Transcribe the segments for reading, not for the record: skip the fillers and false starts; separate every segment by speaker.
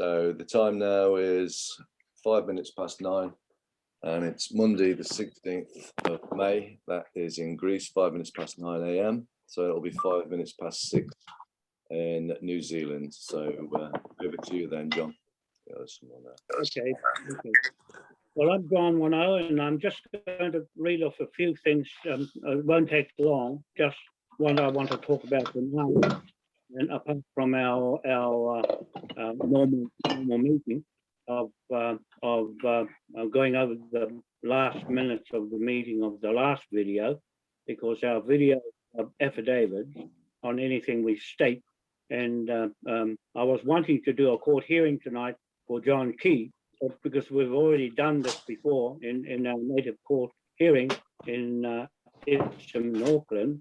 Speaker 1: So the time now is 5 minutes past 9, and it's Monday the 16th of May. That is in Greece, 5 minutes past 9 a.m. So it'll be 5 minutes past 6 in New Zealand. So over to you then, John. Yeah, there's someone there.
Speaker 2: Okay. Well, I'm John Wanoa, and I'm just going to read off a few things. It won't take long. Just what I want to talk about tonight, and apart from our normal meeting of going over the last minutes of the meeting of the last video, because our video of affidavit on anything we state, and I was wanting to do a court hearing tonight for John Key, because we've already done this before in our native court hearing in Ipsum, Auckland,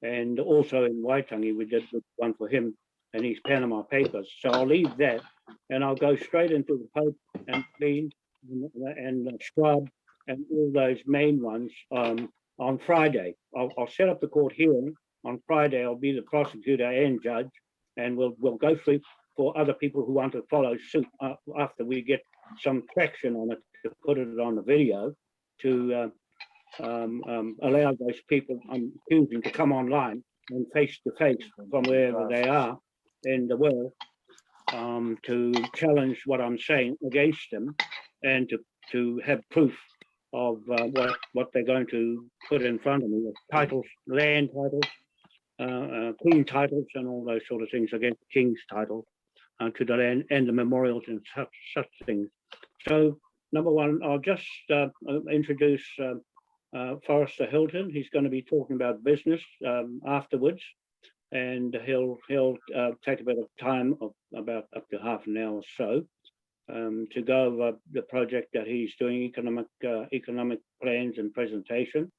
Speaker 2: and also in Waitangi. We did one for him and his Panama Papers. So I'll leave that, and I'll go straight into the Pope and Clean and Scrub and all those main ones on Friday. I'll set up the court hearing on Friday. I'll be the prosecutor and judge, and we'll go through for other people who want to follow suit after we get some traction on it, to put it on the video, to allow those people I'm choosing to come online and face to face from wherever they are in the world, to challenge what I'm saying against them, and to have proof of what they're going to put in front of me, of titles, land titles, queen titles, and all those sort of things against the king's title to the land, and the memorials and such things. So, number one, I'll just introduce Forrester Hilton. He's going to be talking about business afterwards, and he'll take a bit of time, of about up to half an hour or so, to go over the project that he's doing, economic plans and presentation,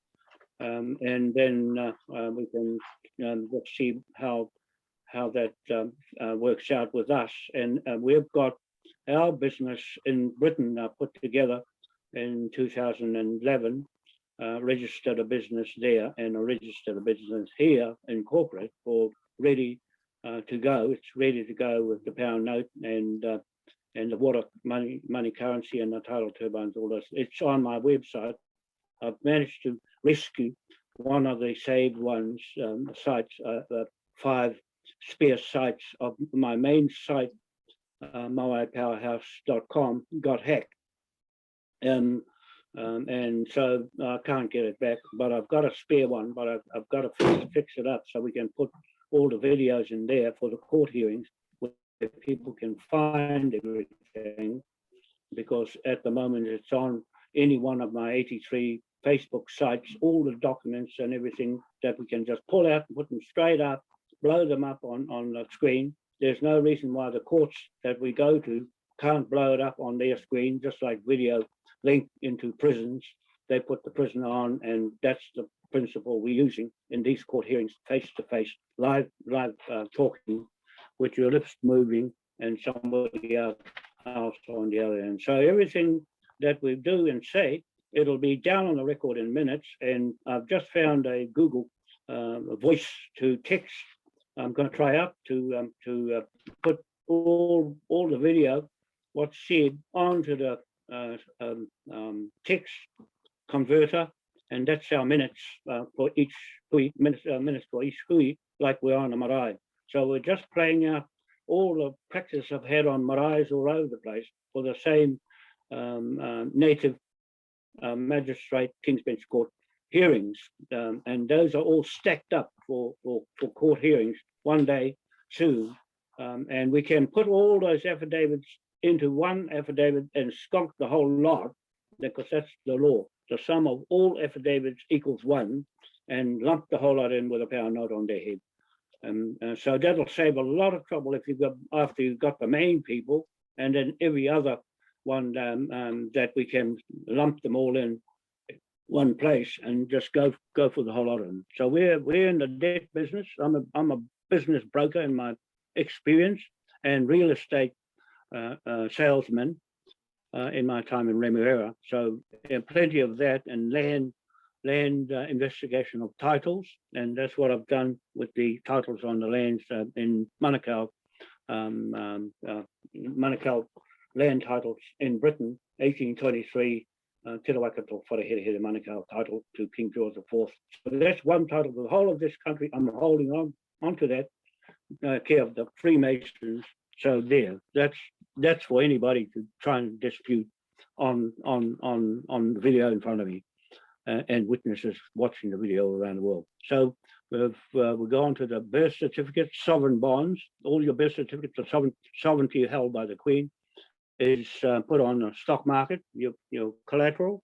Speaker 2: and then we can let's see how that works out with us. And we've got our business in Britain put together in 2011, registered a business there, and registered a business here in corporate for ready to go. It's ready to go with the pound note and the water money currency and the tidal turbines, all this. It's on my website. I've managed to rescue one of the saved ones, sites, 5 spare sites of my main site, mauaipowerhouse.com, got hacked. And so I can't get it back, but I've got a spare one, but I've got to fix it up so we can put all the videos in there for the court hearings, where people can find everything, because at the moment it's on any one of my 83 Facebook sites, all the documents and everything that we can just pull out and put them straight up, blow them up on the screen. There's no reason why the courts that we go to can't blow it up on their screen, just like video link into prisons. They put the prisoner on, and that's the principle we're using in these court hearings, face-to-face, live talking, with your lips moving and somebody else on the other end. So everything that we do and say, it'll be down on the record in minutes. And I've just found a Google voice to text. I'm going to try out to put all the video, what's said, onto the text converter, and that's our minutes for each hui, minutes for each hui, like we're on a marae. So we're just playing out all the practice I've had on maraes all over the place for the same native magistrate King's Bench Court hearings, and those are all stacked up for court hearings one day soon, and we can put all those affidavits into one affidavit and skunk the whole lot, because that's the law. The sum of all affidavits equals 1, and lump the whole lot in with a pound note on their head. So that'll save a lot of trouble if you've got, after you've got the main people, and then every other one that we can lump them all in one place and just go for the whole lot of them. So we're in the debt business. I'm a business broker in my experience, and real estate salesman in my time in Remuera. So plenty of that, and land investigation of titles, and that's what I've done with the titles on the lands in Manukau Manukau land titles in Britain, 1823, Te Rawakato Wharehere Manukau title to King George IV. So that's one title for the whole of this country. I'm holding on to that care of the Freemasons. So there, that's for anybody to try and dispute on the video in front of me and witnesses watching the video around the world. So we go on to the birth certificates, sovereign bonds. All your birth certificates of sovereignty held by the Queen is put on the stock market, your collateral.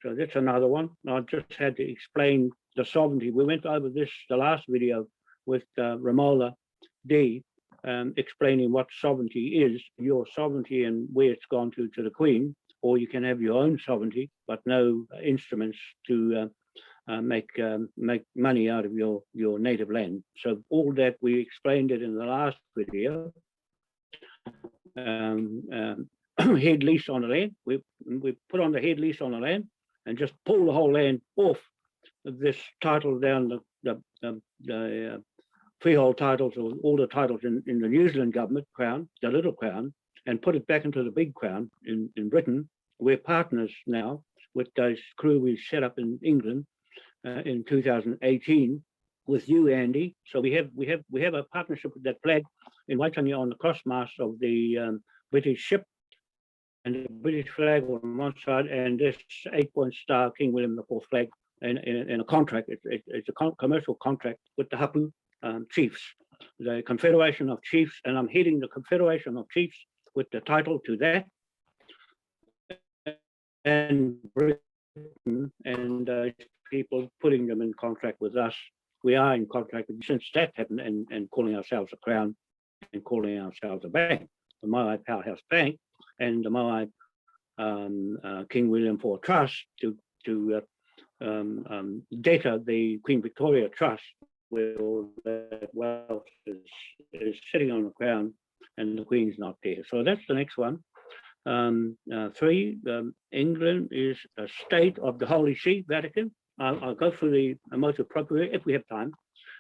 Speaker 2: So that's another one. I just had to explain the sovereignty. We went over this the last video with Ramola D, explaining what sovereignty is, your sovereignty and where it's gone to the Queen, or you can have your own sovereignty, but no instruments to make money out of your native land. So all that, we explained it in the last video. Head lease on the land. We put on the head lease on the land and just pull the whole land off this title down the freehold titles, or all the titles in the New Zealand government crown, the little crown, and put it back into the big crown in Britain. We're partners now with those crew we set up in England in 2018 with you, Andy. So we have a partnership with that flag in Waitangi on the crossmast of the British ship, and the British flag on one side, and this 8-point star King William IV flag in a contract. It's a commercial contract with the Hapu chiefs, the Confederation of Chiefs, and I'm heading the Confederation of Chiefs with the title to that. And Britain and people putting them in contract with us. We are in contract since that happened, and calling ourselves a crown and calling ourselves a bank, the Moai Powerhouse Bank, and the Moai King William IV Trust to data the Queen Victoria Trust, where all that wealth is sitting on the crown and the Queen's not there. So that's the next one. 3, England is a state of the Holy See, Vatican. I'll go through the motu proprio if we have time,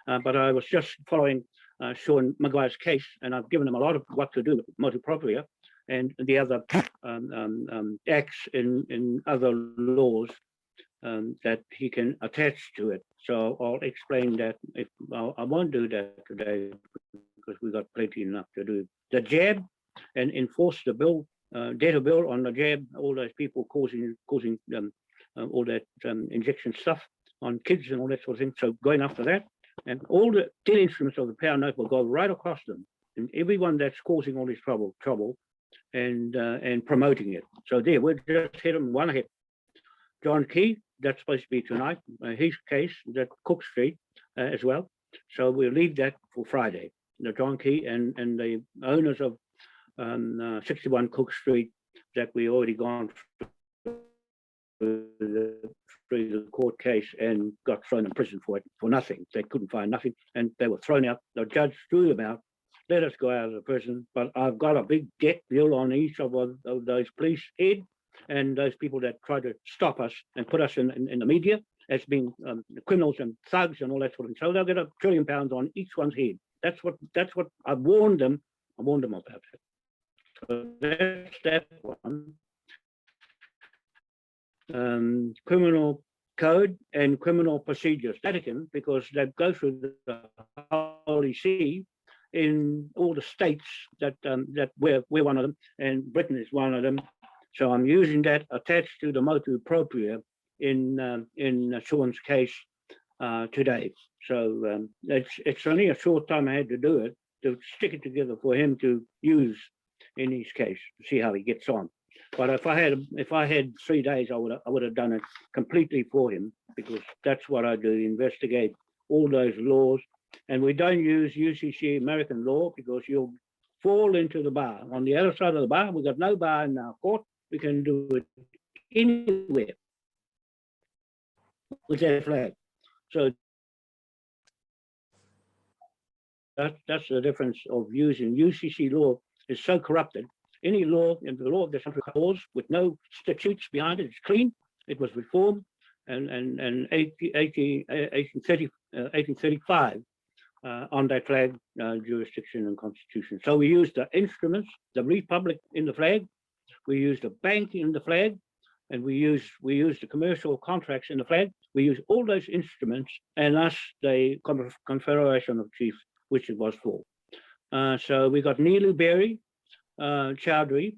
Speaker 2: but I was just following Sean Maguire's case, and I've given him a lot of what to do with motu proprio and the other acts in other laws that he can attach to it. So I'll explain that. I won't do that today because we've got plenty enough to do. The jab and enforce the bill, data bill on the jab, all those people causing all that injection stuff on kids and all that sort of thing. So going after that, and all the 10 instruments of the power note will go right across them, and everyone that's causing all this trouble and promoting it. So there, we'll just hit them one hit. John Key, that's supposed to be tonight. His case, that Cook Street as well. So we'll leave that for Friday. The John Key and the owners of 61 Cook Street that we already gone through the court case and got thrown in prison for it, for nothing. They couldn't find nothing, and they were thrown out. The judge threw them out, let us go out of the prison, but I've got a big debt bill on each of those police head and those people that try to stop us and put us in the media as being criminals and thugs and all that sort of thing. So they'll get £1 trillion on each one's head. That's what I warned them. I warned them about that. So that's that one. Criminal code and criminal procedures, Vatican, because they go through the Holy See in all the states that we're one of them, and Britain is one of them. So I'm using that attached to the motu proprio in Sean's case today. So it's only a short time I had to do it, to stick it together for him to use in his case, to see how he gets on. But if I had 3 days, I would have done it completely for him, because that's what I do, investigate all those laws. And we don't use UCC American law because you'll fall into the bar. On the other side of the bar, we've got no bar in our court. We can do it anywhere with that flag. So that's the difference of using UCC law. Is so corrupted. Any law in the law of this country laws with no statutes behind it. It's clean. It was reformed and 1835 on that flag, jurisdiction and constitution. So we use the instruments, the republic in the flag, we use the bank in the flag, and we use the commercial contracts in the flag. We use all those instruments, and thus the Confederation of Chiefs, which it was for. So we got Nilu Berry, Chowdhury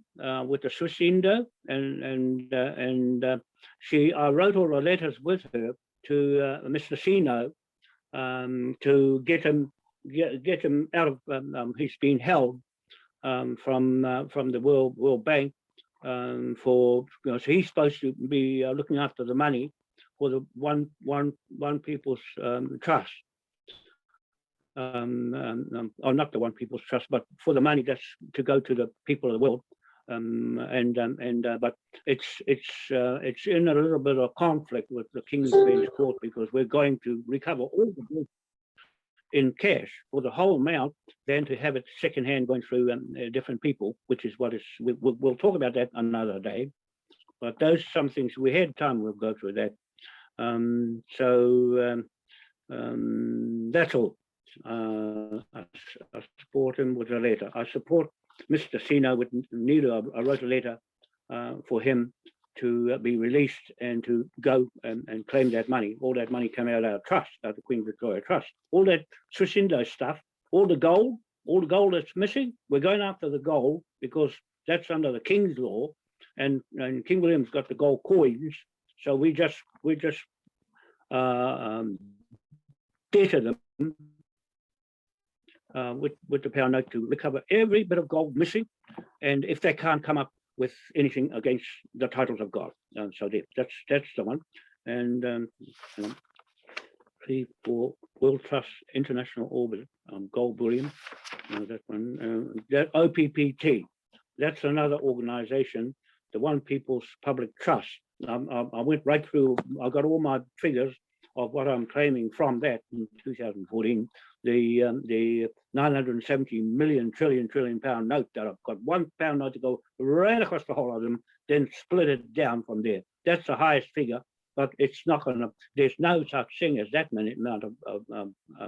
Speaker 2: with the Swiss Indo, and I wrote all the letters with her to Mr. Sino to get him out of. He's been held from the World Bank for, so he's supposed to be looking after the money for the one people's trust. Or not the One People's Trust, but for the money that's to go to the people of the world. But it's in a little bit of conflict with the King's Bench Court, because we're going to recover all the goods in cash for the whole amount, than to have it secondhand going through different people, which is what is. We'll talk about that another day. But those some things we had time. We'll go through that. That's all. I support him with a letter. I support Mr. Sino with Nilu. I wrote a letter for him to be released and to go and claim that money. All that money came out of our trust, out of the Queen Victoria Trust. All that Swiss Indo stuff, all the gold that's missing, we're going after the gold, because that's under the King's law, and King William's got the gold coins. So we just debted them with the pound note to recover every bit of gold missing, and if they can't come up with anything against the titles of God. So that's the one. And 3, 4, World Trust International Orbit, gold bullion. That one. That OPPT, that's another organization, the One People's Public Trust. I went right through. I got all my figures of what I'm claiming from that in 2014. The 970 million trillion pound note that I've got, £1 note to go right across the whole of them, then split it down from there. That's the highest figure, but it's not going to. There's no such thing as that many amount of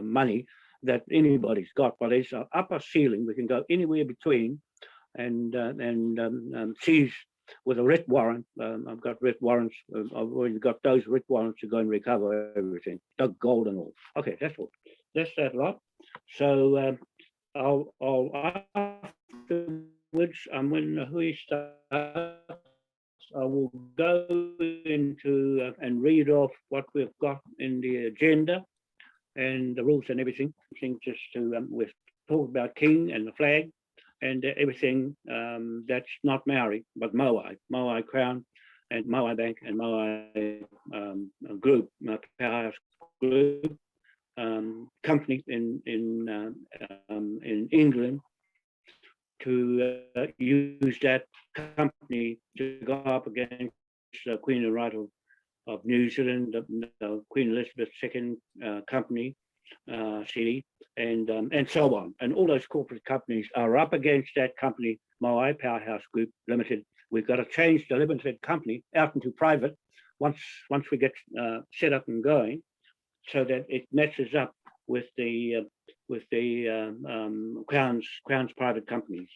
Speaker 2: money that anybody's got. But it's an upper ceiling. We can go anywhere between, and seize with a writ warrant. I've got writ warrants. I've already got those writ warrants to go and recover everything, the gold and all. Okay, that's all. That's that lot. So I'll afterwards, when Hui starts, I will go into and read off what we've got in the agenda and the rules and everything. Just to we've talked about King and the flag and everything that's not Maori but Moai Crown and Moai Bank and Moai Group, Powerhouse Group. Company in England to use that company to go up against the Queen and Right of New Zealand, the Queen Elizabeth II company, city, and so on. And all those corporate companies are up against that company, Moai Powerhouse Group Limited. We've got to change the limited company out into private once we get set up and going, so that it matches up with the Crown's private companies.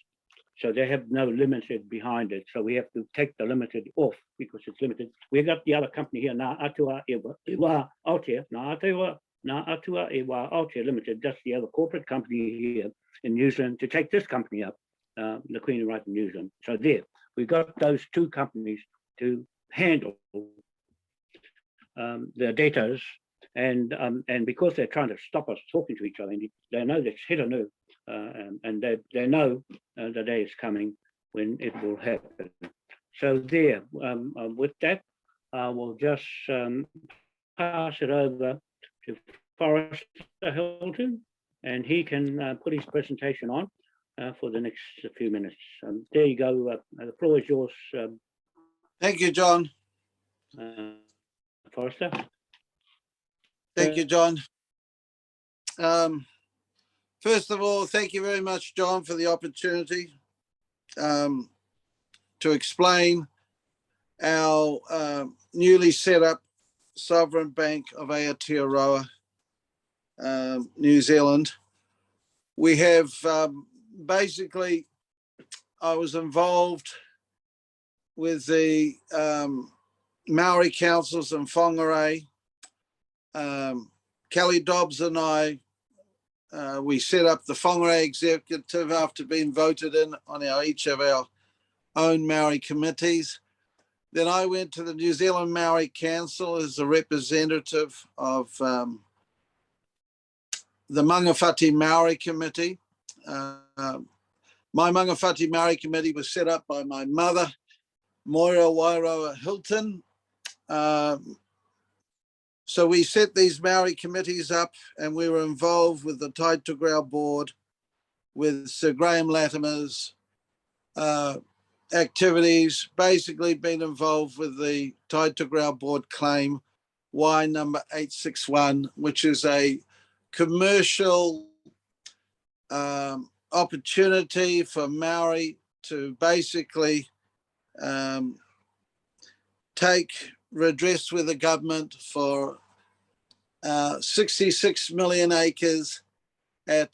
Speaker 2: So they have no limited behind it. So we have to take the limited off because it's limited. We got the other company here, Ngā Atua Iwa Aotea, Ngā Atua Iwa Aotea Limited. That's the other corporate company here in New Zealand to take this company up, the Queen and Right of New Zealand. So there, we got those two companies to handle the debtors. And because they're trying to stop us talking to each other, they know that's hit a nerve, and they know the day is coming when it will happen. So there, with that, I will just pass it over to Forrester Hilton, and he can put his presentation on for the next few minutes. There you go. The floor is yours.
Speaker 3: Thank you, John.
Speaker 2: Forrester.
Speaker 3: Thank you, John. First of all, thank you very much, John, for the opportunity to explain our newly set up Sovereign Bank of Aotearoa New Zealand. We have basically, I was involved with the Maori councils in Whangarei. Kelly Dobbs and I, we set up the Whangarei Executive after being voted in on each of our own Maori committees. Then I went to the New Zealand Maori Council as a representative of the Mangawhati Maori Committee. My Mangawhati Maori Committee was set up by my mother, Moira Wairoa Hilton. So we set these Maori committees up, and we were involved with the Tai Tugrau Board, with Sir Graham Latimer's activities, basically been involved with the Tai Tugrau Board claim Y number 861, which is a commercial opportunity for Maori to basically take redress with the government for 66 million acres at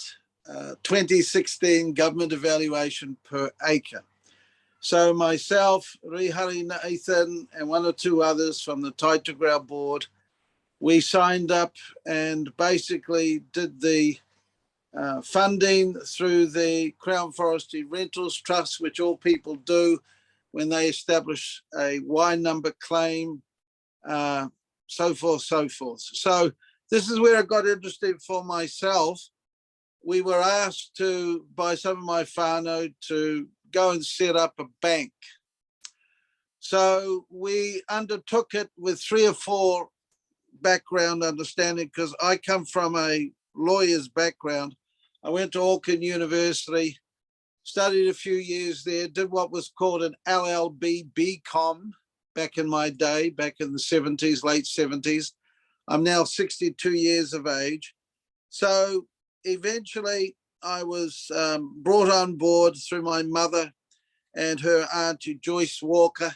Speaker 3: 2016 government evaluation per acre. So myself, Rihari Nathan, and one or two others from the Tai Tugrau Board, we signed up and basically did the funding through the Crown Forestry Rentals Trust, which all people do when they establish a Y number claim, so forth, so forth. So this is where I got interested for myself. We were asked to, by some of my whānau, to go and set up a bank. So we undertook it with 3 or 4 background understanding, because I come from a lawyer's background. I went to Auckland University, studied a few years there, did what was called an LLB BCom back in my day, back in the 70s, late 70s. I'm now 62 years of age. So eventually I was brought on board through my mother and her auntie Joyce Walker.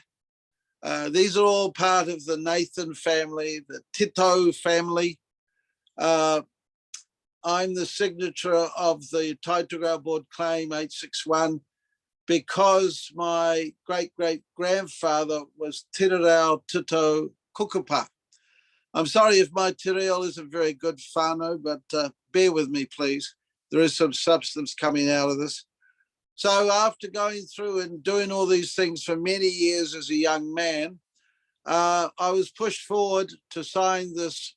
Speaker 3: These are all part of the Nathan family, the Tito family. I'm the signature of the Tai Tugrau Board claim 861 because my great-great-grandfather was Te Reo Tito Kukupa. I'm sorry if my te reo isn't very good whānau, but bear with me, please. There is some substance coming out of this. So after going through and doing all these things for many years as a young man, I was pushed forward to sign this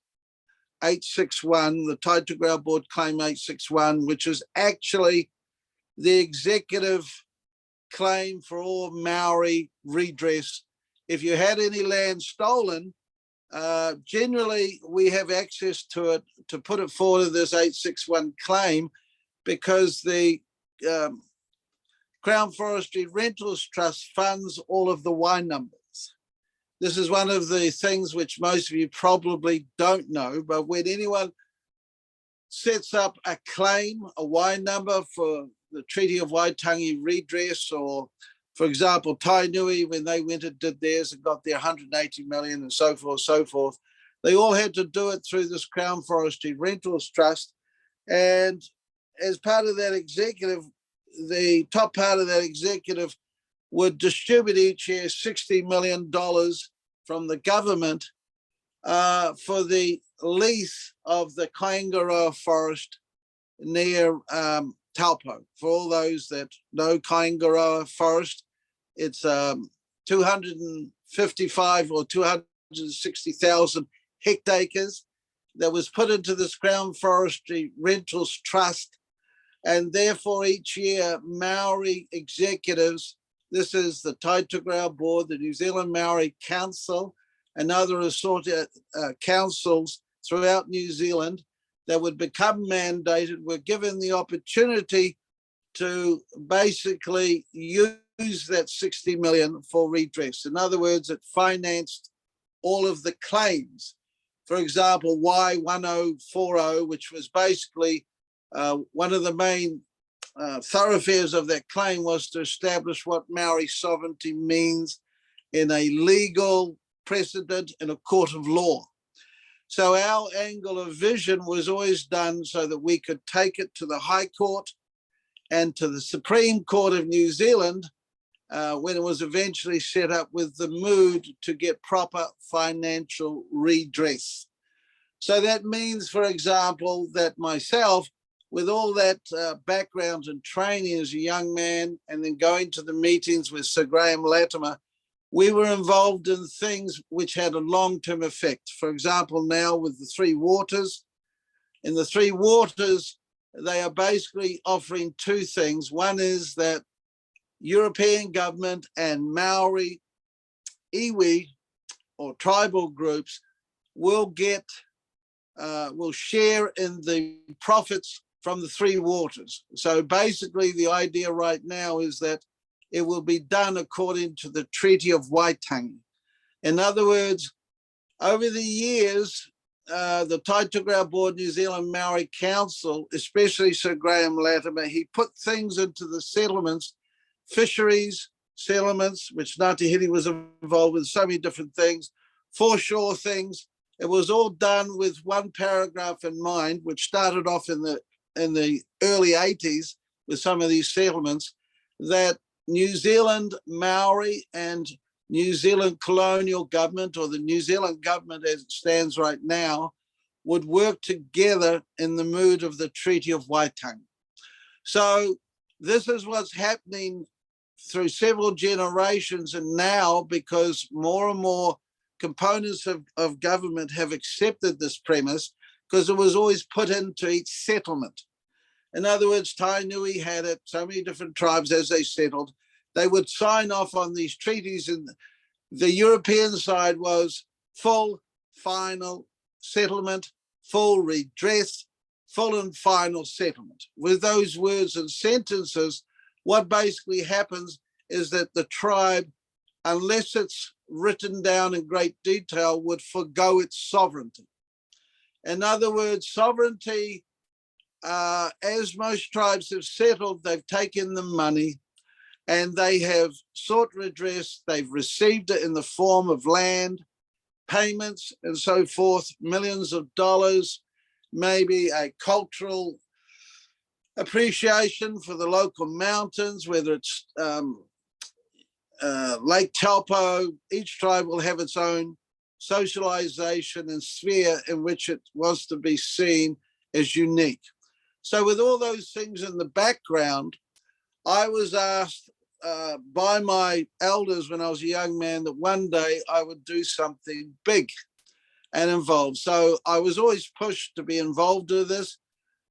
Speaker 3: 861, the Tai Tugrau Board Claim 861, which is actually the executive claim for all Maori redress. If you had any land stolen, generally we have access to it to put it forward to this 861 claim, because the Crown Forestry Rentals Trust funds all of the Y numbers. This is one of the things which most of you probably don't know, but when anyone sets up a claim, a Y number for the Treaty of Waitangi redress, or for example, Tainui, when they went and did theirs and got their 180 million and so forth, they all had to do it through this Crown Forestry Rentals Trust. And as part of that executive, the top part of that executive would distribute each year $60 million from the government for the lease of the Kaingaroa forest near Taupo. For all those that know Kaingaroa forest, it's 255 or 260,000 hectares that was put into this Crown Forestry Rentals Trust. And therefore each year Maori executives, this is the Tai Tugrau Board, the New Zealand Maori Council, and other assorted councils throughout New Zealand that would become mandated, were given the opportunity to basically use that 60 million for redress. In other words, it financed all of the claims. For example, Y1040, which was basically one of the main thoroughfares of that claim, was to establish what Maori sovereignty means in a legal precedent in a court of law. So our angle of vision was always done so that we could take it to the High Court and to the Supreme Court of New Zealand when it was eventually set up with the mood to get proper financial redress. So that means, for example, that myself, with all that background and training as a young man, and then going to the meetings with Sir Graham Latimer, we were involved in things which had a long-term effect. For example, now with the Three Waters. In the Three Waters, they are basically offering two things. One is that European government and Maori, iwi, or tribal groups will share in the profits from the Three Waters. So basically the idea right now is that it will be done according to the Treaty of Waitangi. In other words, over the years, the Taitugao Board New Zealand Maori Council, especially Sir Graham Latimer, he put things into the settlements, fisheries settlements, which Ngāti Hiri was involved with, so many different things, foreshore things. It was all done with one paragraph in mind, which started off in the early 80s with some of these settlements, that New Zealand Maori and New Zealand colonial government, or the New Zealand government as it stands right now, would work together in the mood of the Treaty of Waitangi. So this is what's happening through several generations, and now because more and more components of government have accepted this premise, because it was always put into each settlement. In other words, Tainui had it, so many different tribes as they settled, they would sign off on these treaties, and the European side was full, final settlement, full redress, full and final settlement. With those words and sentences, what basically happens is that the tribe, unless it's written down in great detail, would forgo its sovereignty. In other words, sovereignty, as most tribes have settled, they've taken the money and they have sought redress. They've received it in the form of land, payments, and so forth, millions of dollars, maybe a cultural appreciation for the local mountains, whether it's Lake Taupo. Each tribe will have its own socialization and sphere in which it wants to be seen as unique. So with all those things in the background, I was asked by my elders when I was a young man that one day I would do something big and involved. So I was always pushed to be involved with this.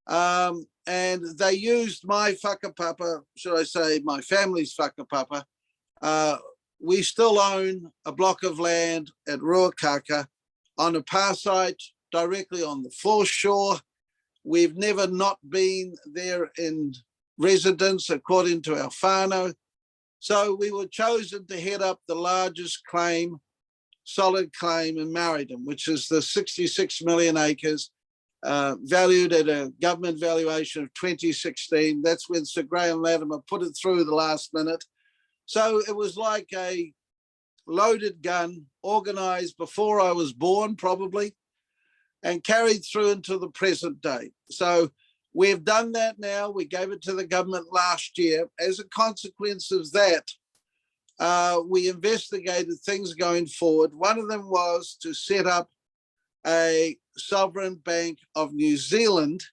Speaker 3: And they used my whakapapa, should I say my family's whakapapa. We still own a block of land at Ruakaka on a pā site directly on the foreshore. We've never not been there in residence according to our whānau. So we were chosen to head up the largest claim, solid claim in Maridom, which is the 66 million acres, valued at a government valuation of 2016. That's when Sir Graham Latimer put it through the last minute. So it was like a loaded gun, organized before I was born, probably, and carried through into the present day. So we've done that now. We gave it to the government last year. As a consequence of that, we investigated things going forward. One of them was to set up a sovereign bank of New Zealand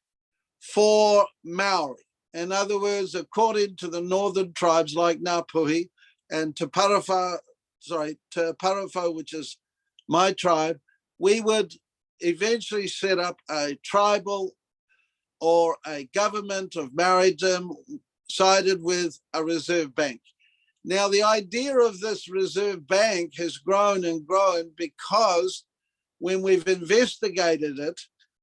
Speaker 3: for Maori. In other words, according to the northern tribes like Ngāpuhi and Te Parawhau, which is my tribe, we would eventually set up a tribal or a government of Maridom sided with a reserve bank. Now, the idea of this reserve bank has grown and grown because when we've investigated it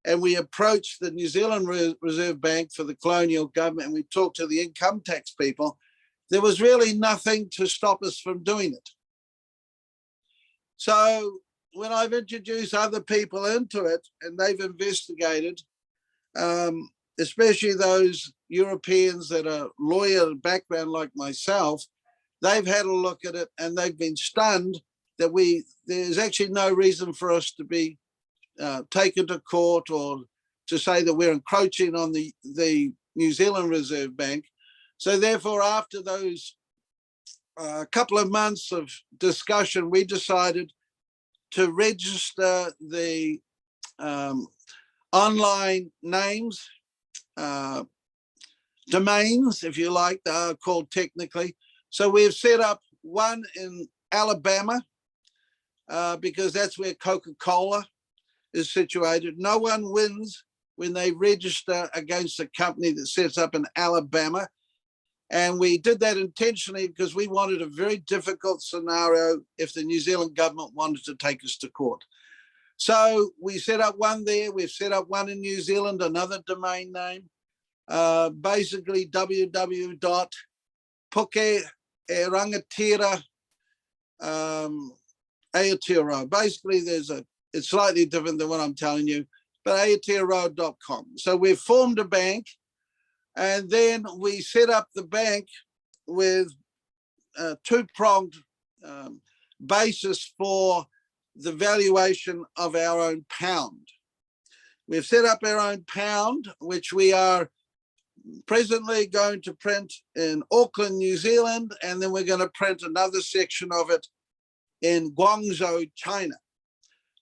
Speaker 3: and we approached the New Zealand Reserve Bank for the colonial government and we talked to the income tax people, there was really nothing to stop us from doing it. So when I've introduced other people into it and they've investigated, especially those Europeans that are lawyer background like myself, they've had a look at it and they've been stunned that there's actually no reason for us to be taken to court or to say that we're encroaching on the New Zealand Reserve Bank. So therefore, after those couple of months of discussion, we decided to register the online names, domains, if you like, they are called technically. So we've set up one in Alabama because that's where Coca-Cola is situated. No one wins when they register against a company that sets up in Alabama. And we did that intentionally because we wanted a very difficult scenario if the New Zealand government wanted to take us to court. So we set up one there. We've set up one in New Zealand, another domain name, basically www.pukerangatira Aotearoa. Basically, it's slightly different than what I'm telling you, but aotearoa.com. So we've formed a bank, and then we set up the bank with a two-pronged basis for the valuation of our own pound. We've set up our own pound, which we are presently going to print in Auckland, New Zealand, and then we're going to print another section of it in Guangzhou, China.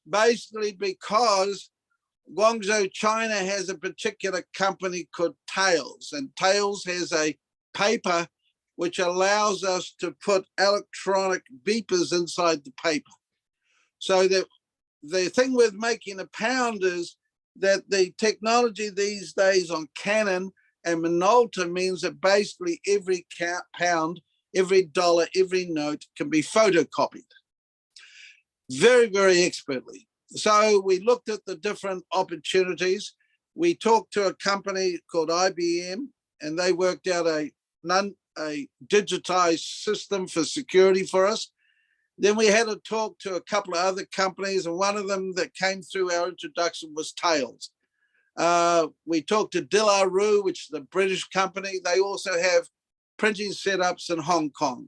Speaker 3: Basically because Guangzhou, China has a particular company called Tails, and Tails has a paper which allows us to put electronic beepers inside the paper. So that the thing with making a pound is that the technology these days on Canon and Minolta means that basically every pound, every dollar, every note can be photocopied very, very expertly. So we looked at the different opportunities. We talked to a company called IBM, and they worked out a digitized system for security for us. Then we had a talk to a couple of other companies, and one of them that came through our introduction was Tails. We talked to De La Rue, which is a British company. They also have printing setups in Hong Kong.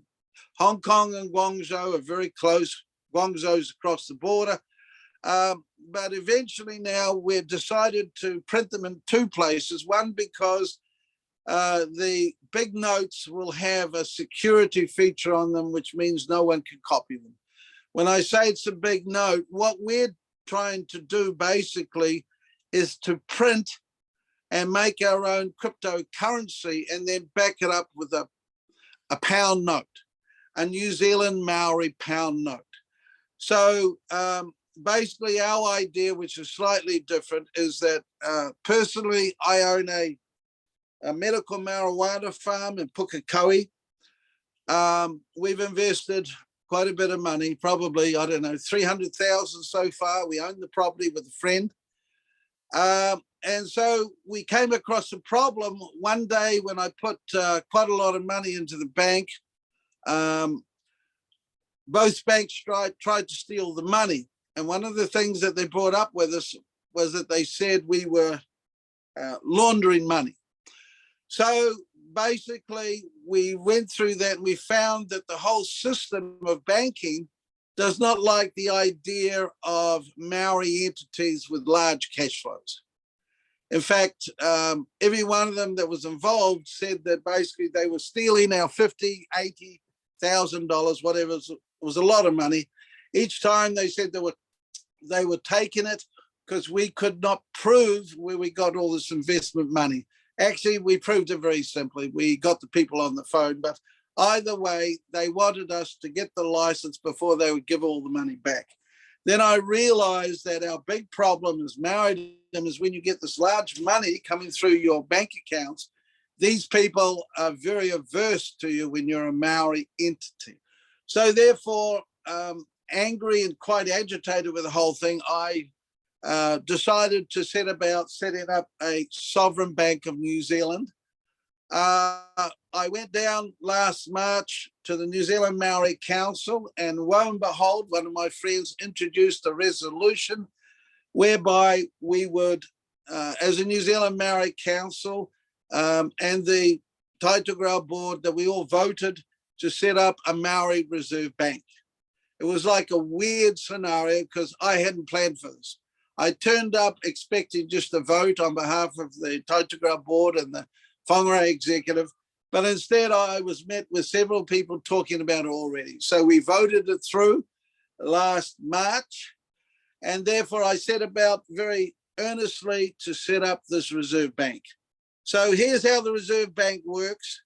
Speaker 3: Hong Kong and Guangzhou are very close. Guangzhou's across the border. But eventually now we've decided to print them in two places. One, because the big notes will have a security feature on them, which means no one can copy them. When I say it's a big note, what we're trying to do basically is to print and make our own cryptocurrency and then back it up with a pound note, a New Zealand Maori pound note. So basically our idea, which is slightly different, is that personally I own a medical marijuana farm in Pukekohe. We've invested quite a bit of money, probably, I don't know, 300,000 so far. We own the property with a friend. And so we came across a problem one day when I put quite a lot of money into the bank. Both banks tried to steal the money. And one of the things that they brought up with us was that they said we were laundering money. So basically, we went through that and we found that the whole system of banking does not like the idea of Maori entities with large cash flows. In fact, every one of them that was involved said that basically they were stealing our $50,000, $80,000, whatever. It was a lot of money. Each time they said they were taking it because we could not prove where we got all this investment money. Actually, we proved it very simply. We got the people on the phone, but either way, they wanted us to get the license before they would give all the money back. Then I realized that our big problem as Maoridom is when you get this large money coming through your bank accounts, these people are very averse to you when you're a Maori entity. So therefore, angry and quite agitated with the whole thing, I decided to set about setting up a sovereign bank of New Zealand. I went down last March to the New Zealand Maori Council, and lo and behold, one of my friends introduced a resolution whereby we would, as a New Zealand Maori Council and the Taitugao board, that we all voted to set up a Maori Reserve Bank. It was like a weird scenario because I hadn't planned for this. I turned up expecting just a vote on behalf of the Taitugara board and the Whangarei executive, but instead I was met with several people talking about it already. So we voted it through last March, and therefore I set about very earnestly to set up this Reserve Bank. So here's how the Reserve Bank works.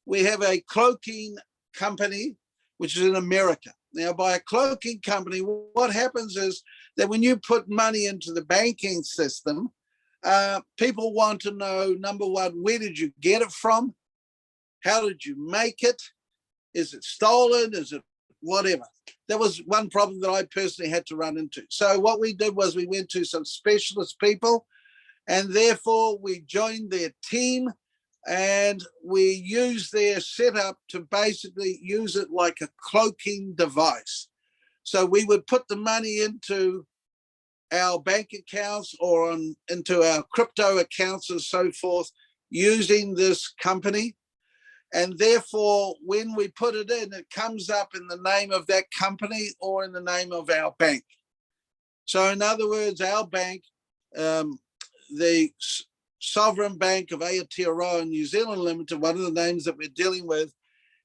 Speaker 3: We have a cloaking company, which is in America. Now, by a cloaking company, what happens is that when you put money into the banking system, people want to know, number one, where did you get it from? How did you make it? Is it stolen? Is it whatever? That was one problem that I personally had to run into. So what we did was we went to some specialist people, and therefore we joined their team, and we used their setup to basically use it like a cloaking device. So we would put the money into our bank accounts or into our crypto accounts and so forth using this company. And therefore, when we put it in, it comes up in the name of that company or in the name of our bank. So in other words, our bank, the Sovereign Bank of Aotearoa New Zealand Limited, one of the names that we're dealing with,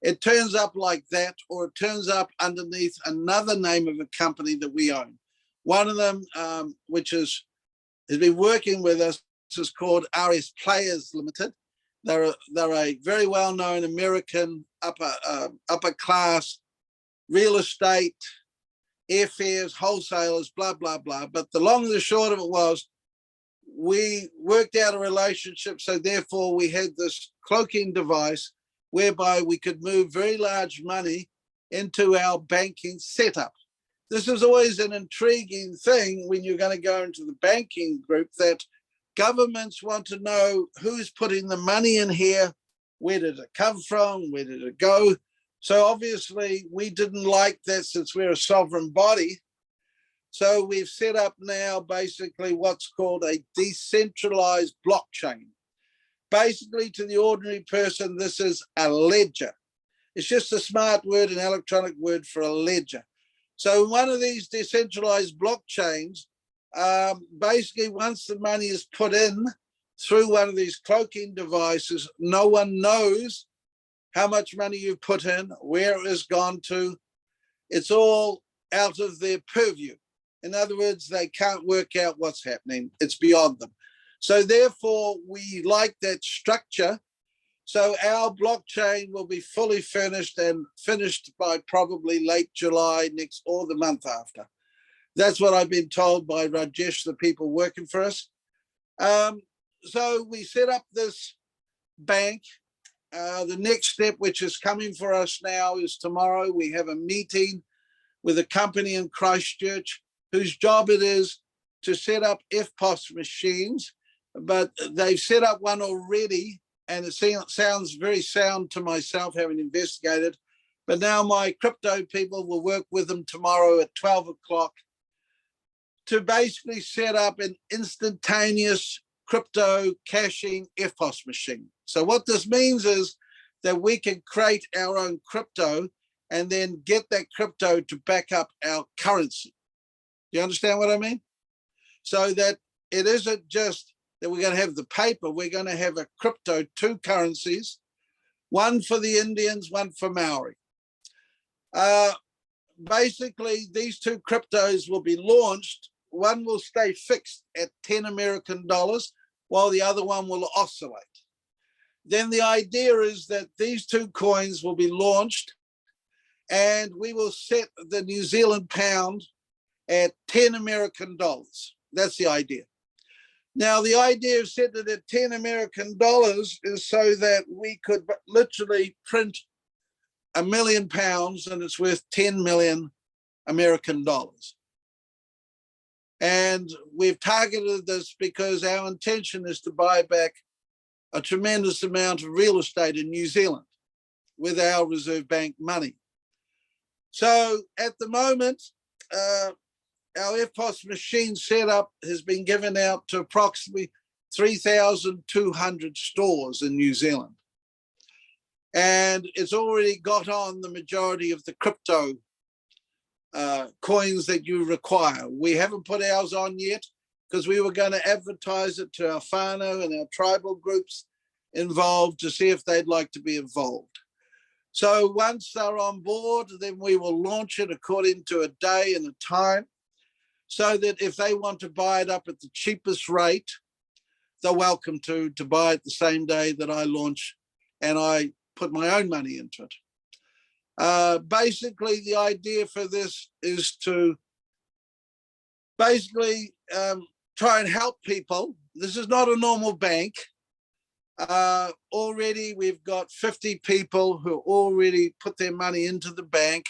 Speaker 3: it turns up like that, or it turns up underneath another name of a company that we own. One of them, which has been working with us, is called RS Players Limited. They're a very well-known American upper class real estate, airfares, wholesalers, blah, blah, blah. But the long and the short of it was, we worked out a relationship, so therefore we had this cloaking device whereby we could move very large money into our banking setup. This is always an intriguing thing when you're going to go into the banking group, that governments want to know who's putting the money in here, where did it come from, where did it go? So obviously we didn't like that, since we're a sovereign body. So we've set up now basically what's called a decentralized blockchain. Basically, to the ordinary person, this is a ledger. It's just a smart word, an electronic word for a ledger. So one of these decentralized blockchains, basically once the money is put in through one of these cloaking devices, no one knows how much money you've put in, where it has gone to. It's all out of their purview. In other words, they can't work out what's happening. It's beyond them. So therefore, we like that structure. So our blockchain will be fully furnished and finished by probably late July next, or the month after. That's what I've been told by Rajesh, the people working for us. So we set up this bank. The next step, which is coming for us now, is tomorrow we have a meeting with a company in Christchurch whose job it is to set up FPOS machines, but they've set up one already, and it sounds very sound to myself, having investigated. But now my crypto people will work with them tomorrow at 12 o'clock to basically set up an instantaneous crypto caching FPOS machine. So what this means is that we can create our own crypto and then get that crypto to back up our currency. You understand what I mean? So that it isn't just that we're going to have the paper, we're going to have a crypto, two currencies, one for the Indians, one for Maori. Basically, these two cryptos will be launched. One will stay fixed at 10 American dollars, while the other one will oscillate. Then the idea is that these two coins will be launched, and we will set the New Zealand pound at 10 American dollars. That's the idea. Now, the idea of setting it at 10 American dollars is so that we could literally print £1 million and it's worth 10 million American dollars. And we've targeted this because our intention is to buy back a tremendous amount of real estate in New Zealand with our Reserve Bank money. So at the moment, our FPOS machine setup has been given out to approximately 3,200 stores in New Zealand. And it's already got on the majority of the crypto coins that you require. We haven't put ours on yet because we were going to advertise it to our whānau and our tribal groups involved to see if they'd like to be involved. So once they're on board, then we will launch it according to a day and a time, so that if they want to buy it up at the cheapest rate, they're welcome to buy it the same day that I launch, and I put my own money into it. Basically, the idea for this is to basically try and help people. This is not a normal bank. Already we've got 50 people who already put their money into the bank.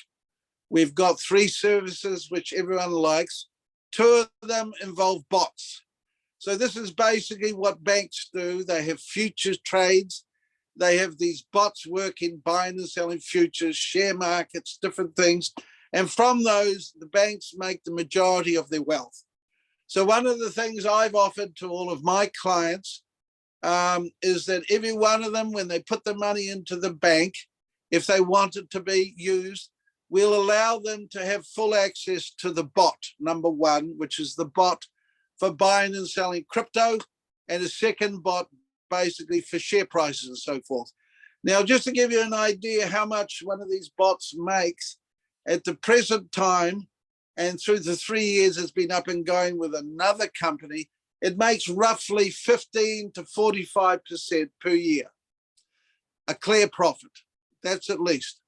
Speaker 3: We've got 3 services which everyone likes. 2 of them involve bots. So this is basically what banks do. They have futures trades. They have these bots working, buying and selling futures, share markets, different things. And from those, the banks make the majority of their wealth. So one of the things I've offered to all of my clients is that every one of them, when they put the money into the bank, if they want it to be used, we'll allow them to have full access to the bot, number 1, which is the bot for buying and selling crypto, and a second bot basically for share prices and so forth. Now, just to give you an idea how much one of these bots makes at the present time, and through the 3 years it's been up and going with another company, it makes roughly 15 to 45% per year. A clear profit, that's at least.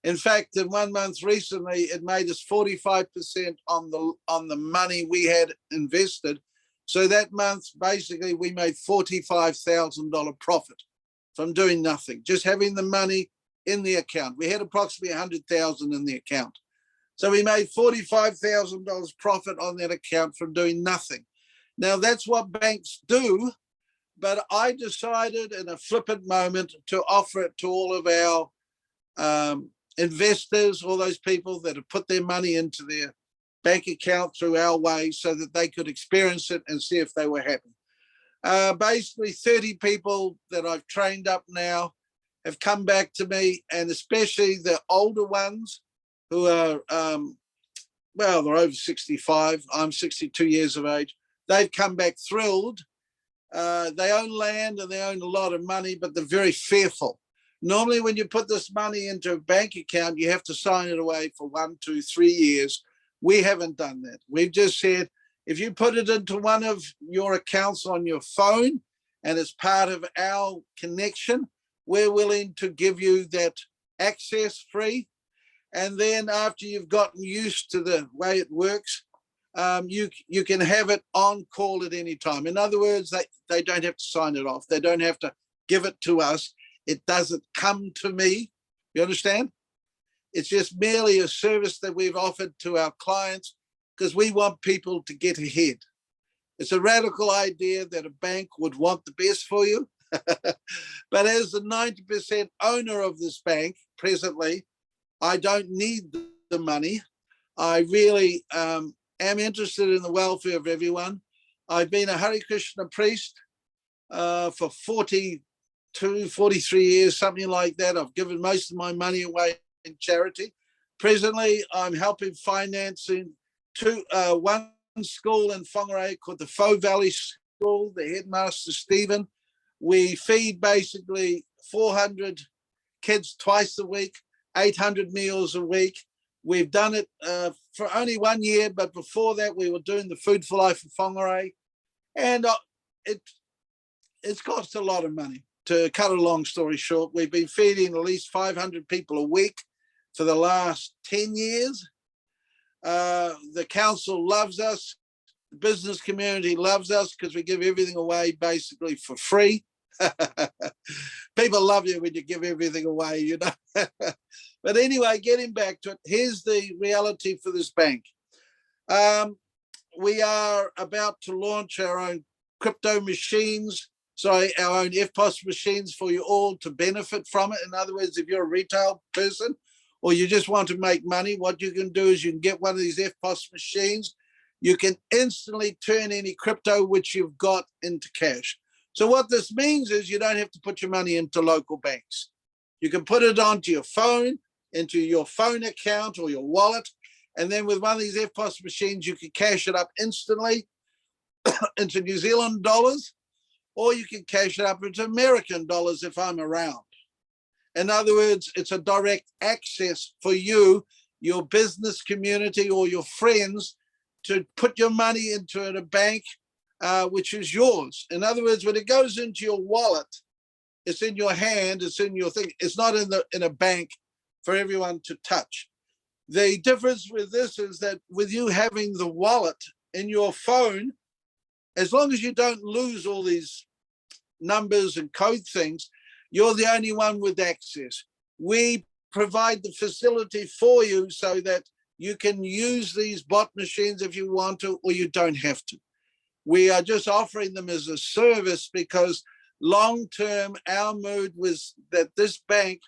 Speaker 3: In fact, in 1 month recently, it made us 45% on the money we had invested. So that month, basically, we made $45,000 profit from doing nothing, just having the money in the account. We had approximately 100,000 in the account. So we made $45,000 profit on that account from doing nothing. Now, that's what banks do, but I decided in a flippant moment to offer it to all of our investors, all those people that have put their money into their bank account through our way, so that they could experience it and see if they were happy. Basically, 30 people that I've trained up now have come back to me, and especially the older ones who are, well, they're over 65. I'm 62 years of age. They've come back thrilled. They own land and they own a lot of money, but they're very fearful. Normally, when you put this money into a bank account, you have to sign it away for 1, 2, 3 years. We haven't done that. We've just said, if you put it into one of your accounts on your phone and it's part of our connection, we're willing to give you that access free. And then after you've gotten used to the way it works, you can have it on call at any time. In other words, they don't have to sign it off. They don't have to give it to us. It doesn't come to me. You understand? It's just merely a service that we've offered to our clients because we want people to get ahead. It's a radical idea that a bank would want the best for you. But as the 90% owner of this bank presently, I don't need the money. I really am interested in the welfare of everyone. I've been a Hare Krishna priest for 42, 43 years, something like that. I've given most of my money away in charity. Presently, I'm helping financing one school in Whangarei called the Faux Valley School, the headmaster, Stephen. We feed basically 400 kids twice a week, 800 meals a week. We've done it for only 1 year, but before that, we were doing the Food for Life in Whangarei. And it's cost a lot of money. To cut a long story short, we've been feeding at least 500 people a week for the last 10 years. The council loves us. The business community loves us because we give everything away basically for free. People love you when you give everything away, you know. But anyway, getting back to it, here's the reality for this bank. We are about to launch our own crypto machines, our own FPOS machines for you all to benefit from it. In other words, if you're a retail person or you just want to make money, what you can do is you can get one of these FPOS machines. You can instantly turn any crypto which you've got into cash. So what this means is you don't have to put your money into local banks. You can put it onto your phone, into your phone account or your wallet. And then with one of these FPOS machines, you can cash it up instantly. into New Zealand dollars, or you can cash it up into American dollars if I'm around. In other words, it's a direct access for you, your business community, or your friends to put your money into a bank, which is yours. In other words, when it goes into your wallet, it's in your hand, it's in your thing. It's not in a bank for everyone to touch. The difference with this is that with you having the wallet in your phone, as long as you don't lose all these numbers and code things, you're the only one with access. We provide the facility for you so that you can use these bot machines if you want to, or you don't have to. We are just offering them as a service because long-term, our mood was that this bank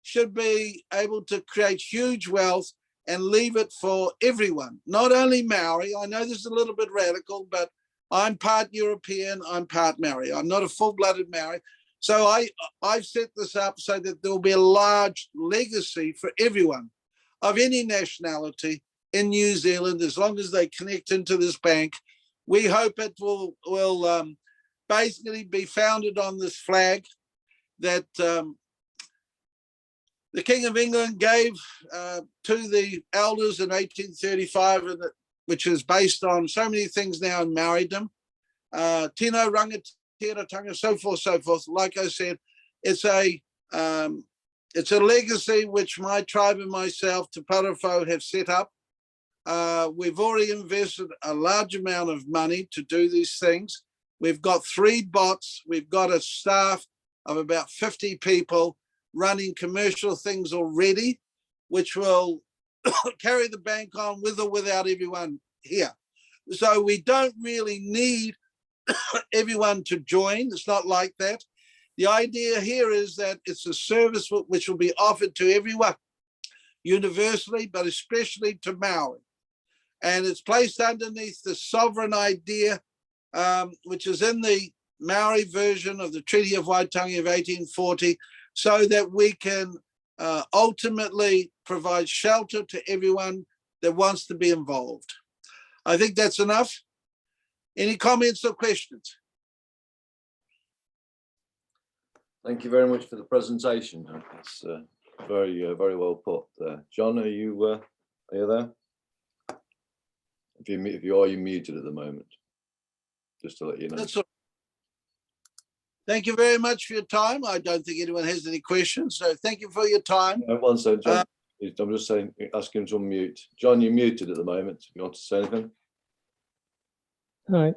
Speaker 3: should be able to create huge wealth and leave it for everyone, not only Maori. I know this is a little bit radical, but I'm part European, I'm part Maori. I'm not a full-blooded Maori. So I've set this up so that there will be a large legacy for everyone of any nationality in New Zealand, as long as they connect into this bank. We hope it will basically be founded on this flag that the King of England gave to the elders in 1835, which is based on so many things now in Maoridom, tino, rangatira, so forth. Like I said, it's a legacy which my tribe and myself, Te Parafo, have set up. We've already invested a large amount of money to do these things. We've got 3 bots. We've got a staff of about 50 people running commercial things already, which will carry the bank on with or without everyone here. So we don't really need everyone to join. It's not like that. The idea here is that it's a service which will be offered to everyone universally, but especially to Maori. And it's placed underneath the sovereign idea, which is in the Maori version of the Treaty of Waitangi of 1840, so that we can ultimately provide shelter to everyone that wants to be involved. I think that's enough. Any comments or questions?
Speaker 1: Thank you very much for the presentation. It's very well put there. John, are you there? If you are, you're muted at the moment. Just to let you know.
Speaker 3: That's all. Thank you very much for your time. I don't think anyone has any questions, so thank you for your time.
Speaker 1: One second, John. I'm just saying, ask him to unmute. John, you're muted at the moment. If you want to say anything.
Speaker 4: Hi.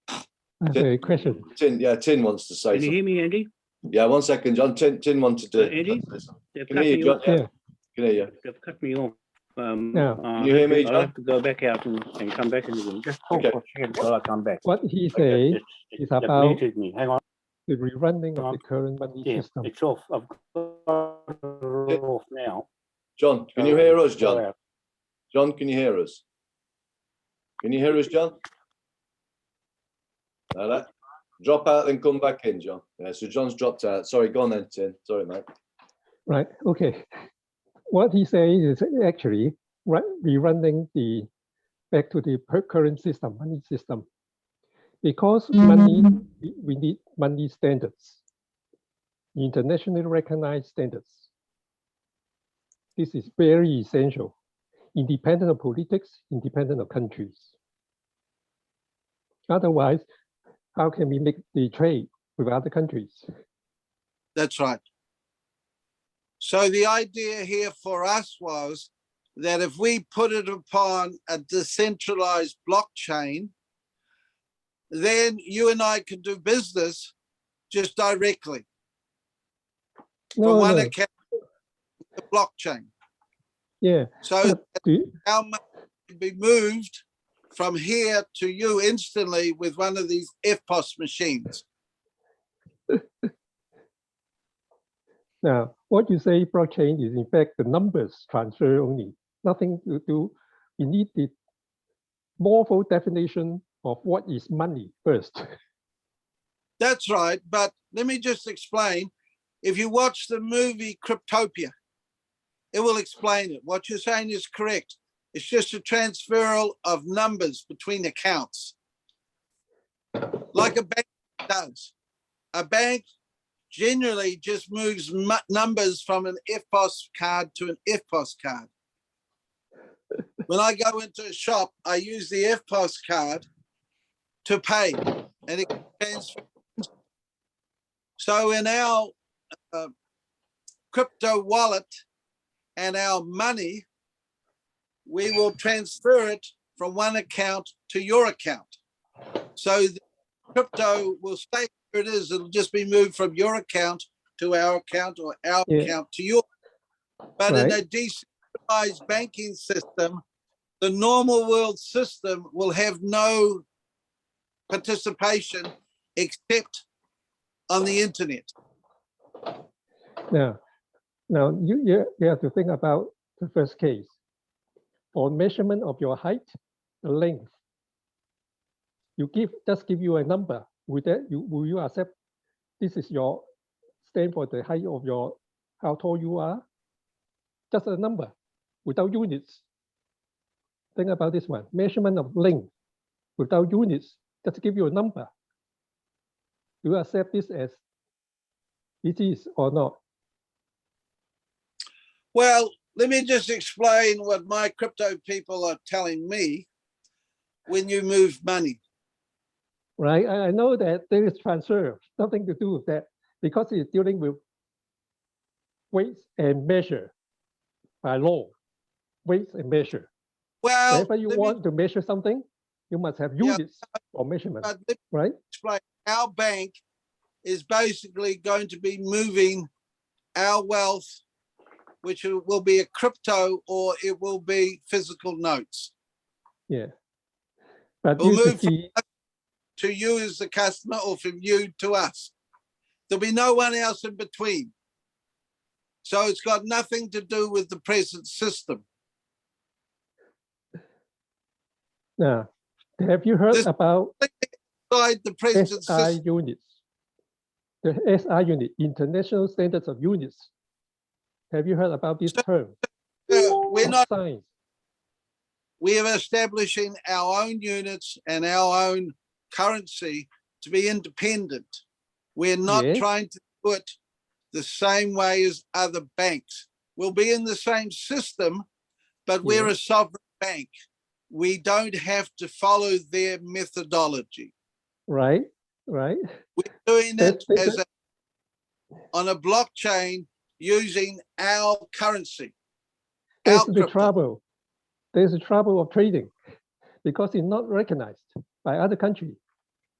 Speaker 4: I have a question.
Speaker 1: Tin wants to say
Speaker 2: Can you hear me, Andy?
Speaker 1: Yeah, 1 second, John. Tin wanted to.
Speaker 2: Andy?
Speaker 1: Can hear you, John?
Speaker 4: Yeah.
Speaker 1: Can hear you.
Speaker 2: They've cut me off.
Speaker 4: Yeah.
Speaker 1: Can you hear me, John?
Speaker 2: I'll have to go back out and come back in again. Just talk
Speaker 1: Okay.
Speaker 2: for a second until I come back.
Speaker 4: What he said is
Speaker 2: They've
Speaker 4: about
Speaker 2: muted me. Hang on.
Speaker 4: the rerunning of the current money
Speaker 2: Yeah,
Speaker 4: system.
Speaker 2: it's off. I've got it off now.
Speaker 1: John, can you hear us, John?
Speaker 2: Go out.
Speaker 1: John, can you hear us? Can you hear us, John? Drop out and come back in, John. Yeah, so John's dropped out. Sorry, go on then, Tin. Sorry, mate.
Speaker 4: Right. Okay. What he says is actually rerunning back to the current system, money system. Because money, we need money standards, internationally recognized standards. This is very essential, independent of politics, independent of countries. Otherwise, how can we make the trade with other countries?
Speaker 3: That's right. So the idea here for us was that if we put it upon a decentralized blockchain, then you and I can do business just directly from one account to the blockchain.
Speaker 4: Yeah.
Speaker 3: So our money can be moved from here to you instantly with one of these FPOS machines.
Speaker 4: Now, what you say blockchain is in fact the numbers transfer only, nothing to do. We need the more full definition of what is money first.
Speaker 3: That's right, but let me just explain. If you watch the movie Cryptopia, it will explain it. What you're saying is correct. It's just a transferal of numbers between accounts, like a bank does. A bank generally just moves numbers from an EFTPOS card to an EFTPOS card. When I go into a shop, I use the EFTPOS card to pay, and it transfers. So in our crypto wallet and our money, we will transfer it from one account to your account. So the crypto will stay where it is. It'll just be moved from your account to our account, or our account to your. But in a decentralized banking system, the normal world system will have no participation except on the internet.
Speaker 4: Now you have to think about the first case. For measurement of your height, the length, just give you a number. Will you accept this is your stand for the height of your how tall you are? Just a number without units. Think about this one. Measurement of length without units, just give you a number. Do you accept this as it is or not?
Speaker 3: Well, let me just explain what my crypto people are telling me when you move money.
Speaker 4: Right, I know that there is transfer, nothing to do with that, because it's dealing with weights and measure by law, weights and measure.
Speaker 3: Well,
Speaker 4: whenever you want to measure something, you must have units for measurement, right?
Speaker 3: Explain. Our bank is basically going to be moving our wealth, which will be a crypto or it will be physical notes.
Speaker 4: Yeah. But
Speaker 3: we'll move from us to you as the customer, or from you to us. There'll be no one else in between. So it's got nothing to do with the present system.
Speaker 4: Now, have you heard about
Speaker 3: the present
Speaker 4: SI
Speaker 3: system?
Speaker 4: units? The SI unit, International Standards of Units. Have you heard about this term?
Speaker 3: We're not.
Speaker 4: Science.
Speaker 3: We are establishing our own units and our own currency to be independent. We're not trying to do it the same way as other banks. We'll be in the same system, but we're a sovereign bank. We don't have to follow their methodology.
Speaker 4: Right, right.
Speaker 3: We're doing it on a blockchain using our currency.
Speaker 4: There's the trouble. There's the trouble of trading because it's not recognized by other countries.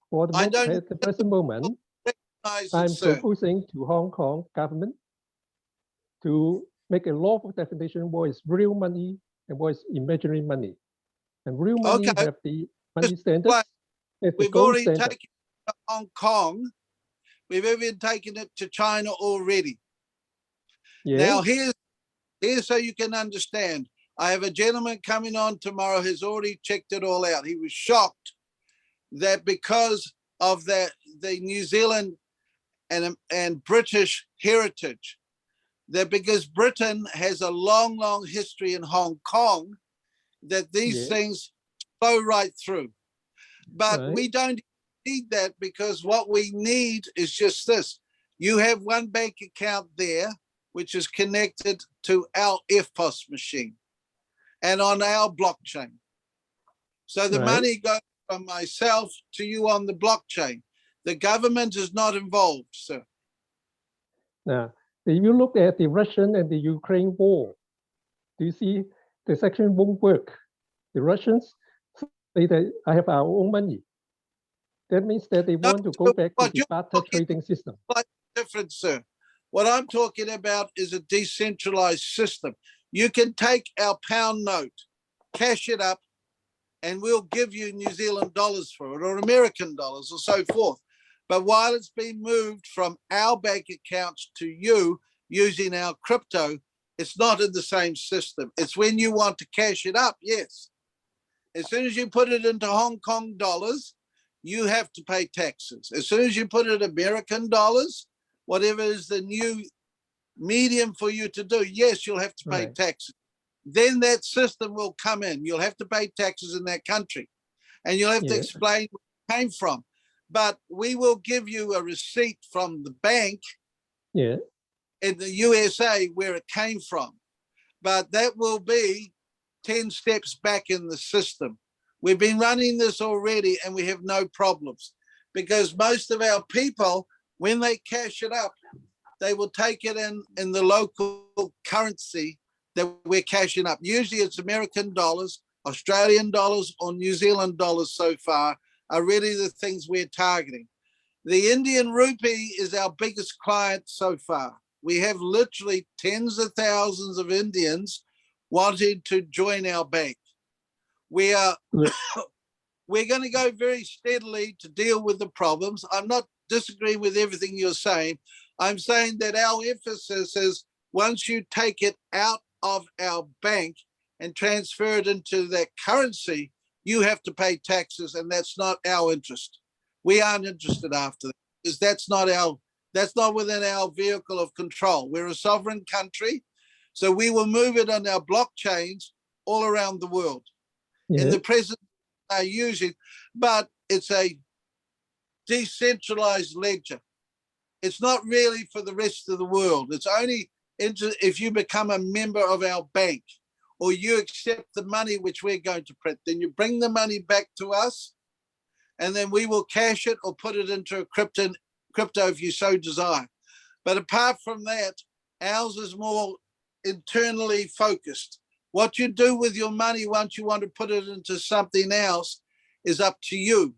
Speaker 4: For the at the present moment, I'm proposing to Hong Kong government to make a lawful definition what is real money and what is imaginary money. And real money have the money standards.
Speaker 3: We've already taken it to Hong Kong. We've even taken it to China already. Now here's so you can understand. I have a gentleman coming on tomorrow who's already checked it all out. He was shocked that because of the New Zealand and British heritage, that because Britain has a long, long history in Hong Kong, that these things flow right through. But we don't need that, because what we need is just this. You have one bank account there, which is connected to our EFTPOS machine and on our blockchain. So the money goes from myself to you on the blockchain. The government is not involved, sir.
Speaker 4: Now, if you look at the Russian and the Ukraine war, do you see the section won't work? The Russians say that I have our own money. That means that they want to go back to the barter trading system.
Speaker 3: Quite different, sir. What I'm talking about is a decentralized system. You can take our pound note, cash it up, and we'll give you New Zealand dollars for it, or American dollars, or so forth. But while it's being moved from our bank accounts to you using our crypto, it's not in the same system. It's when you want to cash it up, yes. As soon as you put it into Hong Kong dollars, you have to pay taxes. As soon as you put it in American dollars, whatever is the new medium for you to do, yes, you'll have to pay taxes. then that system will come in. You'll have to pay taxes in that country and you'll have to explain where it came from. But we will give you a receipt from the bank in the USA where it came from. But that will be 10 steps back in the system. We've been running this already and we have no problems because most of our people, when they cash it up, they will take it in the local currency that we're cashing up. Usually it's American dollars, Australian dollars, or New Zealand dollars so far are really the things we're targeting. The Indian rupee is our biggest client so far. We have literally tens of thousands of Indians wanting to join our bank. We're going to go very steadily to deal with the problems. I'm not disagreeing with everything you're saying. I'm saying that our emphasis is once you take it out of our bank and transfer it into that currency, you have to pay taxes, and that's not our interest. We aren't interested after that because that's not within our vehicle of control. We're a sovereign country, so we will move it on our blockchains all around the world. In the present using, but it's a decentralized ledger. It's not really for the rest of the world. It's only if you become a member of our bank or you accept the money which we're going to print, then you bring the money back to us and then we will cash it or put it into a crypto if you so desire. But apart from that, ours is more internally focused. What you do with your money once you want to put it into something else is up to you.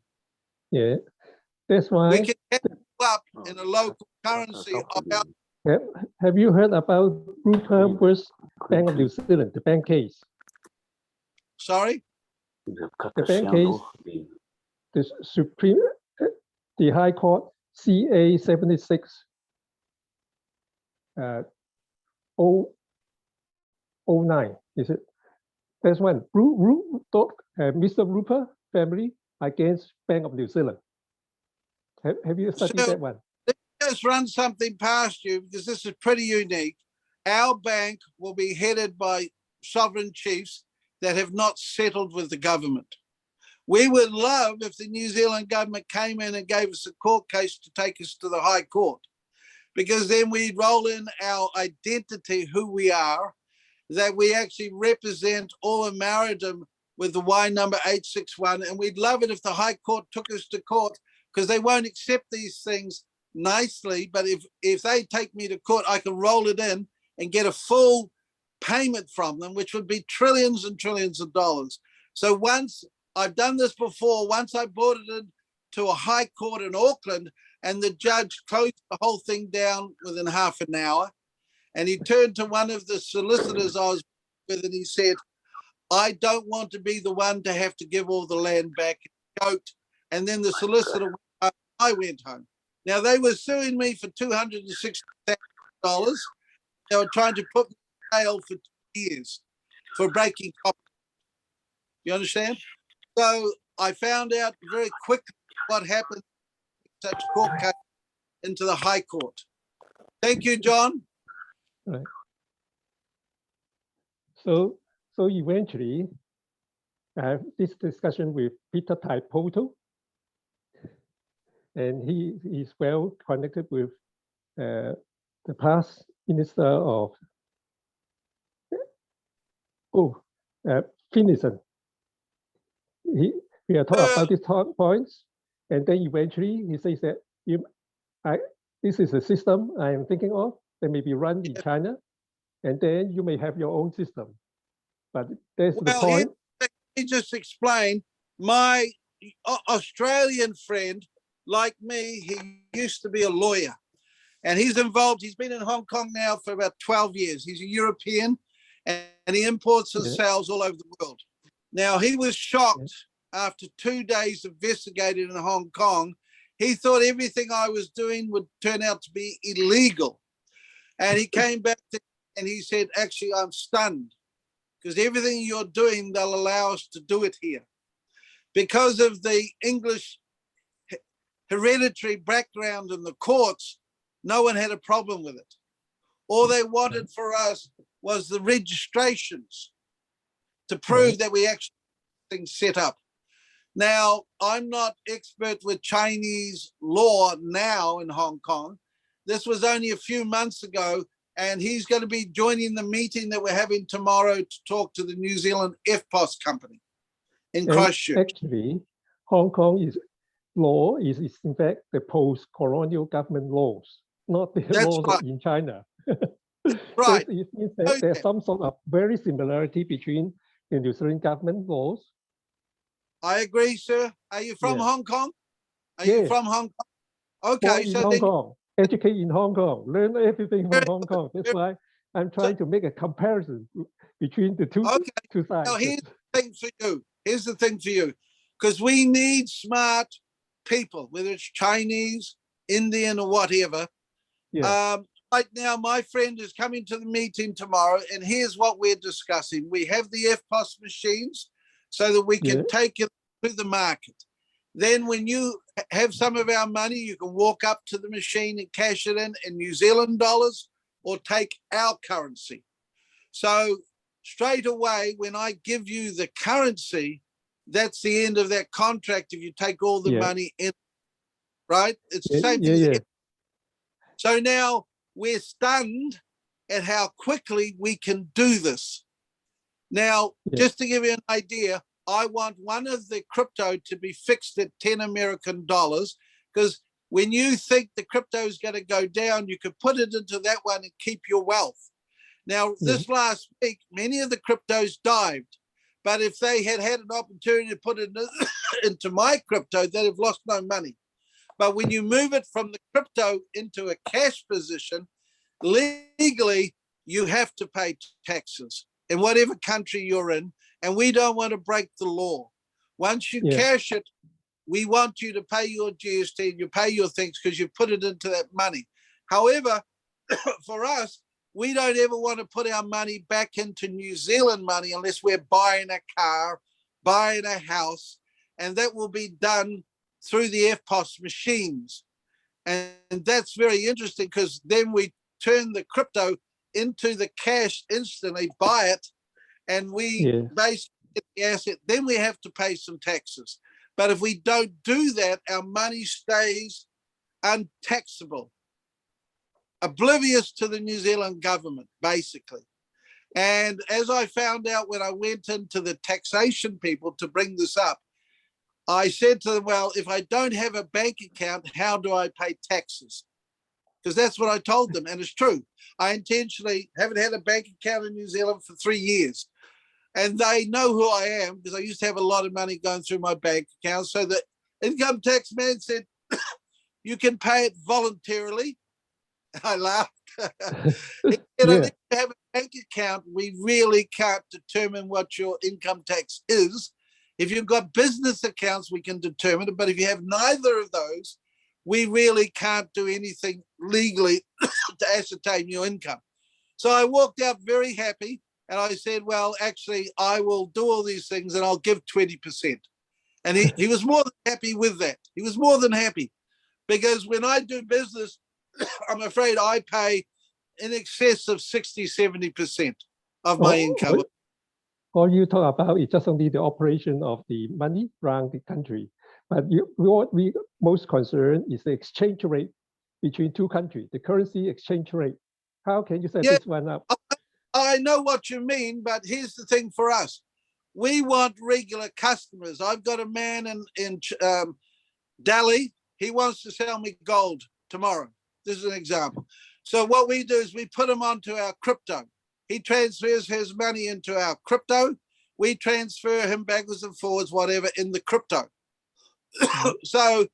Speaker 4: Yeah, that's why.
Speaker 3: We can get it up in a local currency.
Speaker 4: Have you heard about Rupert versus Bank of New Zealand, the bank case?
Speaker 3: Sorry?
Speaker 4: The bank case, the High Court, CA 76 09, is it? That's one. Mr. Rupert family against Bank of New Zealand. Have you studied that one?
Speaker 3: Let me just run something past you because this is pretty unique. Our bank will be headed by sovereign chiefs that have not settled with the government. We would love if the New Zealand government came in and gave us a court case to take us to the High Court, because then we'd roll in our identity, who we are, that we actually represent all of Maridom with the Y number 861. And we'd love it if the High Court took us to court, because they won't accept these things nicely. But if they take me to court, I can roll it in and get a full payment from them, which would be trillions and trillions of dollars. So once I've done this before, once I brought it in to a high court in Auckland, and the judge closed the whole thing down within half an hour. And he turned to one of the solicitors I was with and he said, I don't want to be the one to have to give all the land back. And then the solicitor went home, I went home. Now they were suing me for $260,000. They were trying to put me in jail for 2 years for breaking copyright. You understand? So I found out very quickly what happened in such court case into the High Court. Thank you, John.
Speaker 4: Right. So eventually, I have this discussion with Peter Taipoto, and he is well connected with the past minister of Finlayson. We are talking about these points, and then eventually he says that this is a system I am thinking of that may be run in China, and then you may have your own system. But there's the point.
Speaker 3: Let me just explain. My Australian friend, like me, he used to be a lawyer, and he's involved. He's been in Hong Kong now for about 12 years. He's a European, and he imports and sells all over the world. Now, he was shocked after 2 days investigating in Hong Kong. He thought everything I was doing would turn out to be illegal. And he came back and he said, actually, I'm stunned because everything you're doing, they'll allow us to do it here. Because of the English hereditary background in the courts, no one had a problem with it. All they wanted for us was the registrations. to prove that we actually have things set up. Now, I'm not expert with Chinese law now in Hong Kong. This was only a few months ago, and he's going to be joining the meeting that we're having tomorrow to talk to the New Zealand FPOS company in Christchurch.
Speaker 4: Actually, Hong Kong law is in fact the post-colonial government laws, not the laws
Speaker 3: right.
Speaker 4: in China.
Speaker 3: Right.
Speaker 4: So it means that there's some sort of very similarity between the New Zealand government laws.
Speaker 3: I agree, sir. Are you from Hong Kong? Are you from Hong Kong? Okay,
Speaker 4: born in
Speaker 3: so
Speaker 4: Hong
Speaker 3: then
Speaker 4: Kong, educate in Hong Kong, learn everything from Hong Kong. That's why I'm trying to make a comparison between the two sides.
Speaker 3: Now here's the thing for you. Here's the thing for you, because we need smart people, whether it's Chinese, Indian, or whatever. Right now, my friend is coming to the meeting tomorrow, and here's what we're discussing. We have the FPOS machines so that we can take it to the market. Then when you have some of our money, you can walk up to the machine and cash it in New Zealand dollars or take our currency. So straight away, when I give you the currency, that's the end of that contract if you take all the money in, right? It's the same thing. So now we're stunned at how quickly we can do this. Now, just to give you an idea, I want one of the crypto to be fixed at 10 American dollars, because when you think the crypto is going to go down, you could put it into that one and keep your wealth. Now, this last week, many of the cryptos dived, but if they had had an opportunity to put it into my crypto, they'd have lost no money. But when you move it from the crypto into a cash position, legally, you have to pay taxes in whatever country you're in, and we don't want to break the law. Once you cash it, we want you to pay your GST and you pay your things because you put it into that money. However, for us, we don't ever want to put our money back into New Zealand money unless we're buying a car, buying a house, and that will be done through the FPOS machines. And that's very interesting, because then we turn the crypto into the cash instantly, buy it, and we basically get the asset. Then we have to pay some taxes. But if we don't do that, our money stays untaxable, oblivious to the New Zealand government, basically. And as I found out when I went into the taxation people to bring this up, I said to them, well, if I don't have a bank account, how do I pay taxes? Because that's what I told them, and it's true. I intentionally haven't had a bank account in New Zealand for 3 years. And they know who I am, because I used to have a lot of money going through my bank account. So the income tax man said, you can pay it voluntarily. I laughed. If you have a bank account, we really can't determine what your income tax is. If you've got business accounts, we can determine it. But if you have neither of those, we really can't do anything legally to ascertain your income. So I walked out very happy, and I said, well, actually, I will do all these things and I'll give 20%. And he was more than happy with that. He was more than happy, because when I do business, I'm afraid I pay in excess of 60, 70% of my income.
Speaker 4: All you talk about is just only the operation of the money around the country. But what we most concerned is the exchange rate between two countries, the currency exchange rate. How can you set this one up?
Speaker 3: I know what you mean, but here's the thing for us. We want regular customers. I've got a man in Delhi. He wants to sell me gold tomorrow. This is an example. So what we do is we put him onto our crypto. He transfers his money into our crypto. We transfer him backwards and forwards, whatever, in the crypto. So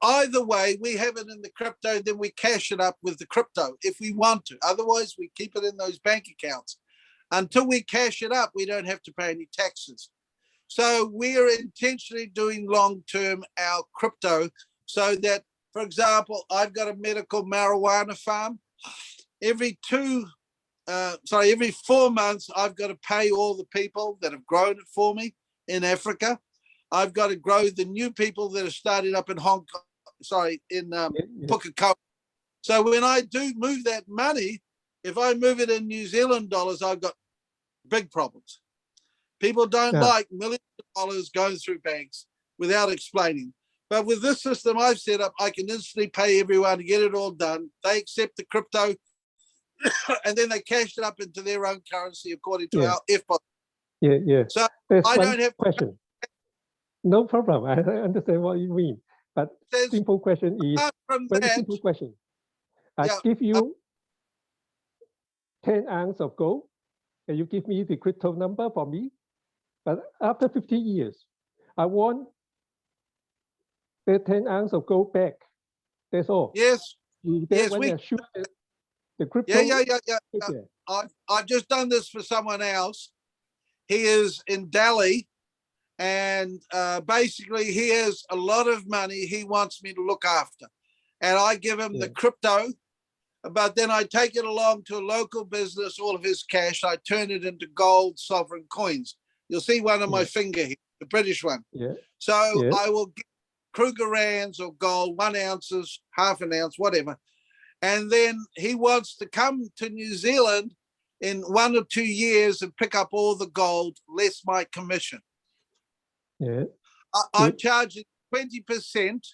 Speaker 3: either way, we have it in the crypto, then we cash it up with the crypto if we want to. Otherwise, we keep it in those bank accounts. Until we cash it up, we don't have to pay any taxes. So we're intentionally doing long-term our crypto, so that, for example, I've got a medical marijuana farm. Every 4 months, I've got to pay all the people that have grown it for me in Africa. I've got to grow the new people that have started up in Hong Kong, in Pukekohe. So when I do move that money, if I move it in New Zealand dollars, I've got big problems. People don't
Speaker 4: Yeah.
Speaker 3: like millions of dollars going through banks without explaining. But with this system I've set up, I can instantly pay everyone to get it all done. They accept the crypto and then they cash it up into their own currency according to
Speaker 4: Yeah.
Speaker 3: our FPOS.
Speaker 4: Yeah.
Speaker 3: So
Speaker 4: There's
Speaker 3: I
Speaker 4: one
Speaker 3: don't have
Speaker 4: question. No problem. I understand what you mean. But
Speaker 3: There's-
Speaker 4: simple question is
Speaker 3: apart from
Speaker 4: very
Speaker 3: that,
Speaker 4: simple question. I
Speaker 3: yeah,
Speaker 4: give you 10 ounces of gold, and you give me the crypto number for me. But after 50 years, I want the 10 ounces of gold back. That's all.
Speaker 3: yes,
Speaker 4: You
Speaker 3: yes,
Speaker 4: when
Speaker 3: we-
Speaker 4: I shoot the crypto.
Speaker 3: yeah.
Speaker 4: Okay.
Speaker 3: I've just done this for someone else. He is in Delhi, and basically he has a lot of money he wants me to look after, and I give him the
Speaker 4: Yeah.
Speaker 3: crypto, but then I take it along to a local business, all of his cash, I turn it into gold sovereign coins. You'll see one on my
Speaker 4: Yeah.
Speaker 3: finger here, the British one.
Speaker 4: Yeah.
Speaker 3: So
Speaker 4: Yeah.
Speaker 3: I will get Kruger rands or gold, 1 ounces, half an ounce, whatever. And then he wants to come to New Zealand in 1 or 2 years and pick up all the gold, less my commission.
Speaker 4: Yeah.
Speaker 3: I'm
Speaker 4: Good.
Speaker 3: charging 20%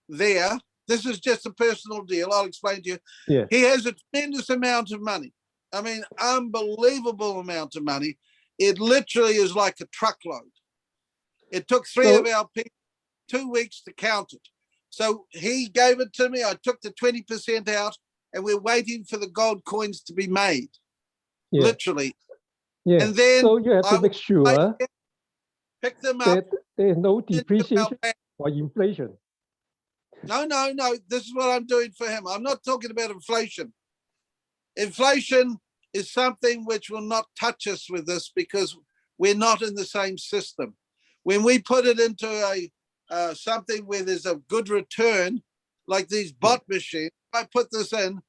Speaker 3: there. This is just a personal deal. I'll explain to you.
Speaker 4: Yeah.
Speaker 3: He has a tremendous amount of money. I mean, unbelievable amount of money. It literally is like a truckload. It took three
Speaker 4: So-
Speaker 3: of our people 2 weeks to count it. So he gave it to me. I took the 20% out, and we're waiting for the gold coins to be made.
Speaker 4: Yeah.
Speaker 3: Literally.
Speaker 4: Yeah.
Speaker 3: And then
Speaker 4: so you have
Speaker 3: I
Speaker 4: to
Speaker 3: will
Speaker 4: make sure
Speaker 3: pick them up.
Speaker 4: that there is no
Speaker 3: into our
Speaker 4: depreciation
Speaker 3: bank.
Speaker 4: or inflation.
Speaker 3: No. This is what I'm doing for him. I'm not talking about inflation. Inflation is something which will not touch us with this because we're not in the same system. When we put it into a something where there's a good return, like these bot machines, if I put this in,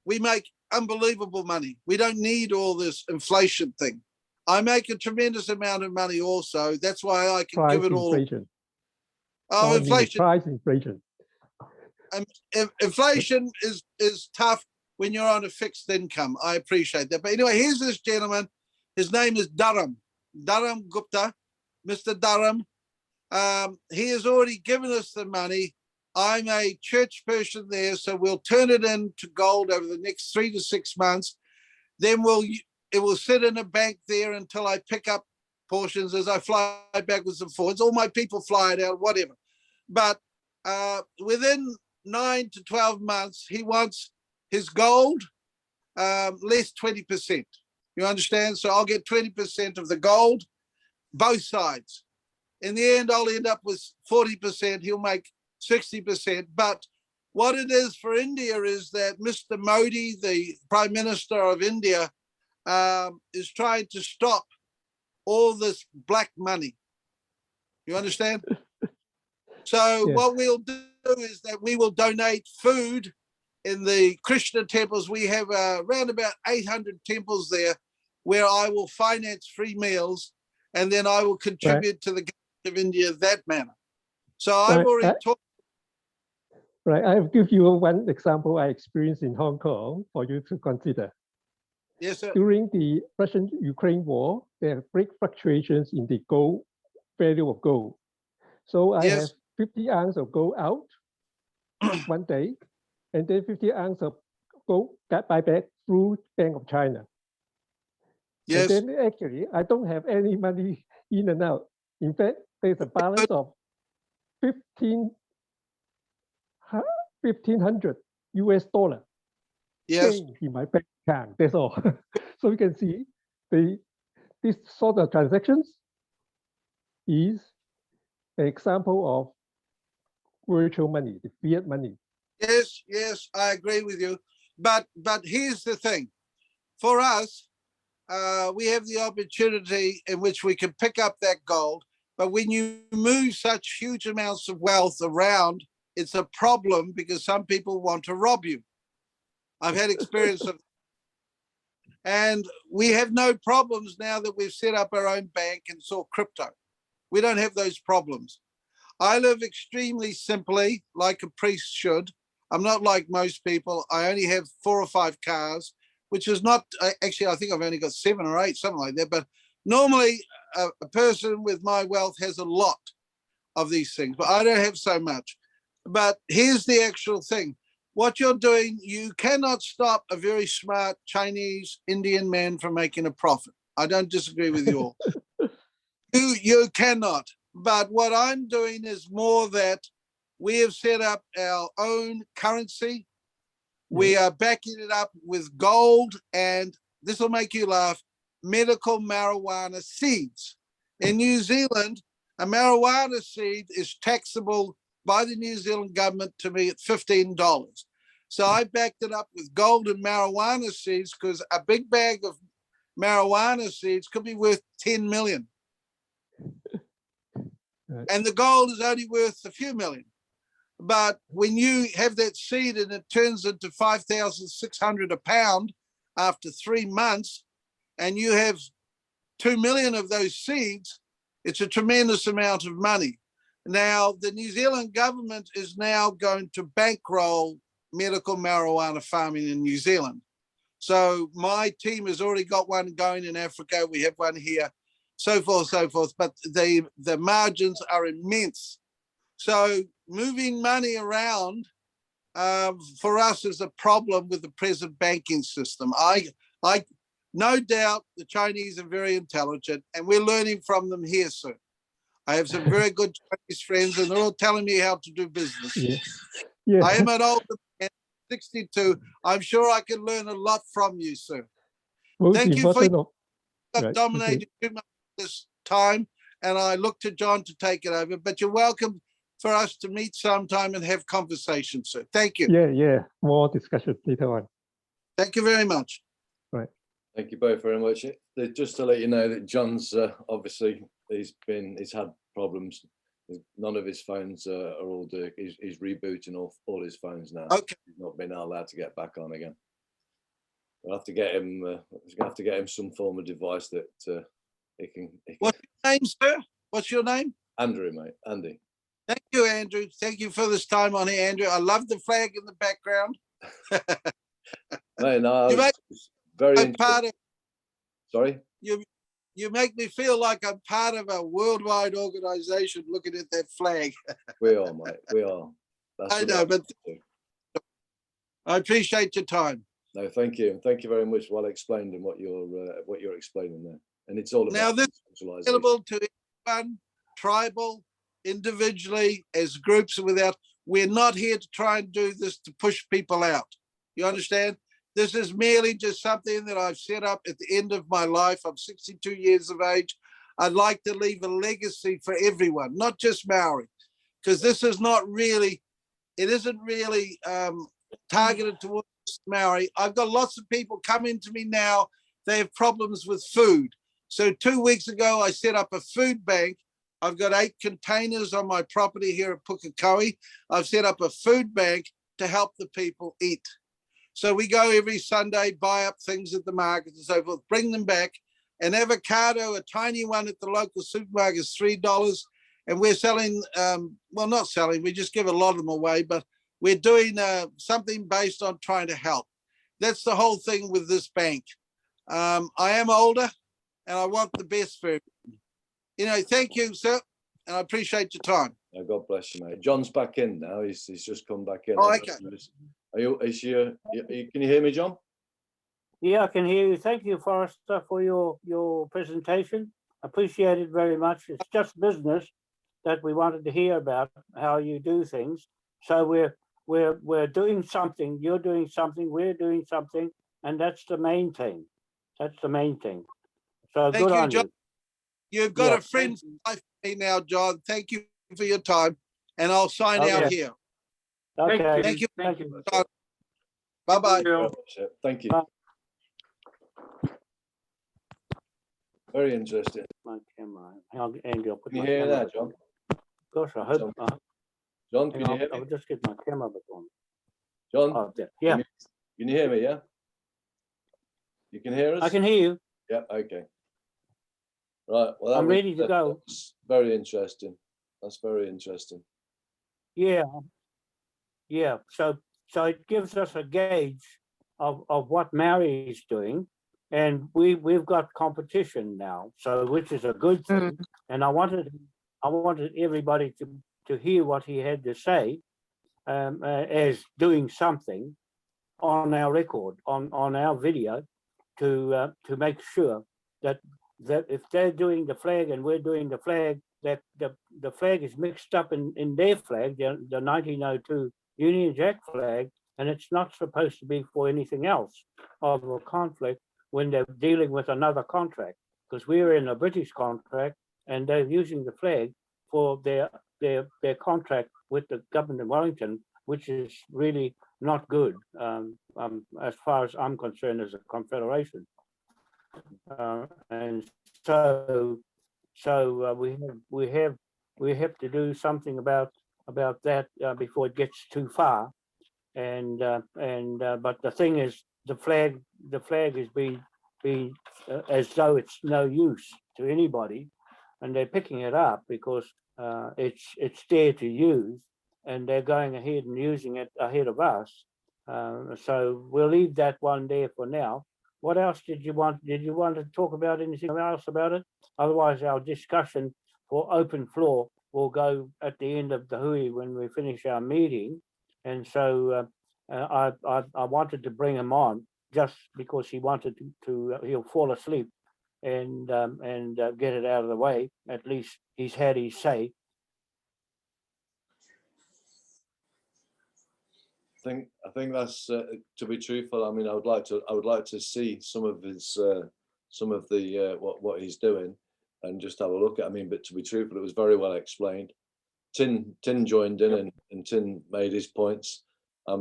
Speaker 3: we make unbelievable money. We don't need all this inflation thing. I make a tremendous amount of money also. That's why I can
Speaker 4: Price
Speaker 3: give it all.
Speaker 4: inflation.
Speaker 3: Oh,
Speaker 4: I mean,
Speaker 3: inflation.
Speaker 4: Price inflation.
Speaker 3: Inflation is tough when you're on a fixed income. I appreciate that. But anyway, here's this gentleman. His name is Durham Gupta, Mr. Durham. He has already given us the money. I'm a church person there, so we'll turn it into gold over the next 3 to 6 months. Then it will sit in a bank there until I pick up portions as I fly backwards and forwards. All my people fly it out, whatever. But within 9 to 12 months, he wants his gold less 20%. You understand? So I'll get 20% of the gold, both sides. In the end, I'll end up with 40%. He'll make 60%. But what it is for India is that Mr. Modi, the Prime Minister of India, is trying to stop all this black money. You understand? So
Speaker 4: Yeah.
Speaker 3: what we'll do is that we will donate food in the Krishna temples. We have around about 800 temples there where I will finance free meals, and then I will contribute to the government of India that manner. So I've already talked.
Speaker 4: Right. I'll give you one example I experienced in Hong Kong for you to consider.
Speaker 3: Yes, sir.
Speaker 4: During the Russian-Ukraine war, there are great fluctuations in the gold value of gold. So I have 50 ounces of gold out one day, and then 50 ounces of gold got buyback through Bank of China.
Speaker 3: Yes.
Speaker 4: And then actually, I don't have any money in and out. In fact, there's a balance of 1,500 US dollar
Speaker 3: Yes.
Speaker 4: in my bank account. That's all. So you can see this sort of transactions is an example of virtual money, the fiat money.
Speaker 3: Yes, I agree with you. But here's the thing. For us, we have the opportunity in which we can pick up that gold. But when you move such huge amounts of wealth around, it's a problem because some people want to rob you. I've had experience of, and we have no problems now that we've set up our own bank and it's all crypto. We don't have those problems. I live extremely simply, like a priest should. I'm not like most people. I only have 4 or 5 cars, which is not, actually, I think I've only got 7 or 8, something like that. But Normally, a person with my wealth has a lot of these things, but I don't have so much. But here's the actual thing. What you're doing, you cannot stop a very smart Chinese Indian man from making a profit. I don't disagree with you all. You cannot. But what I'm doing is more that we have set up our own currency. We are backing it up with gold, and this will make you laugh, medical marijuana seeds. In New Zealand, a marijuana seed is taxable by the New Zealand government to me at $15. So I backed it up with gold and marijuana seeds because a big bag of marijuana seeds could be worth 10 million. And the gold is only worth a few million. But when you have that seed and it turns into 5,600 a pound after 3 months, and you have 2 million of those seeds, it's a tremendous amount of money. Now, the New Zealand government is now going to bankroll medical marijuana farming in New Zealand. So my team has already got one going in Africa. We have one here, so forth, so forth. But the margins are immense. So moving money around for us is a problem with the present banking system. I no doubt the Chinese are very intelligent, and we're learning from them here, sir. I have some very good Chinese friends, and they're all telling me how to do business.
Speaker 4: Yeah.
Speaker 3: I am an older man, 62. I'm sure I can learn a lot from you, sir. Thank you for dominating too much this time, and I look to John to take it over. But you're welcome for us to meet sometime and have conversations, sir. Thank you.
Speaker 4: Yeah. More discussion later on.
Speaker 3: Thank you very much.
Speaker 4: Right.
Speaker 1: Thank you both very much. Just to let you know that John's obviously he's had problems. None of his phones are all dirty. He's rebooting all his phones now.
Speaker 3: Okay.
Speaker 1: He's not been allowed to get back on again. We'll have to get him. We're gonna have to get him some form of device that he can.
Speaker 3: What's your name, sir? What's your name?
Speaker 1: Andrew, mate. Andy.
Speaker 3: Thank you, Andrew. Thank you for this time on here, Andrew. I love the flag in the background.
Speaker 1: No,
Speaker 3: You make
Speaker 1: very
Speaker 3: part of.
Speaker 1: Sorry.
Speaker 3: You make me feel like I'm part of a worldwide organization looking at that flag.
Speaker 1: We are, mate. We are.
Speaker 3: I know, but I appreciate your time.
Speaker 1: No, thank you. Thank you very much. Well explained in what you're explaining there. And it's all about
Speaker 3: now this is available to everyone, tribal, individually, as groups without. We're not here to try and do this to push people out. You understand? This is merely just something that I've set up at the end of my life. I'm 62 years of age. I'd like to leave a legacy for everyone, not just Maori, because this is not really, it isn't really targeted towards Maori. I've got lots of people coming to me now. They have problems with food. So 2 weeks ago, I set up a food bank. I've got 8 containers on my property here at Pukekohe. I've set up a food bank to help the people eat. So we go every Sunday, buy up things at the market and so forth, bring them back. An avocado, a tiny one at the local supermarket is $3. And we're selling, well, not selling, we just give a lot of them away, but we're doing something based on trying to help. That's the whole thing with this bank. I am older and I want the best for everyone. You know, thank you, sir. And I appreciate your time.
Speaker 1: Oh, God bless you, mate. John's back in now. He's just come back in.
Speaker 3: Oh, okay.
Speaker 1: Can you hear me, John?
Speaker 2: Yeah, I can hear you. Thank you, Forrester, for your presentation. Appreciate it very much. It's just business that we wanted to hear about, how you do things. So we're doing something. You're doing something. We're doing something, and that's the main thing. That's the main thing. So
Speaker 3: Thank
Speaker 2: good
Speaker 3: you,
Speaker 2: on
Speaker 3: John.
Speaker 2: you.
Speaker 3: You've got a friend for life now, John. Thank you for your time, and I'll sign out here.
Speaker 2: Okay.
Speaker 3: Thank you.
Speaker 2: Thank you.
Speaker 3: Bye-bye.
Speaker 1: Thank you.
Speaker 2: Bye.
Speaker 1: Very interesting.
Speaker 2: My camera. Andy, I'll put
Speaker 1: Can you
Speaker 2: my
Speaker 1: hear
Speaker 2: camera
Speaker 1: that,
Speaker 2: back
Speaker 1: John?
Speaker 2: on. Gosh, I hope.
Speaker 1: John, can you hear
Speaker 2: I'll
Speaker 1: me?
Speaker 2: just get my camera back on.
Speaker 1: John,
Speaker 2: Oh, there. Yeah,
Speaker 1: can you hear me? Yeah. You can hear us?
Speaker 2: I can hear you.
Speaker 1: Yeah. Okay. Right. Well,
Speaker 2: I'm ready to go.
Speaker 1: That's very interesting. That's very interesting.
Speaker 2: Yeah. So it gives us a gauge of what Maori is doing, and we've got competition now, so which is a good thing. And I wanted everybody to hear what he had to say as doing something on our record, on our video, to make sure that if they're doing the flag and we're doing the flag, that the flag is mixed up in their flag, the 1902 Union Jack flag, and it's not supposed to be for anything else of a conflict when they're dealing with another contract, because we're in a British contract and they're using the flag for their contract with the government of Wellington, which is really not good as far as I'm concerned as a confederation. And so we have to do something about that before it gets too far. And but the thing is, the flag is being as though it's no use to anybody, and they're picking it up because it's there to use, and they're going ahead and using it ahead of us. So we'll leave that one there for now. What else did you want? Did you want to talk about anything else about it? Otherwise, our discussion for open floor will go at the end of the hui when we finish our meeting. And so I wanted to bring him on just because he wanted to he'll fall asleep and get it out of the way. At least he's had his say.
Speaker 1: I think that's to be truthful. I mean, I would like to see some of his what he's doing and just have a look at. I mean, but to be truthful, it was very well explained. Tin joined in and Tin made his points. I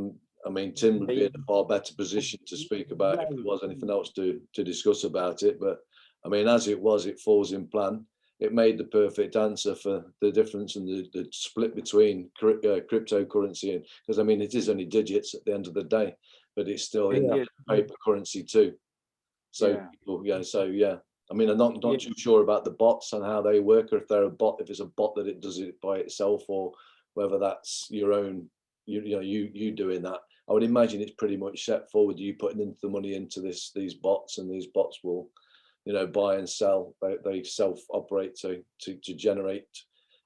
Speaker 1: mean, Tim would be in a far better position to speak about if there was anything else to discuss about it. But I mean, as it was, it falls in plan. It made the perfect answer for the difference and the split between cryptocurrency and, because I mean, it is only digits at the end of the day, but it's still in paper currency too. So I mean, I'm not too sure about the bots and how they work, or if they're a bot, if it's a bot that it does it by itself, or whether that's your own, you doing that. I would imagine it's pretty much set forward. You putting into the money into these bots, and these bots will, buy and sell. They self-operate to generate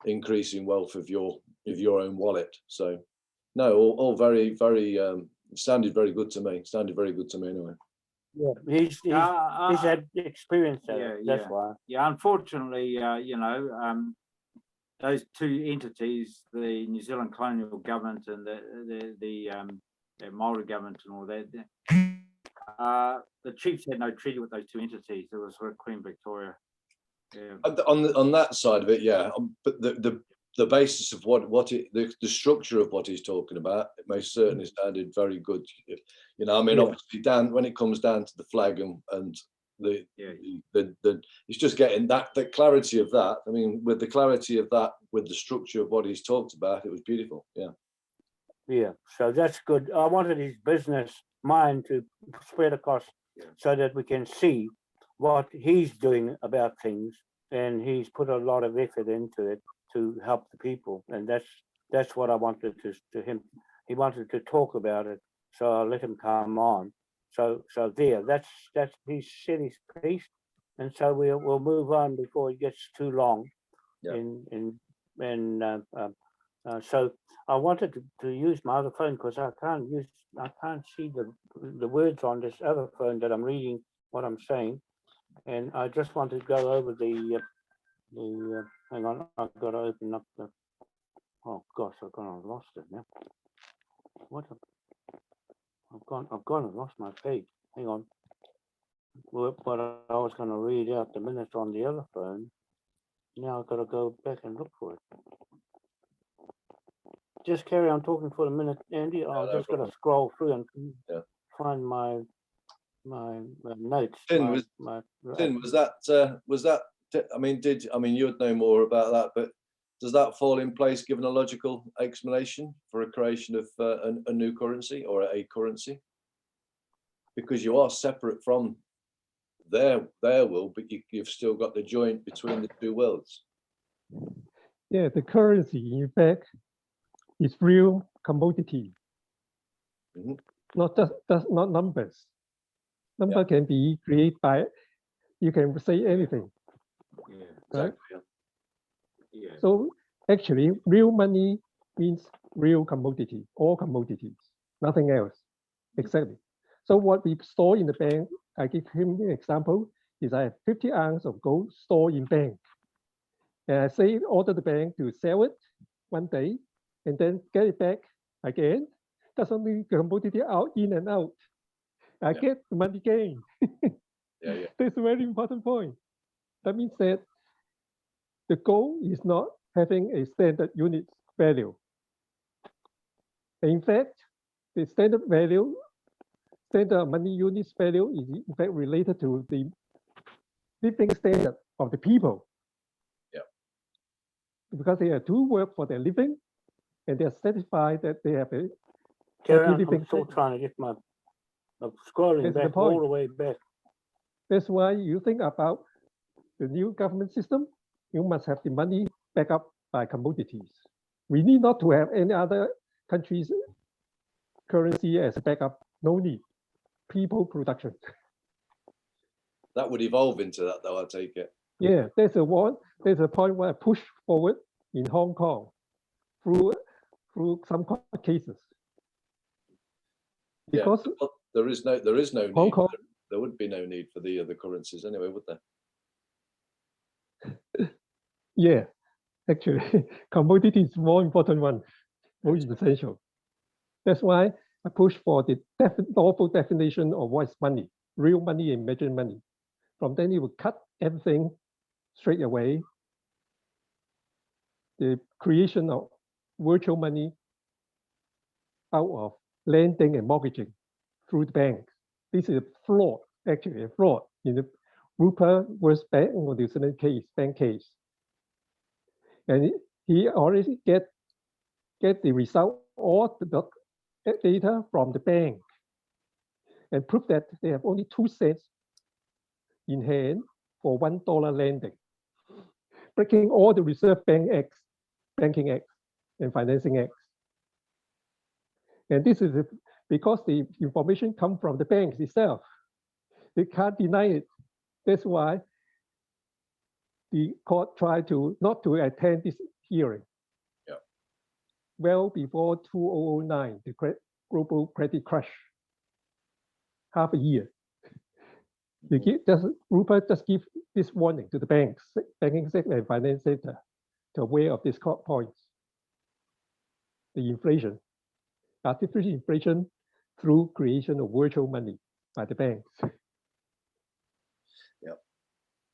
Speaker 1: increasing wealth of your own wallet. So, no, all very, very sounded very good to me. Sounded very good to me anyway.
Speaker 2: Yeah, he's had experience there. That's why.
Speaker 5: Yeah, unfortunately, those two entities, the New Zealand colonial government and the Maori government and all that, the chiefs had no treaty with those two entities. It was with Queen Victoria. Yeah.
Speaker 1: On that side of it, yeah. But the basis of the structure of what he's talking about, it most certainly sounded very good. I mean, obviously, when it comes down to the flag and the it's just getting that clarity of that. I mean, with the clarity of that, with the structure of what he's talked about, it was beautiful.
Speaker 2: Yeah, so that's good. I wanted his business mind to spread across so that we can see what he's doing about things, and he's put a lot of effort into it to help the people, and that's what I wanted to him. He wanted to talk about it, so I let him come on. So that's he said his piece, and so we'll move on before it gets too long. So I wanted to use my other phone because I can't see the words on this other phone that I'm reading what I'm saying, and I just want to go over the hang on, I've got to open up the, oh gosh, I've lost it now. I've gone and lost my page. Hang on. But I was going to read out the minutes on the other phone. Now I've got to go back and look for it. Just carry on talking for a minute, Andy. I'll just got to scroll through and find my notes.
Speaker 1: Tin, was that? I mean, you'd know more about that, but does that fall in place given a logical explanation for a creation of a new currency or a currency? Because you are separate from their world, but you've still got the joint between the two worlds.
Speaker 4: Yeah, the currency, in fact, is real commodity, not numbers. Number can be created by, you can say anything,
Speaker 5: Yeah.
Speaker 4: right?
Speaker 1: Exactly, yeah.
Speaker 5: Yeah.
Speaker 4: So actually, real money means real commodity, all commodities, nothing else, exactly. So what we store in the bank, I give him an example, is I have 50 ounces of gold stored in bank. And I say, order the bank to sell it one day, and then get it back again. That's only commodity out, in and out. I
Speaker 1: Yeah.
Speaker 4: get the money gain.
Speaker 1: Yeah, yeah.
Speaker 4: That's a very important point. That means that the gold is not having a standard unit value. In fact, the standard value, standard money units value is in fact related to the living standard of the people.
Speaker 1: Yeah.
Speaker 4: Because they have to work for their living, and they're satisfied that they have a
Speaker 2: Carry
Speaker 4: happy
Speaker 2: on, I'm
Speaker 4: living
Speaker 2: still
Speaker 4: standard.
Speaker 2: trying to get my, I'm scrolling
Speaker 4: That's the
Speaker 2: back all
Speaker 4: point.
Speaker 2: the way back.
Speaker 4: That's why you think about the new government system, you must have the money backed up by commodities. We need not to have any other country's currency as a backup. No need. People production.
Speaker 1: That would evolve into that, though, I take it.
Speaker 4: Yeah, there's a one. There's a point where I push forward in Hong Kong through some cases. Because
Speaker 1: Yeah, there is no
Speaker 4: Hong
Speaker 1: need.
Speaker 4: Kong,
Speaker 1: There would be no need for the other currencies anyway, would there?
Speaker 4: yeah, actually, commodity is more important one, more essential. That's why I push for the lawful definition of what is money, real money and imagined money. From then, you will cut everything straight away. The creation of virtual money out of lending and mortgaging through the banks. This is a fraud, actually a fraud in the Rupert Worst Bank or the New Zealand case, bank case. And he already get the result, all the data from the bank, and prove that they have only 2 cents in hand for $1 lending, breaking all the Reserve Bank acts, banking acts, and financing acts. And this is because the information comes from the banks itself. They can't deny it. That's why the court tried not to attend this hearing.
Speaker 1: Yeah.
Speaker 4: Well before 2009, the global credit crash, half a year. Rupert just give this warning to the banks, banking sector and finance sector, to aware of these court points. The inflation, artificial inflation through creation of virtual money by the banks.
Speaker 1: Yep.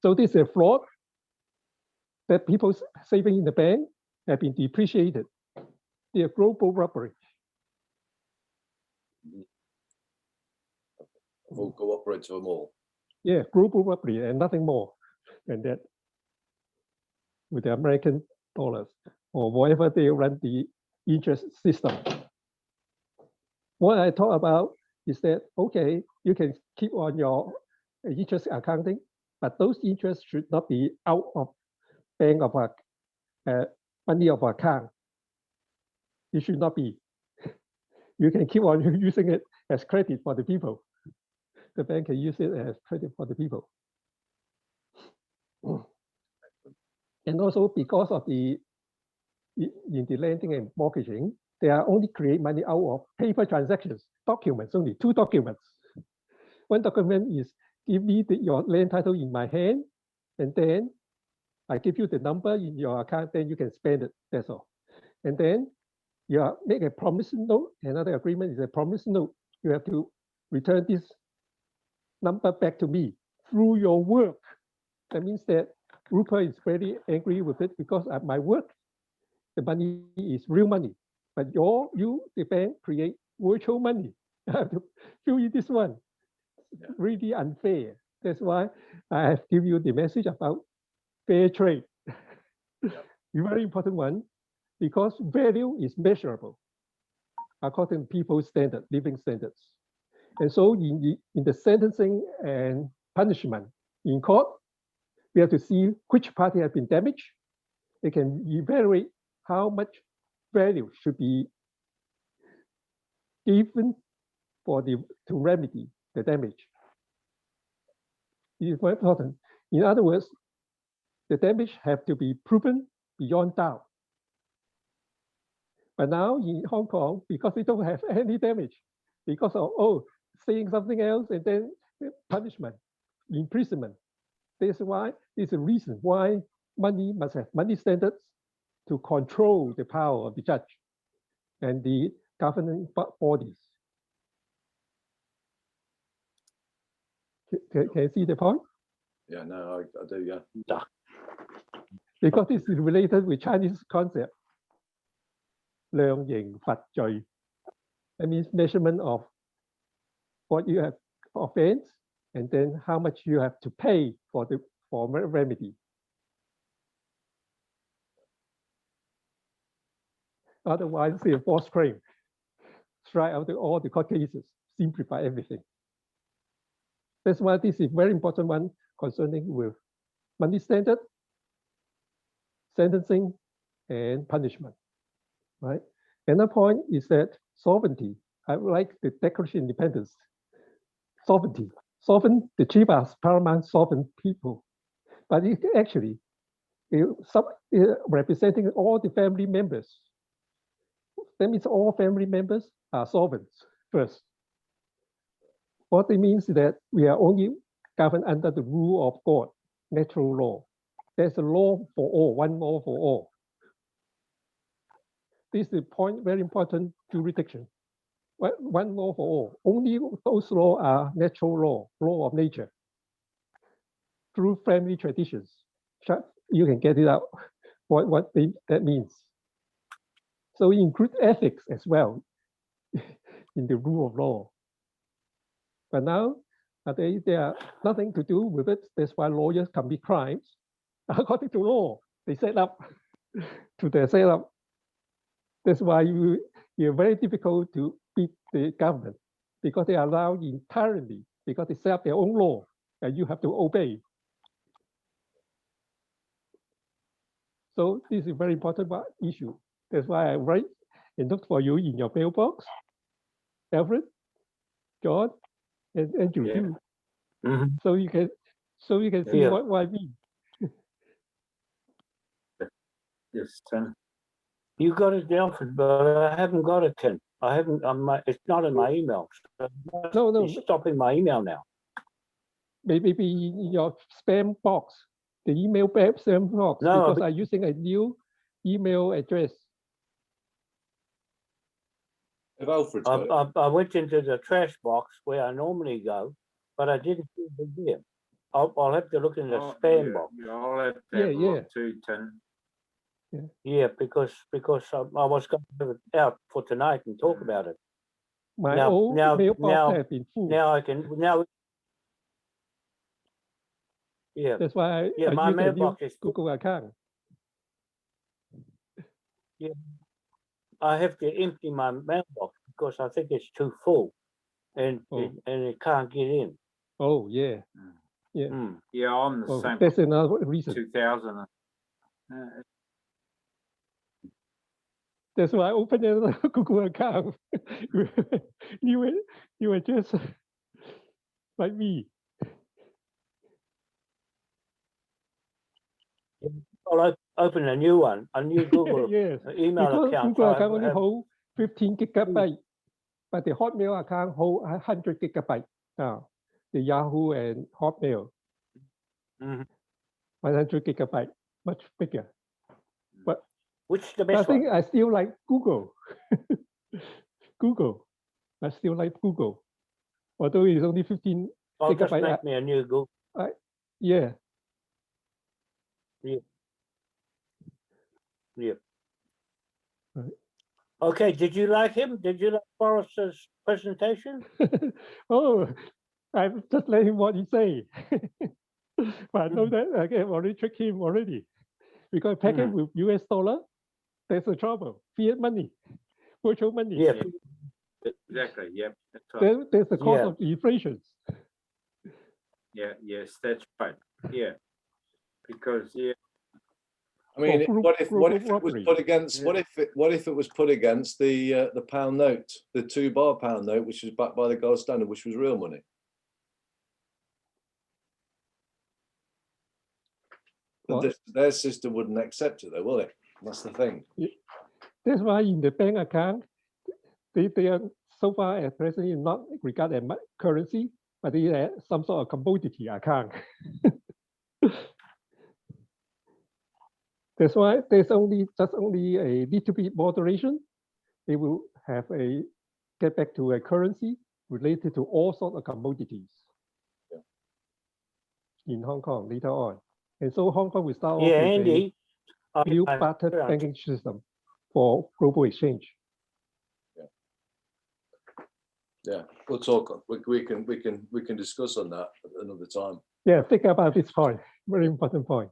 Speaker 4: So this is a fraud that people saving in the bank have been depreciated. They are global robbery.
Speaker 1: We'll cooperate to them all.
Speaker 4: Yeah, global robbery and nothing more than that with the American dollars or whatever they run the interest system. What I talk about is that, okay, you can keep on your interest accounting, but those interests should not be out of bank of a money of account. It should not be. You can keep on using it as credit for the people. The bank can use it as credit for the people. And also because of in the lending and mortgaging, they are only create money out of paper transactions, documents, only 2 documents. One document is give me your land title in my hand, and then I give you the number in your account, then you can spend it, that's all. And then you make a promise note, another agreement is a promise note. You have to return this number back to me through your work. That means that Rupert is very angry with it because at my work, the money is real money, but you, the bank, create virtual money. I have to fill in this one. Really unfair. That's why I have given you the message about fair trade. A very important one, because value is measurable according to people's standard, living standards. And so in the sentencing and punishment in court, we have to see which party has been damaged. They can evaluate how much value should be given to remedy the damage. is very important. In other words, the damage have to be proven beyond doubt. But now in Hong Kong, because they don't have any damage, because of saying something else and then punishment, imprisonment. That's why it's a reason why money must have money standards to control the power of the judge and the governing bodies. Can you see the point?
Speaker 1: Yeah, no, I do, yeah.
Speaker 4: Because this is related with Chinese concept, 量刑罰罪. That means measurement of what you have offense and then how much you have to pay for remedy. Otherwise, it's a false claim. Strike out all the court cases, simplify everything. That's why this is a very important one concerning with money standard, sentencing, and punishment, right? Another point is that sovereignty. I like the Declaration of Independence. Sovereignty. Sovereign, the chief as paramount sovereign people. But it actually, representing all the family members. That means all family members are sovereigns first. What it means is that we are only governed under the rule of God, natural law. There's a law for all, one law for all. This is the point, very important jurisdiction. One law for all. Only those laws are natural law of nature. Through family traditions, you can get it out, what that means. So it includes ethics as well in the rule of law. But now, they are nothing to do with it. That's why lawyers commit crimes. According to law, they set up to their setup. That's why you're very difficult to beat the government because they allow entirely, because they set up their own law and you have to obey. So this is a very important issue. That's why I write and look for you in your mailbox, Alfred, John, and Andrew too.
Speaker 2: Mm-hmm.
Speaker 4: So you can see what I mean.
Speaker 2: Yes, you got it, Alfred, but I haven't got it, Ken. I haven't. It's not in my email. So
Speaker 4: no.
Speaker 2: It's stopping my email now.
Speaker 4: Maybe in your spam box, the email spam box,
Speaker 2: no,
Speaker 4: because I'm using a new email address.
Speaker 1: If Alfred's got it.
Speaker 2: I went into the trash box where I normally go, but I didn't see it there. I'll have to look in the spam box.
Speaker 5: Yeah, I'll have to have a look too, Tim.
Speaker 2: Yeah, because I was going to have it out for tonight and talk about it.
Speaker 4: My old mailbox has been full.
Speaker 2: Now I can Yeah.
Speaker 4: That's why I
Speaker 2: my
Speaker 4: use
Speaker 2: mailbox is
Speaker 4: Google account.
Speaker 2: Yeah. I have to empty my mailbox because I think it's too full, and it can't get in.
Speaker 4: Oh yeah, yeah.
Speaker 5: Yeah, I'm the same.
Speaker 4: That's another reason.
Speaker 5: 2000.
Speaker 4: That's why I opened another Google account. you were just like me.
Speaker 2: I'll open a new one, a new Google
Speaker 4: yes.
Speaker 2: email
Speaker 4: because
Speaker 2: account.
Speaker 4: Google account only hold 15 gigabytes, but the Hotmail account hold 100 gigabytes now. The Yahoo and Hotmail, 100 gigabytes, much bigger. But
Speaker 2: which is the best
Speaker 4: I think I still like Google. Google. I still like Google. Although it's only 15
Speaker 2: I'll
Speaker 4: gigabytes.
Speaker 2: Just make me a new Google.
Speaker 4: Yeah.
Speaker 2: Yeah. Right. Okay, did you like him? Did you like Forrest's presentation?
Speaker 4: Oh, I just let him what he say. But I know that I have already tricked him already. Because packing with US dollar, there's a trouble. Fiat money, virtual money.
Speaker 5: Yeah, exactly. Yep. Right.
Speaker 4: There's the cost of inflation.
Speaker 5: Yeah, yes, that's right. Yeah. Because
Speaker 1: I mean, what if it was put against? What if it was put against the pound note, the £2 pound note, which was backed by the gold standard, which was real money?
Speaker 4: What?
Speaker 1: Their system wouldn't accept it though, will it? That's the thing.
Speaker 4: That's why in the bank account, they are so far at present not regarded as currency, but they are some sort of commodity account. That's why there's just only a little bit moderation. They will have get back to a currency related to all sorts of commodities in Hong Kong later on. And so Hong Kong will start off with
Speaker 2: Andy,
Speaker 4: a bill bartered banking system for global exchange.
Speaker 1: Yeah, we'll talk. We can discuss on that at another time.
Speaker 4: Yeah, think about this point. Very important point.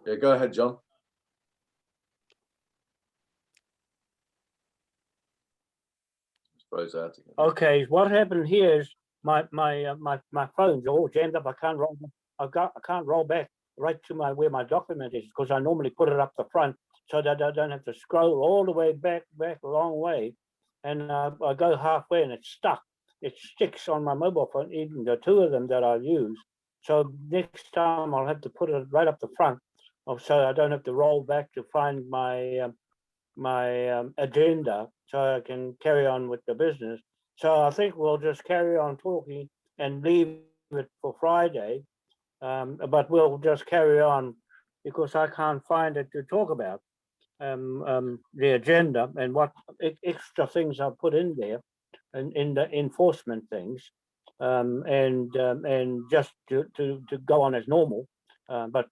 Speaker 1: Yeah, go ahead, John. Froze out again.
Speaker 2: okay, what happened here is my phone's all jammed up. I can't roll back right to where my document is, because I normally put it up the front so that I don't have to scroll all the way back a long way. And I go halfway and it's stuck. It sticks on my mobile phone, even the two of them that I use. So next time I'll have to put it right up the front, so I don't have to roll back to find my agenda, so I can carry on with the business. So I think we'll just carry on talking and leave it for Friday, but we'll just carry on because I can't find it to talk about. The agenda and what extra things I've put in there, and in the enforcement things, and just to go on as normal, but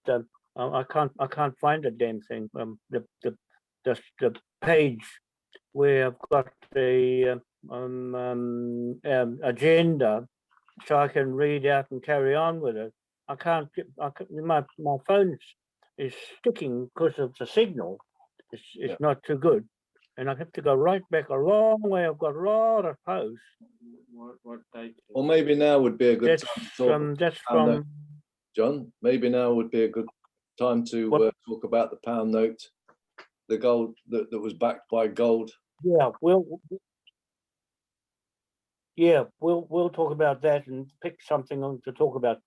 Speaker 2: I can't find the damn thing. The page where I've got the agenda, so I can read out and carry on with it. I can't. My phone is sticking because of the signal. It's not too good, and I have to go right back a long way. I've got a lot of posts.
Speaker 5: What date?
Speaker 1: Well, maybe now would be a good time to talk.
Speaker 2: That's from
Speaker 1: John, maybe now would be a good time to talk about the pound note, the gold that was backed by gold.
Speaker 2: Yeah, we'll talk about that and pick something on to talk about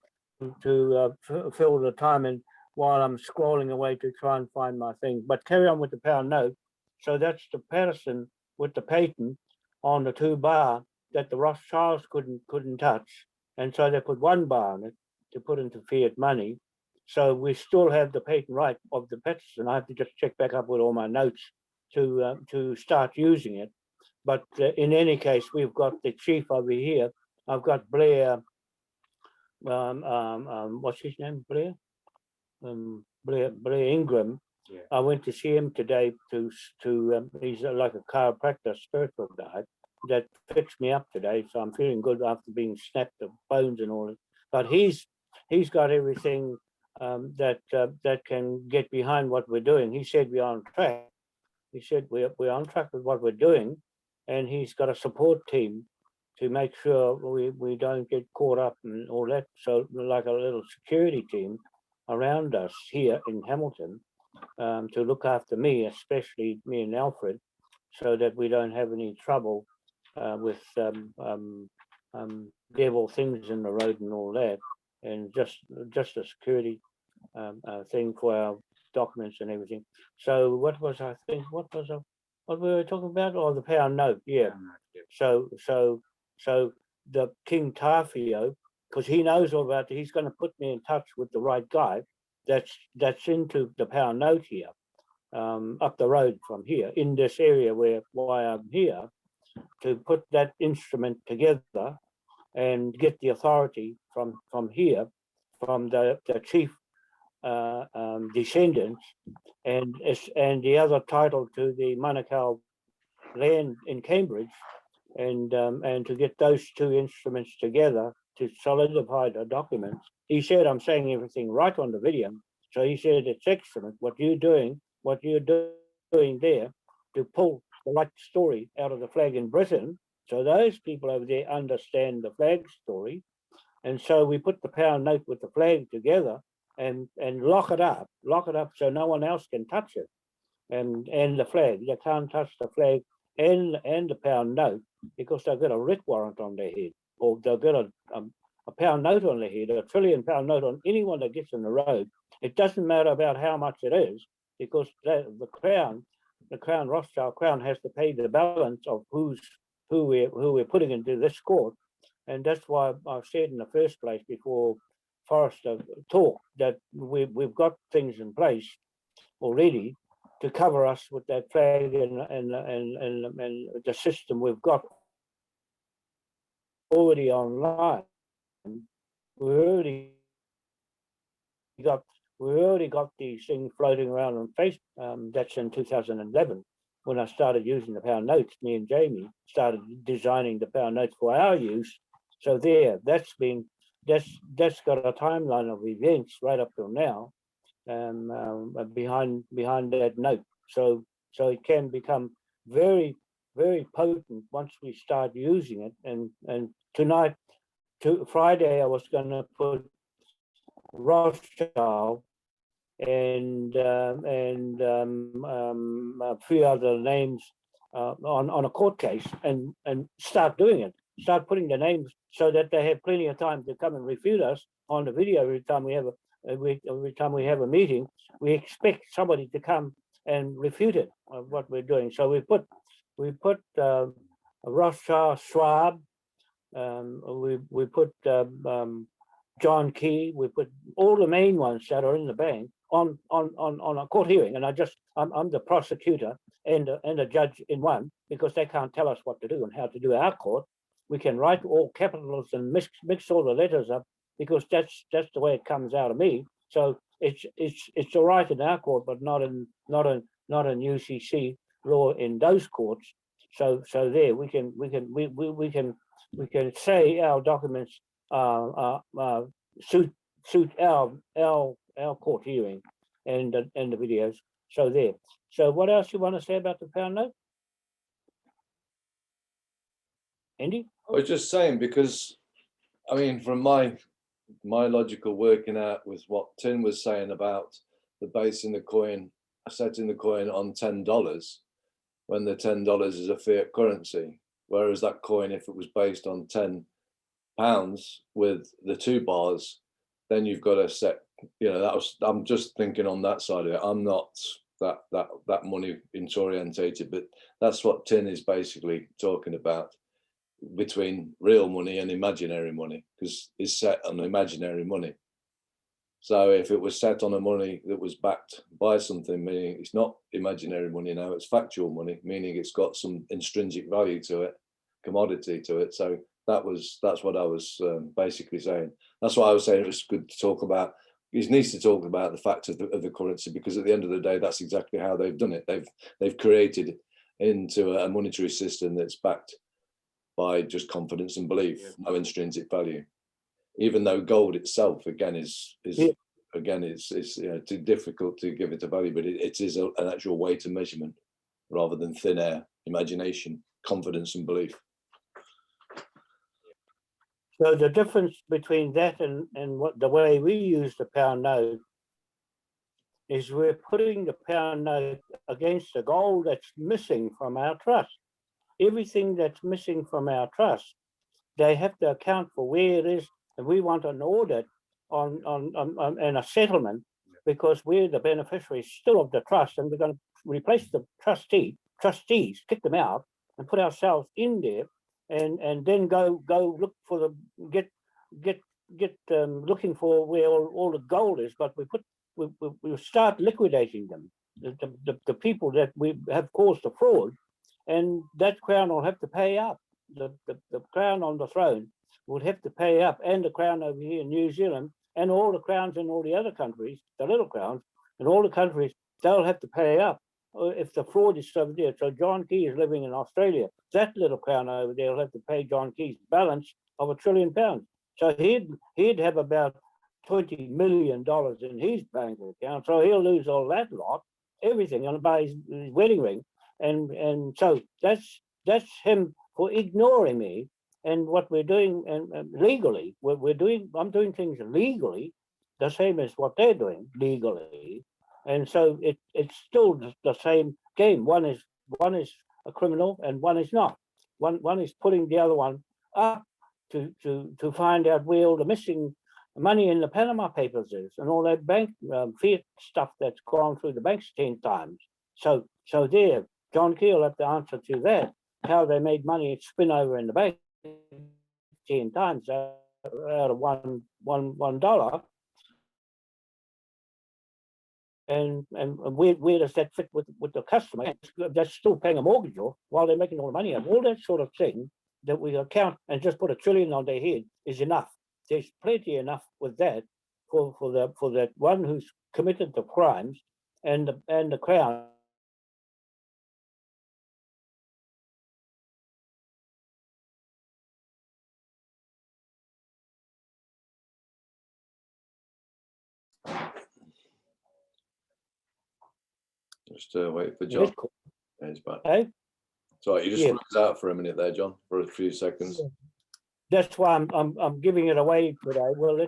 Speaker 2: to fill the time in while I'm scrolling away to try and find my thing. But carry on with the pound note. So that's the Patterson with the patent on the 2 bar that the Rothschilds couldn't touch, and so they put 1 bar on it to put into fiat money. So we still have the patent right of the Patterson. I have to just check back up with all my notes to start using it. But in any case, we've got the chief over here. I've got Blair. What's his name? Blair. Blair Ingram.
Speaker 5: Yeah.
Speaker 2: I went to see him today to he's like a chiropractor, spiritual guy that fixed me up today. So I'm feeling good after being snapped of bones and all that. But he's got everything that can get behind what we're doing. He said we're on track. He said we're on track with what we're doing, and he's got a support team to make sure we don't get caught up and all that. So like a little security team around us here in Hamilton to look after me, especially me and Alfred, so that we don't have any trouble with devil things in the road and all that, and just a security thing for our documents and everything. So what was what we were talking about? Oh, the pound note, yeah. So the King Tafio, because he knows all about it, he's going to put me in touch with the right guy that's into the pound note here, up the road from here, in this area why I'm here, to put that instrument together and get the authority from here, from the chief descendants, and the other title to the Manukau land in Cambridge, and to get those 2 instruments together to solidify the documents. He said I'm saying everything right on the video, so he said it's excellent what you're doing there to pull the right story out of the flag in Britain, so those people over there understand the flag story. And so we put the pound note with the flag together and lock it up so no one else can touch it, and the flag. You can't touch the flag and the pound note because they've got a writ warrant on their head, or they've got a pound note on their head, a £1 trillion note on anyone that gets in the road. It doesn't matter about how much it is, because the Crown Rothschild Crown has to pay the balance of who we're putting into this court. And that's why I've said in the first place before Forrester talked that we've got things in place already to cover us with that flag and the system we've got already online. We already got these things floating around on Facebook. That's in 2011 when I started using the pound notes. Me and Jamie started designing the pound notes for our use. So that's got a timeline of events right up till now, behind that note. So it can become very, very potent once we start using it. And tonight, Friday, I was going to put Rothschild and a few other names on a court case and start doing it. Start putting the names so that they have plenty of time to come and refute us on the video every time we have a meeting. We expect somebody to come and refute it of what we're doing. So we put Rothschild, Schwab, we put John Key, we put all the main ones that are in the bank on a court hearing, and I'm the prosecutor and a judge in one, because they can't tell us what to do and how to do our court. We can write all capitals and mix all the letters up, because that's the way it comes out of me. So it's all right in our court, but not in UCC law in those courts. So there we can say our documents suit our court hearing and the videos. So there. So what else you want to say about the pound note, Andy?
Speaker 1: I was just saying, because I mean, from my logical working out with what Tim was saying about the basing the coin, setting the coin on $10, when the $10 is a fiat currency, whereas that coin, if it was based on £10 with the 2 bars, then you've got to set, I'm just thinking on that side of it. I'm not that money orientated, but that's what Tin is basically talking about, between real money and imaginary money, because it's set on imaginary money. So if it was set on a money that was backed by something, meaning it's not imaginary money now, it's factual money, meaning it's got some intrinsic value to it, commodity to it. So that's what I was basically saying. That's why I was saying it was good to talk about. He needs to talk about the fact of the currency, because at the end of the day, that's exactly how they've done it. They've created into a monetary system that's backed by just confidence and belief, no intrinsic value. Even though gold itself, again, is too difficult to give it a value, but it is an actual weight and measurement rather than thin air, imagination, confidence and belief.
Speaker 2: So the difference between that and what the way we use the pound note is we're putting the pound note against the gold that's missing from our trust. Everything that's missing from our trust, they have to account for where it is, and we want an audit on and a settlement, because we're the beneficiaries still of the trust, and we're going to replace the trustees, kick them out, and put ourselves in there, and then go look for looking for where all the gold is. But we start liquidating them, the people that we have caused the fraud, and that crown will have to pay up. The crown on the throne would have to pay up, and the crown over here in New Zealand, and all the crowns in all the other countries, the little crowns in all the countries, they'll have to pay up if the fraud is over there. So John Key is living in Australia. That little crown over there will have to pay John Key's balance of £1 trillion. So he'd have about $20 million in his bank account. So he'll lose all that lot, everything, and buy his wedding ring. And so that's him for ignoring me. And what we're doing, and legally, I'm doing things legally, the same as what they're doing legally. And so it's still the same game. One is a criminal and one is not. One is putting the other one up to find out where all the missing money in the Panama Papers is, and all that bank fiat stuff that's gone through the banks 10 times. So there, John Key will have to answer to that, how they made money spin over in the bank 10 times out of $1. And where does that fit with the customer? That's still paying a mortgage off while they're making all the money. And all that sort of thing that we account and just put $1 trillion on their head is enough. There's plenty enough with that for that one who's committed the crimes and the Crown.
Speaker 1: Just wait for John. Yeah, he's back.
Speaker 2: Hey?
Speaker 1: Sorry, you just
Speaker 2: Yeah.
Speaker 1: froze out for a minute there, John, for a few seconds.
Speaker 2: That's why I'm giving it away today. We'll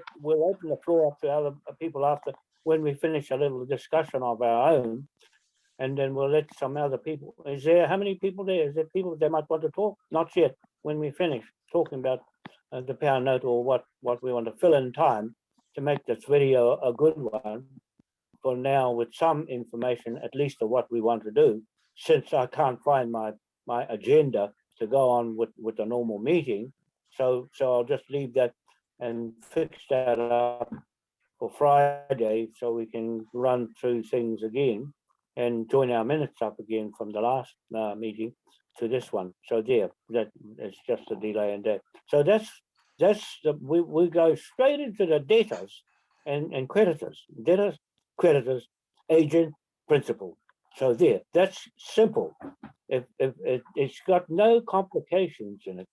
Speaker 2: open the floor up to other people after when we finish a little discussion of our own, and then we'll let some other people. Is there how many people there? Is there people that might want to talk? Not yet. When we finish talking about the pound note or what we want to fill in time to make this video a good one. For now, with some information, at least of what we want to do, since I can't find my agenda to go on with the normal meeting. So I'll just leave that and fix that up for Friday so we can run through things again and join our minutes up again from the last meeting to this one. So that it's just a delay in that. So we go straight into the debtors and creditors. Debtors, creditors, agent, principal. So that's simple. If it's got no complications in it.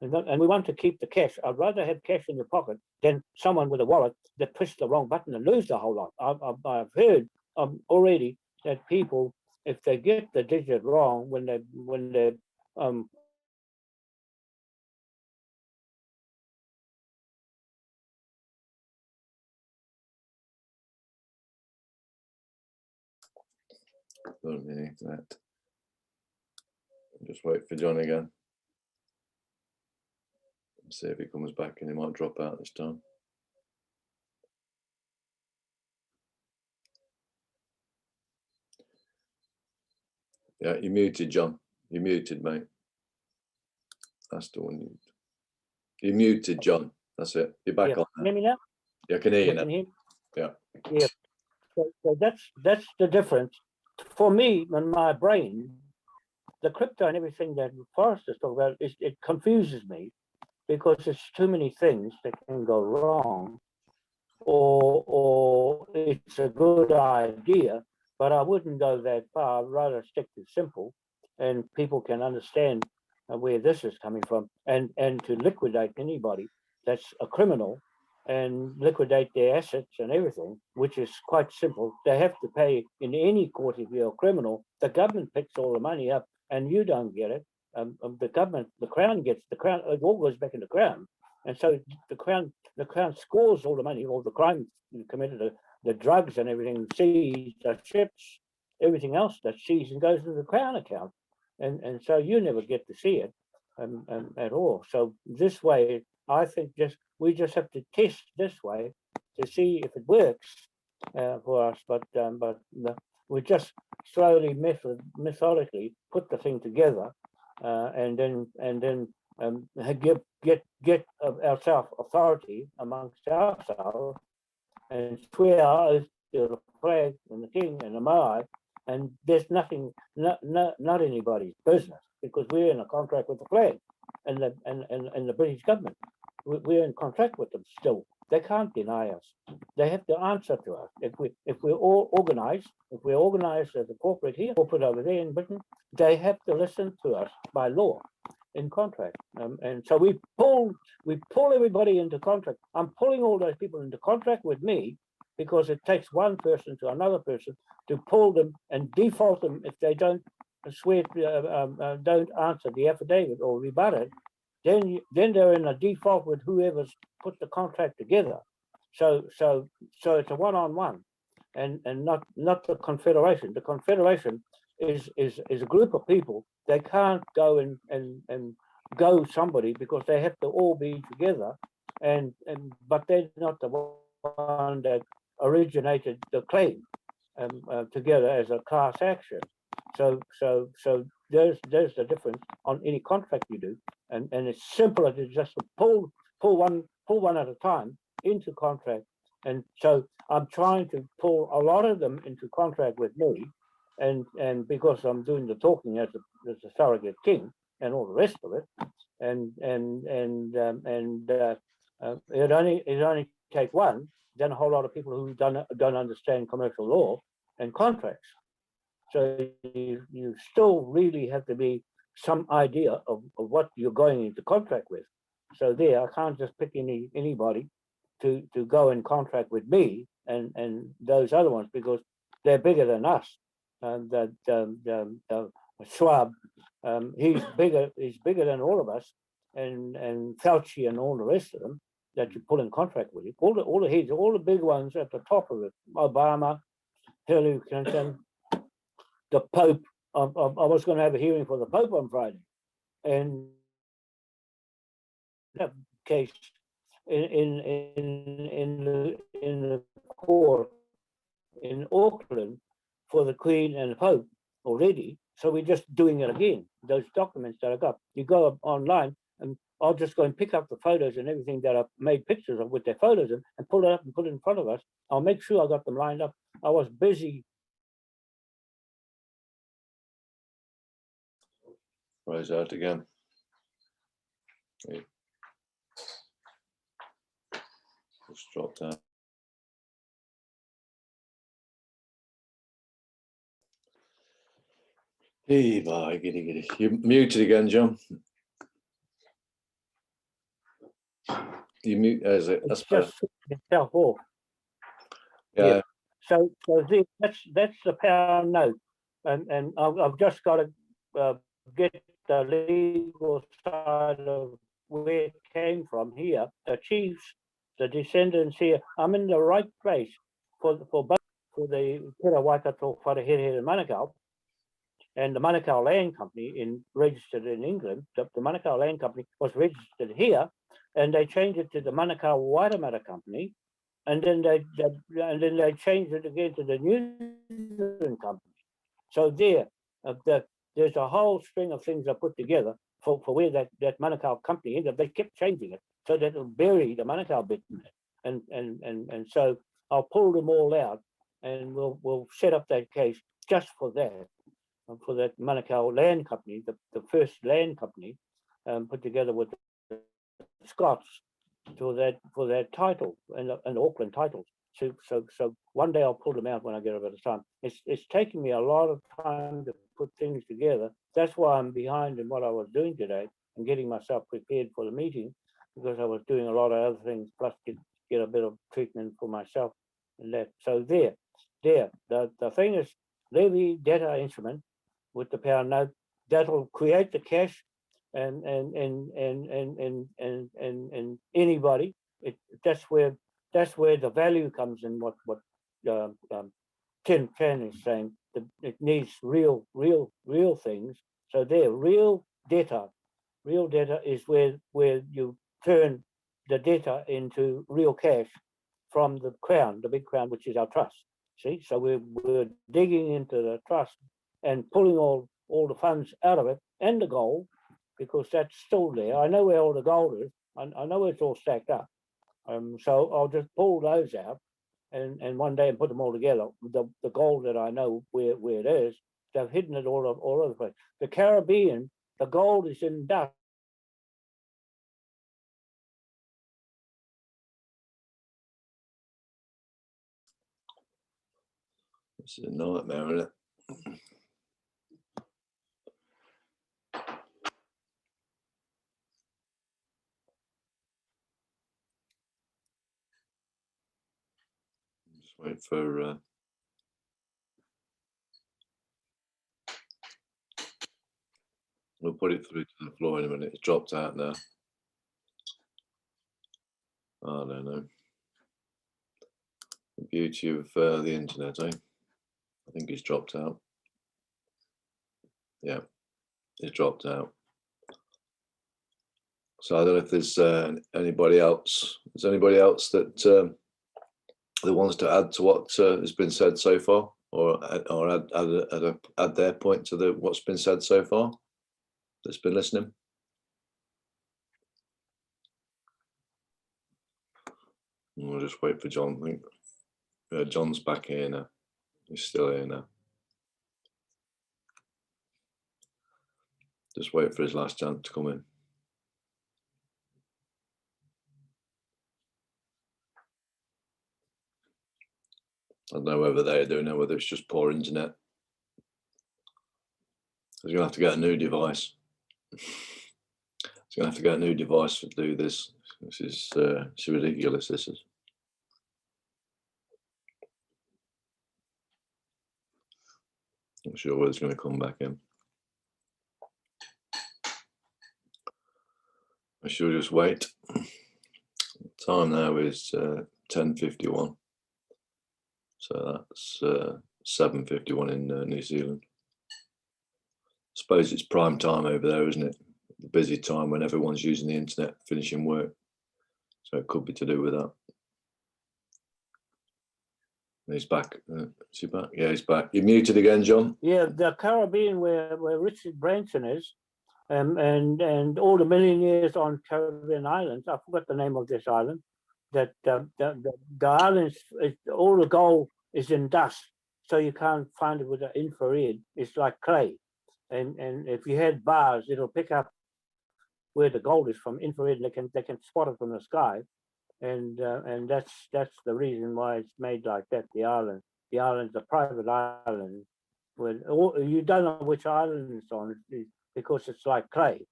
Speaker 2: And we want to keep the cash. I'd rather have cash in your pocket than someone with a wallet that pushed the wrong button and lose the whole lot. I've heard already that people, if they get the digit wrong when they
Speaker 1: That. Just wait for John again. See if he comes back, and he might drop out this time. Yeah, you're muted, John. You're muted, mate. That's the one. You're muted, John. That's it. You're back on now.
Speaker 2: Hear me now?
Speaker 1: Yeah, I can hear you now.
Speaker 2: Can hear me?
Speaker 1: Yeah.
Speaker 2: So that's the difference. For me, in my brain, the crypto and everything that Forrest is talking about, it confuses me because there's too many things that can go wrong, or it's a good idea, but I wouldn't go that far. I'd rather stick to simple, and people can understand where this is coming from, and to liquidate anybody that's a criminal and liquidate their assets and everything, which is quite simple. They have to pay in any court if you're a criminal. The government picks all the money up and you don't get it. The government, the Crown gets the Crown. It all goes back in the Crown, and so the Crown scores all the money, all the crimes committed, the drugs and everything, seized, the ships, everything else that's seized and goes to the Crown account, and so you never get to see it at all. So this way, I think we just have to test this way to see if it works for us. But we just slowly, methodically put the thing together, and then get ourselves authority amongst ourselves and swear oath to the flag and the king and the Maai, and there's nothing, not anybody's business, because we're in a contract with the flag and the British government. We're in contract with them still. They can't deny us. They have to answer to us. If we're all organized, if we're organized as a corporate here, corporate over there in Britain, they have to listen to us by law in contract. And so we pull everybody into contract. I'm pulling all those people into contract with me because it takes one person to another person to pull them and default them if they don't swear, don't answer the affidavit or rebut it. Then they're in a default with whoever's put the contract together. So it's a one-on-one, and not the Confederation. The Confederation is a group of people. They can't go and go somebody because they have to all be together, but they're not the one that originated the claim together as a class action. So there's the difference on any contract you do, and it's simpler to just pull one at a time into contract. And so I'm trying to pull a lot of them into contract with me, and because I'm doing the talking as a surrogate king and all the rest of it, it only take one, then a whole lot of people who don't understand commercial law and contracts. So you still really have to be some idea of what you're going into contract with. So there, I can't just pick anybody to go in contract with me and those other ones, because they're bigger than us. Schwab, he's bigger than all of us, and Fauci and all the rest of them that you pull in contract with. All the big ones at the top of it: Obama, Hillary Clinton, the Pope. I was going to have a hearing for the Pope on Friday, and that case in the court in Auckland for the Queen and the Pope already. So we're just doing it again. Those documents that I got, you go up online, and I'll just go and pick up the photos and everything that I've made pictures of with their photos in, and pull it up and put it in front of us. I'll make sure I got them lined up. I was busy.
Speaker 1: Rise out again. Just dropped out. Hey, bye, giddy. You're muted again, John. You mute, is it?
Speaker 2: It's just itself off.
Speaker 1: Yeah.
Speaker 2: So that's the pound note, and I've just got to get the legal side of where it came from here. The chiefs, the descendants here. I'm in the right place for both, for the Pira Waikato, Wharehere and Manukau, and the Manukau Land Company registered in England. The Manukau Land Company was registered here, and they changed it to the Manukau Waitemata Company. And then they changed it again to the New Zealand Company. So there's a whole string of things I put together for where that Manukau company ended up. They kept changing it so that it'll bury the Manukau bit in it. And so I'll pull them all out, and we'll set up that case just for that Manukau Land Company, the first land company put together with the Scots for that title and Auckland titles. So one day I'll pull them out when I get a bit of time. It's taking me a lot of time to put things together. That's why I'm behind in what I was doing today and getting myself prepared for the meeting, because I was doing a lot of other things, plus get a bit of treatment for myself and that. So the thing is, levy debtor instrument with the pound note that'll create the cash. And anybody, that's where the value comes in. What Tim Chan is saying, that it needs real things. So there, real debtor is where you turn the debtor into real cash from the crown, the big crown, which is our trust. See, so we're digging into the trust and pulling all the funds out of it and the gold, because that's still there. I know where all the gold is. I know where it's all stacked up. So I'll just pull those out and one day and put them all together. The gold that I know where it is, they've hidden it all over the place. The Caribbean, the gold is in dust.
Speaker 1: This is a nightmare, isn't it? Just wait for we'll put it through to the floor in a minute. It's dropped out now. I don't know. The beauty of the internet, eh? I think it's dropped out. Yeah, it's dropped out. So I don't know if there's anybody else. Is anybody else that that wants to add to what has been said so far, or add their point to what's been said so far? That's been listening. We'll just wait for John. I think John's back here now. He's still here now. Just wait for his last chance to come in. I don't know whether they're doing it, whether it's just poor internet. He's gonna have to get a new device. He's gonna have to get a new device to do this. This is it's ridiculous. This is. Not sure whether it's going to come back in. I should just wait. Time now is 10:51. So that's 7:51 in New Zealand. I suppose it's prime time over there, isn't it? The busy time when everyone's using the internet, finishing work. So it could be to do with that. He's back. Is he back? Yeah, he's back. You're muted again, John.
Speaker 2: Yeah, the Caribbean where Richard Branson is, and all the millionaires on Caribbean islands. I forgot the name of this island. That the islands, all the gold is in dust, so you can't find it with the infrared. It's like clay, and if you had bars, it'll pick up where the gold is from infrared, and they can spot it from the sky. And that's the reason why it's made like that. The island's a private island. You don't know which island it's on because it's like clay,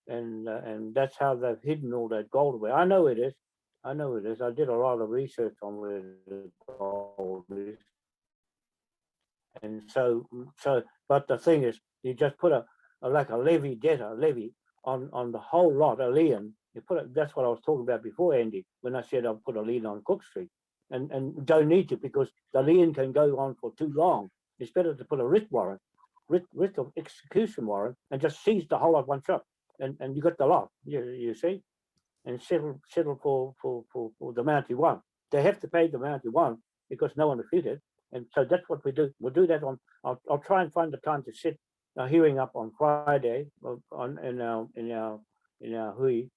Speaker 2: and that's how they've hidden all that gold away. I know it is. I did a lot of research on where the gold is, and so. But the thing is, you just put a levy on the whole lot, a lien. You put it, that's what I was talking about before, Andy, when I said I'll put a lien on Cook Street, and don't need to, because the lien can go on for too long. It's better to put a writ of execution warrant, and just seize the whole at one shot, and you got the lot. You see, and settle for the amount you want. They have to pay the amount you want because no one refuted, and so that's what we do. We'll do that on. I'll try and find the time to set a hearing up on Friday in our hui,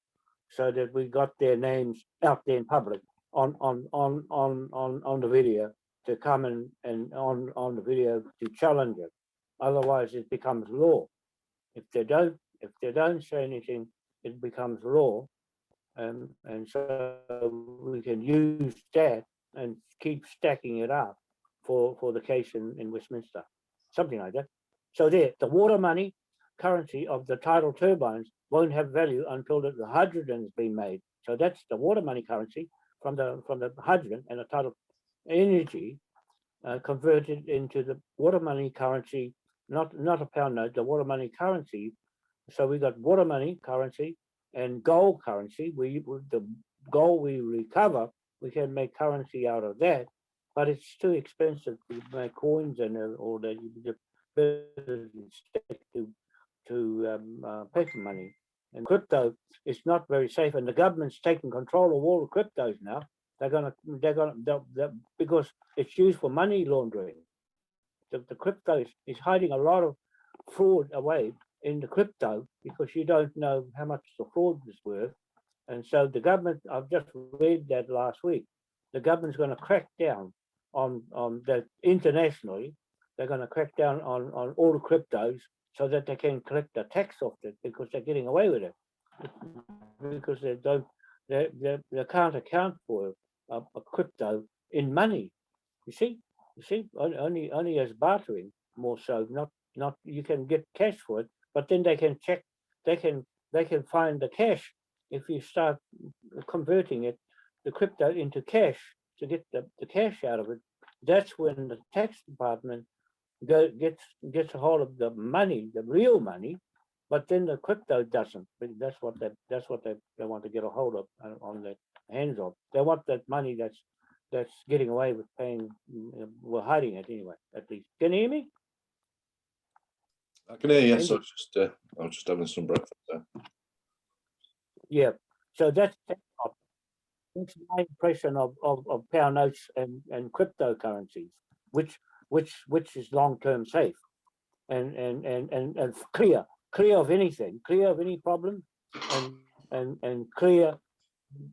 Speaker 2: so that we got their names out there in public on the video, to come and on the video to challenge it. Otherwise, it becomes law. If they don't say anything, it becomes law, and so we can use that and keep stacking it up for the case in Westminster, something like that. So the water money currency of the tidal turbines won't have value until the hydrogen has been made. So that's the water money currency from the hydrogen and the tidal energy converted into the water money currency, not a pound note, the water money currency. So we got water money currency and gold currency. The gold we recover, we can make currency out of that, but it's too expensive to make coins and all that. You stick to paper money, and crypto is not very safe, and the government's taking control of all the cryptos now. They're gonna because it's used for money laundering. The crypto is hiding a lot of fraud away in the crypto, because you don't know how much the fraud is worth. And so the government, I've just read that last week, the government's going to crack down on that internationally. They're going to crack down on all the cryptos, so that they can collect the tax off it, because they're getting away with it, because they can't account for a crypto in money. You see, only as bartering, more so. Not you can get cash for it, but then they can check. They can find the cash if you start converting it, the crypto, into cash, to get the cash out of it. That's when the tax department gets a hold of the money, the real money, but then the crypto doesn't. That's what they want to get a hold of, on the hands of. They want that money that's getting away with paying. We're hiding it anyway. At least, can you hear me?
Speaker 1: I can hear you. Yes, I was just having some breakfast there.
Speaker 2: Yeah. So that's my impression of pound notes and cryptocurrencies, which is long-term safe and clear of anything, clear of any problem, and clear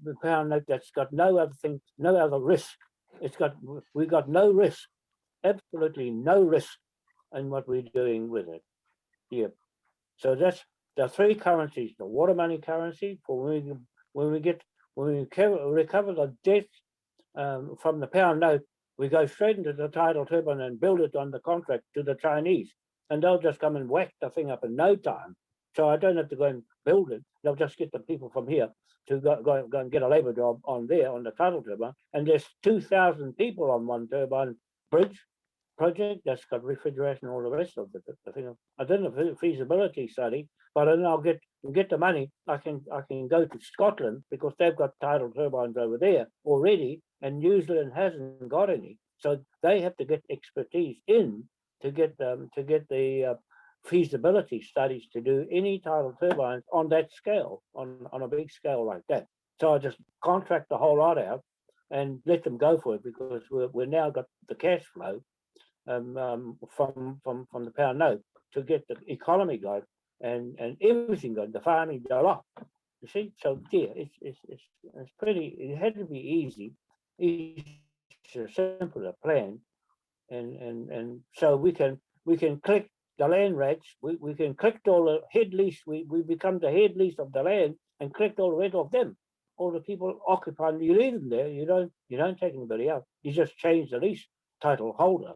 Speaker 2: the pound note that's got no other thing, no other risk. We got no risk, absolutely no risk in what we're doing with it. Yeah. So that's the three currencies: the water money currency for when we recover the debt from the pound note, we go straight into the tidal turbine and build it on the contract to the Chinese, and they'll just come and whack the thing up in no time. So I don't have to go and build it. They'll just get the people from here to go and get a labour job on there on the tidal turbine. And there's 2,000 people on one turbine bridge project that's got refrigeration, all the rest of the thing. I don't know the feasibility study, but then I'll get the money. I can go to Scotland because they've got tidal turbines over there already, and New Zealand hasn't got any. So they have to get expertise in to get the feasibility studies to do any tidal turbines on that scale, on a big scale like that. So I just contract the whole lot out and let them go for it, because we're now got the cash flow from the pound note to get the economy going and everything going, the farming, the lot. You see, so yeah, it's pretty. It had to be easy, simple to plan, and so we can click the land rights. We can collect all the head lease. We become the head lease of the land and collect all the rent of them. All the people occupying, you leave them there. You don't take anybody out. You just change the lease title holder.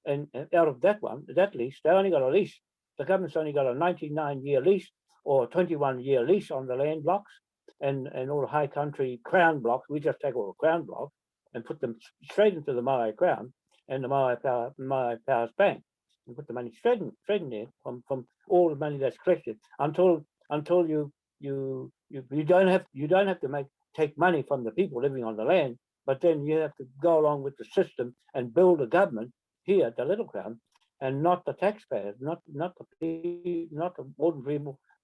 Speaker 2: And out of that lease, they only got a lease. The government's only got a 99-year lease or a 21-year lease on the land blocks and all the high country crown blocks. We just take all the crown blocks and put them straight into the Maui Crown and the Maui Power's Bank, and put the money straight in there from all the money that's collected until you don't have to take money from the people living on the land, but then you have to go along with the system and build a government here at the Little Crown, and not the taxpayers, not the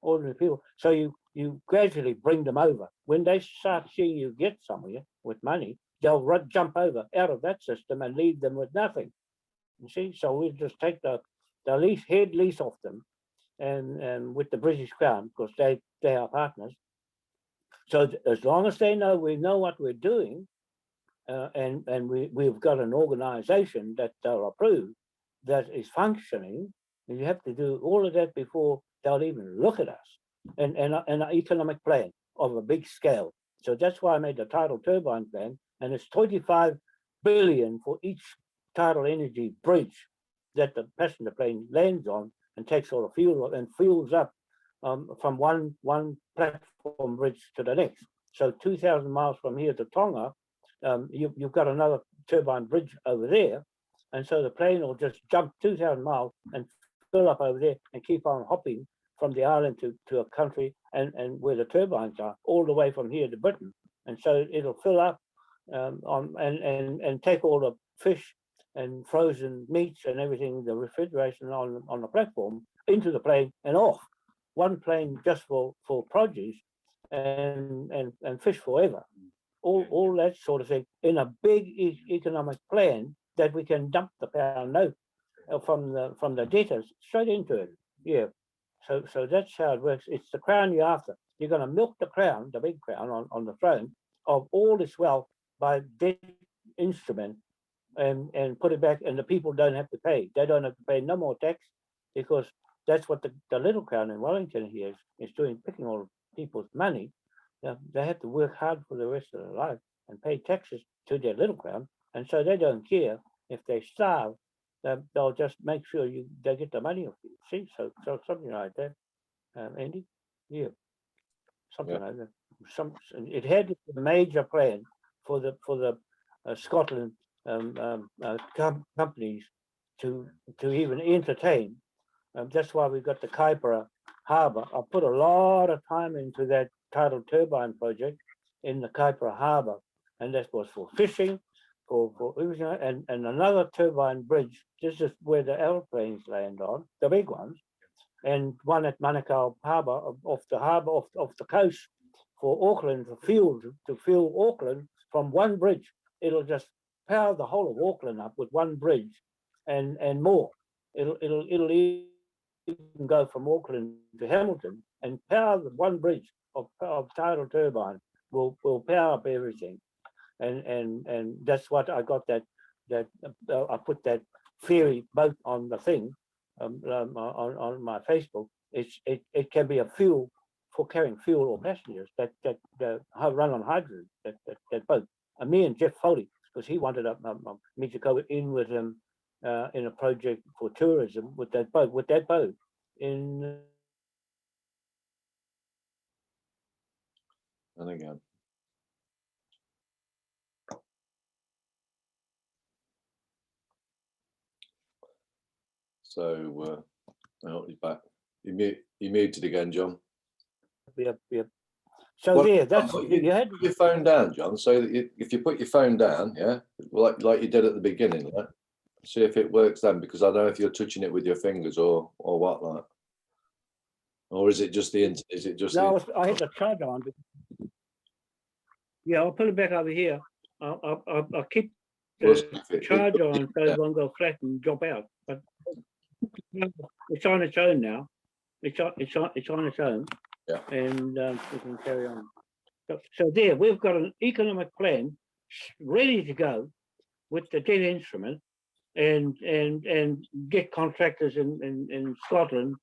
Speaker 2: ordinary people. So you gradually bring them over. When they start seeing you get somewhere with money, they'll jump over out of that system and leave them with nothing. You see, so we just take the head lease off them, and with the British Crown, because they are partners. So as long as we know what we're doing, and we've got an organization that they'll approve that is functioning, and you have to do all of that before they'll even look at us, and an economic plan of a big scale. So that's why I made the tidal turbine plan, and it's 25 billion for each tidal energy bridge that the passenger plane lands on and takes all the fuel and fuels up from one platform bridge to the next. So 2,000 miles from here to Tonga, you've got another turbine bridge over there, and so the plane will just jump 2,000 miles and fill up over there and keep on hopping from the island to a country and where the turbines are, all the way from here to Britain. And so it'll fill up and take all the fish and frozen meats and everything, the refrigeration on the platform, into the plane and off. One plane just for produce and fish forever. All that sort of thing in a big economic plan that we can dump the pound note from the debtors straight into it. Yeah. So that's how it works. It's the crown you're after. You're going to milk the crown, the big crown on the throne of all this wealth by debt instrument and put it back, and the people don't have to pay. They don't have to pay no more tax, because that's what the Little Crown in Wellington here is doing, picking all people's money. They have to work hard for the rest of their life and pay taxes to their Little Crown, and so they don't care if they starve. They'll just make sure they get the money off you. See, so something like that, Andy. Yeah, something like that. It had a major plan for the Scotland companies to even entertain. That's why we've got the Kaipara Harbour. I put a lot of time into that tidal turbine project in the Kaipara Harbour, and that was for fishing, for everything, and another turbine bridge. This is where the airplanes land on, the big ones, and one at Manukau Harbour, off the coast, for Auckland, to fuel Auckland from one bridge. It'll just power the whole of Auckland up with one bridge and more. It'll even go from Auckland to Hamilton and power the one bridge of tidal turbine will power up everything. And that's what I got I put that ferry boat on the thing on my Facebook. It can be a fuel for carrying fuel or passengers that run on hydrogen. That boat. And me and Jeff Foley, because he wanted me to go in with him in a project for tourism with that boat. In
Speaker 1: And again. So oh, he's back. You muted again, John.
Speaker 2: yeah. So
Speaker 1: Well,
Speaker 2: there, that's
Speaker 1: you had put your phone down, John. So that if you put your phone down, yeah, like you did at the beginning, yeah, see if it works then. Because I don't know if you're touching it with your fingers or what, like, or is it just the is it just?
Speaker 2: No, I hit the charger on. Yeah, I'll put it back over here. I'll keep the charger on so it won't go flat and drop out. But it's on its own now. It's on its own.
Speaker 1: Yeah.
Speaker 2: And we can carry on. So there, we've got an economic plan ready to go with the debt instrument and get contractors in Scotland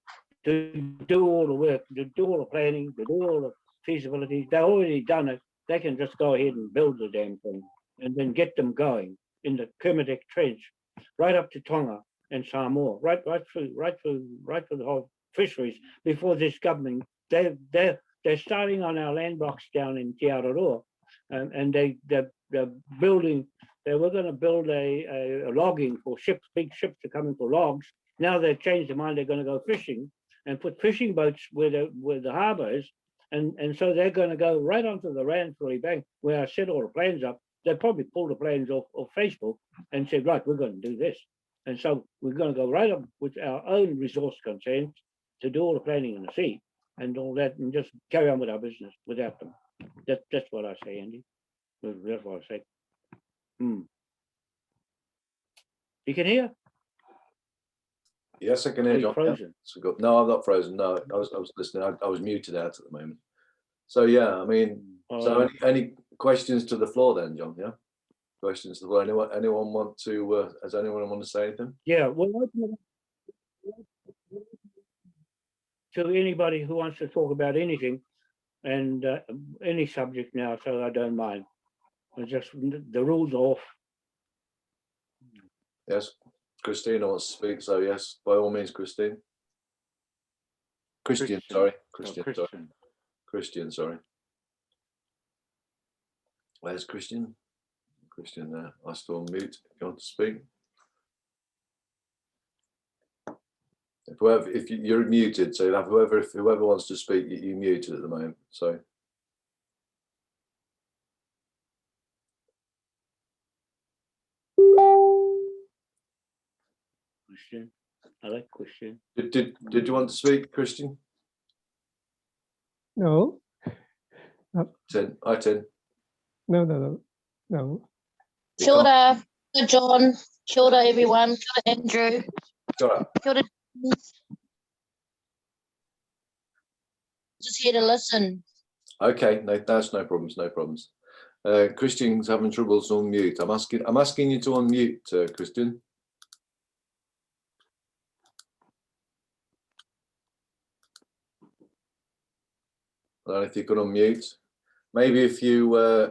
Speaker 2: to do all the work, to do all the planning, to do all the feasibility. They've already done it. They can just go ahead and build the damn thing and then get them going in the Kermadec Trench, right up to Tonga and Samoa, right through the whole fisheries. Before this government, they're starting on our land blocks down in Te Araroa, and they're building. They were going to build a logging for ships, big ships are coming for logs. Now they've changed their mind. They're going to go fishing and put fishing boats where the harbour is. And so they're going to go right onto the Ranfurly bank where I set all the plans up. They probably pulled the plans off Facebook and said, right, we're going to do this. And so we're going to go right up with our own resource consents to do all the planning in the sea and all that, and just carry on with our business without them. That's what I say, Andy. That's what I say. You can hear?
Speaker 1: Yes, I can hear, John.
Speaker 2: Frozen.
Speaker 1: Yeah. So good. No, I'm not frozen. No, I was listening. I was muted out at the moment. So yeah, I mean, so any questions to the floor then, John? Yeah, questions to the floor. Anyone want to? Does anyone want to say anything?
Speaker 2: Yeah, well, to anybody who wants to talk about anything and any subject now, so I don't mind. It's just the rules off.
Speaker 1: Yes, Christina wants to speak, so yes, by all means, Christine. Christian, sorry. Christian, sorry. Where's Christian? Christian there. I still on mute. If you want to speak. If you're muted, so you'll have whoever wants to speak, you're muted at the moment. So.
Speaker 2: Christian. I like Christian.
Speaker 1: Did you want to speak, Christian?
Speaker 4: No.
Speaker 1: Tin.
Speaker 4: No.
Speaker 6: Kia ora, John. Kia ora, everyone. Kia ora, Andrew.
Speaker 1: Kia ora.
Speaker 6: Kia ora. Just here to listen.
Speaker 1: Okay, no, that's no problems. Christian's having troubles on mute. I'm asking you to unmute, Christian. And if you could unmute, maybe if you're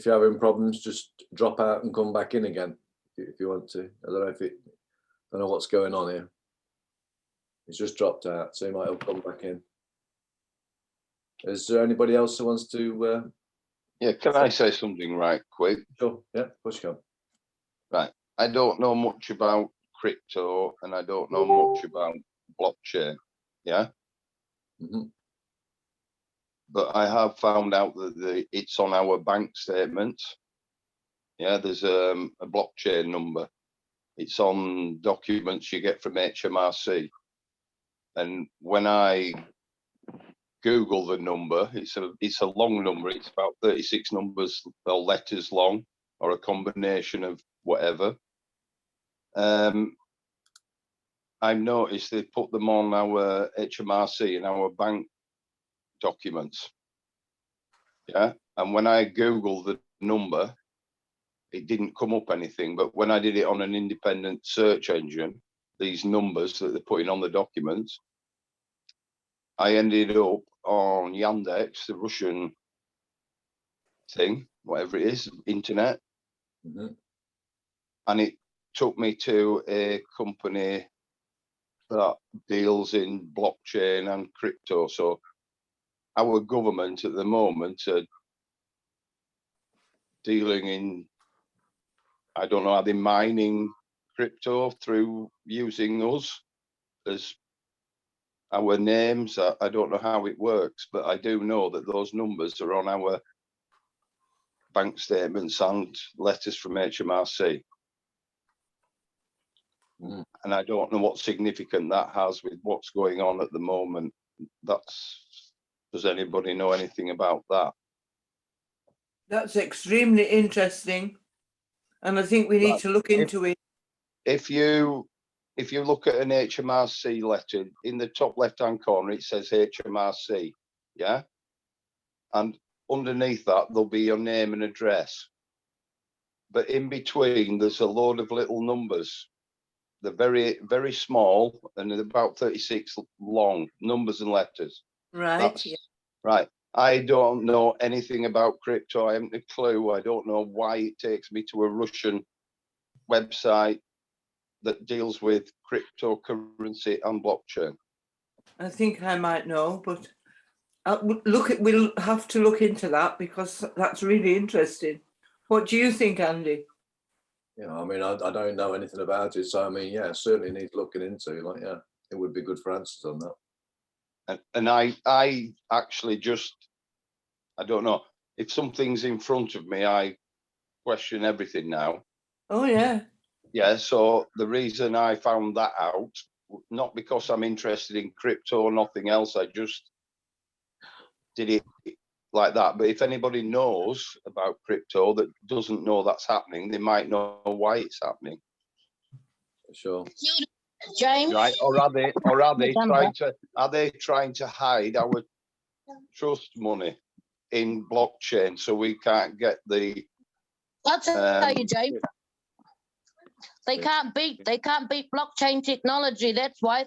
Speaker 1: having problems, just drop out and come back in again if you want to. I don't know what's going on here. He's just dropped out, so he might have come back in. Is there anybody else who wants to?
Speaker 7: Yeah, can I say something right quick?
Speaker 1: Sure. Yeah, push come.
Speaker 7: Right. I don't know much about crypto and I don't know much about blockchain. Yeah.
Speaker 1: Mm-hmm.
Speaker 7: But I have found out that it's on our bank statements. Yeah, there's a blockchain number. It's on documents you get from HMRC. And when I Google the number, it's a long number. It's about 36 numbers or letters long, or a combination of whatever. I've noticed they put them on our HMRC and our bank documents. Yeah, and when I Googled the number, it didn't come up anything. But when I did it on an independent search engine, these numbers that they're putting on the documents, I ended up on Yandex, the Russian thing, whatever it is, internet.
Speaker 1: Mhm.
Speaker 7: And it took me to a company that deals in blockchain and crypto. So our government at the moment are dealing in, I don't know, are they mining crypto through using us as our names? I don't know how it works, but I do know that those numbers are on our bank statements and letters from HMRC.
Speaker 1: Mm.
Speaker 7: And I don't know what significance that has with what's going on at the moment. Does anybody know anything about that?
Speaker 8: That's extremely interesting. And I think we need
Speaker 7: Right.
Speaker 8: to look into it.
Speaker 7: If you look at an HMRC letter, in the top left-hand corner, it says HMRC, yeah? And underneath that, there'll be your name and address. But in between, there's a load of little numbers. They're very, very small, and they're about 36 long, numbers and letters.
Speaker 8: Right. Yeah.
Speaker 7: Right. I don't know anything about crypto. I haven't a clue. I don't know why it takes me to a Russian website that deals with cryptocurrency and blockchain.
Speaker 8: I think I might know, but we'll have to look into that because that's really interesting. What do you think, Andy?
Speaker 1: Yeah, I mean, I don't know anything about it, so I mean, yeah, certainly needs looking into. Like, yeah, it would be good for answers on that.
Speaker 7: And I actually just, I don't know, if something's in front of me, I question everything now.
Speaker 8: Oh, yeah.
Speaker 7: Yeah, so the reason I found that out, not because I'm interested in crypto or nothing else, I just did it like that. But if anybody knows about crypto that doesn't know that's happening, they might know why it's happening.
Speaker 1: Sure.
Speaker 6: James.
Speaker 7: Right? Or are they trying to hide our trust money in blockchain so we can't get the
Speaker 6: I'll tell you, James. They can't beat blockchain technology. That's why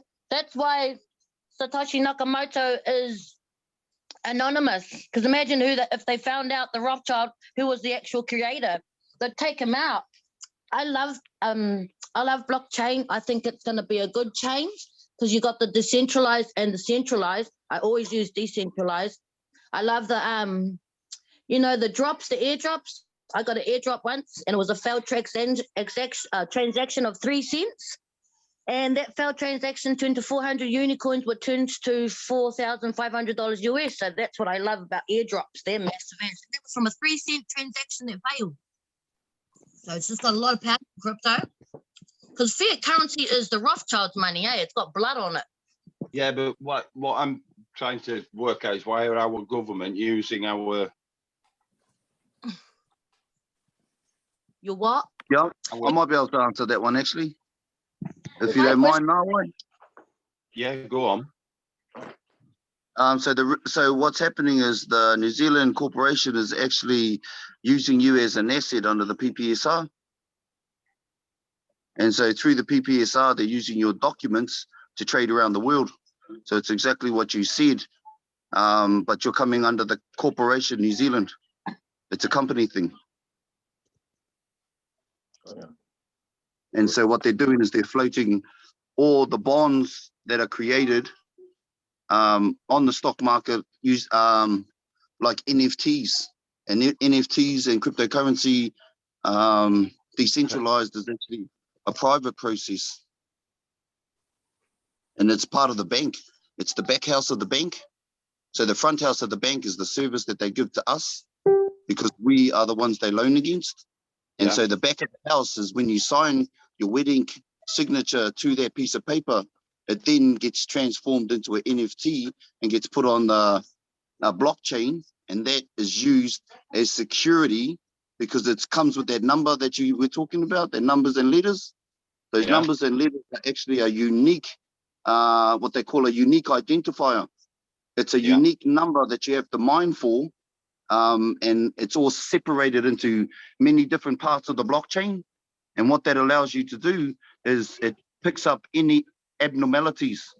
Speaker 6: Satoshi Nakamoto is anonymous. Because imagine if they found out the Rothschild, who was the actual creator, they'd take him out. I love blockchain. I think it's going to be a good change because you got the decentralized and the centralized. I always use decentralized. I love the the drops, the airdrops. I got an airdrop once and it was a failed transaction of 3 cents. And that failed transaction turned to 400 unicorns, which turns to $4,500 US. So that's what I love about airdrops. They're massive. That was from a 3-cent transaction that failed. So it's just got a lot of power in crypto. Because fiat currency is the Rothschild's money, eh? It's got blood on it.
Speaker 7: Yeah, but what I'm trying to work out is why are our government using our
Speaker 6: Your what?
Speaker 9: Yeah, I might be able to answer that one actually, if you don't mind, Marway.
Speaker 7: Yeah, go on.
Speaker 9: So what's happening is the New Zealand corporation is actually using you as an asset under the PPSR. And so through the PPSR, they're using your documents to trade around the world. So it's exactly what you said, but you're coming under the corporation New Zealand. It's a company thing.
Speaker 1: Oh, yeah.
Speaker 9: And so what they're doing is they're floating all the bonds that are created on the stock market, use like NFTs, and NFTs and cryptocurrency decentralized is actually a private process, and it's part of the bank. It's the back house of the bank. So the front house of the bank is the service that they give to us because we are the ones they loan against. And so the back of the house is when you sign your wedding signature to that piece of paper, it then gets transformed into an NFT and gets put on the blockchain, and that is used as security because it comes with that number that you were talking about, the numbers and letters. Those numbers and letters are actually a unique, what they call a unique identifier. It's a unique number that you have to mine for, and it's all separated into many different parts of the blockchain. And what that allows you to do is it picks up any abnormalities.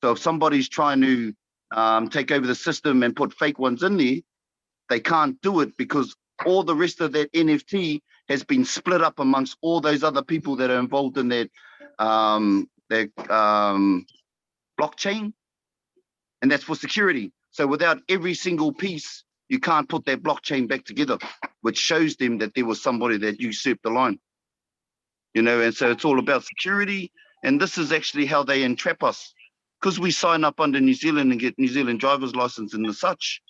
Speaker 9: So if somebody's trying to take over the system and put fake ones in there, they can't do it because all the rest of that NFT has been split up amongst all those other people that are involved in that blockchain, and that's for security. So without every single piece, you can't put that blockchain back together, which shows them that there was somebody that usurped the line. You know, and so it's all about security, and this is actually how they entrap us. Because we sign up under New Zealand and get New Zealand driver's license and the such,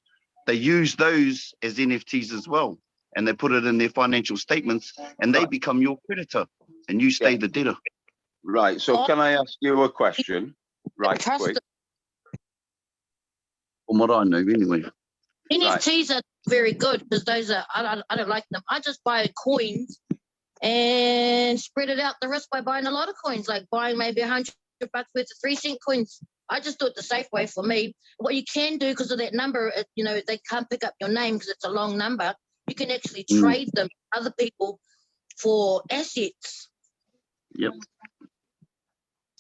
Speaker 9: they use those as NFTs as well. And they put it in their financial statements and they become your creditor and you stay the debtor.
Speaker 7: Right. So can I ask you a question? Right,
Speaker 6: Trust
Speaker 7: quick.
Speaker 9: From what I know, anyway.
Speaker 6: NFTs are very good because those are, I don't like them. I just buy coins and spread it out the risk by buying a lot of coins, like buying maybe $100 worth of 3-cent coins. I just do it the safe way for me. What you can do because of that number, you know, they can't pick up your name because it's a long number. You can actually trade them to other people for assets.
Speaker 9: Yep.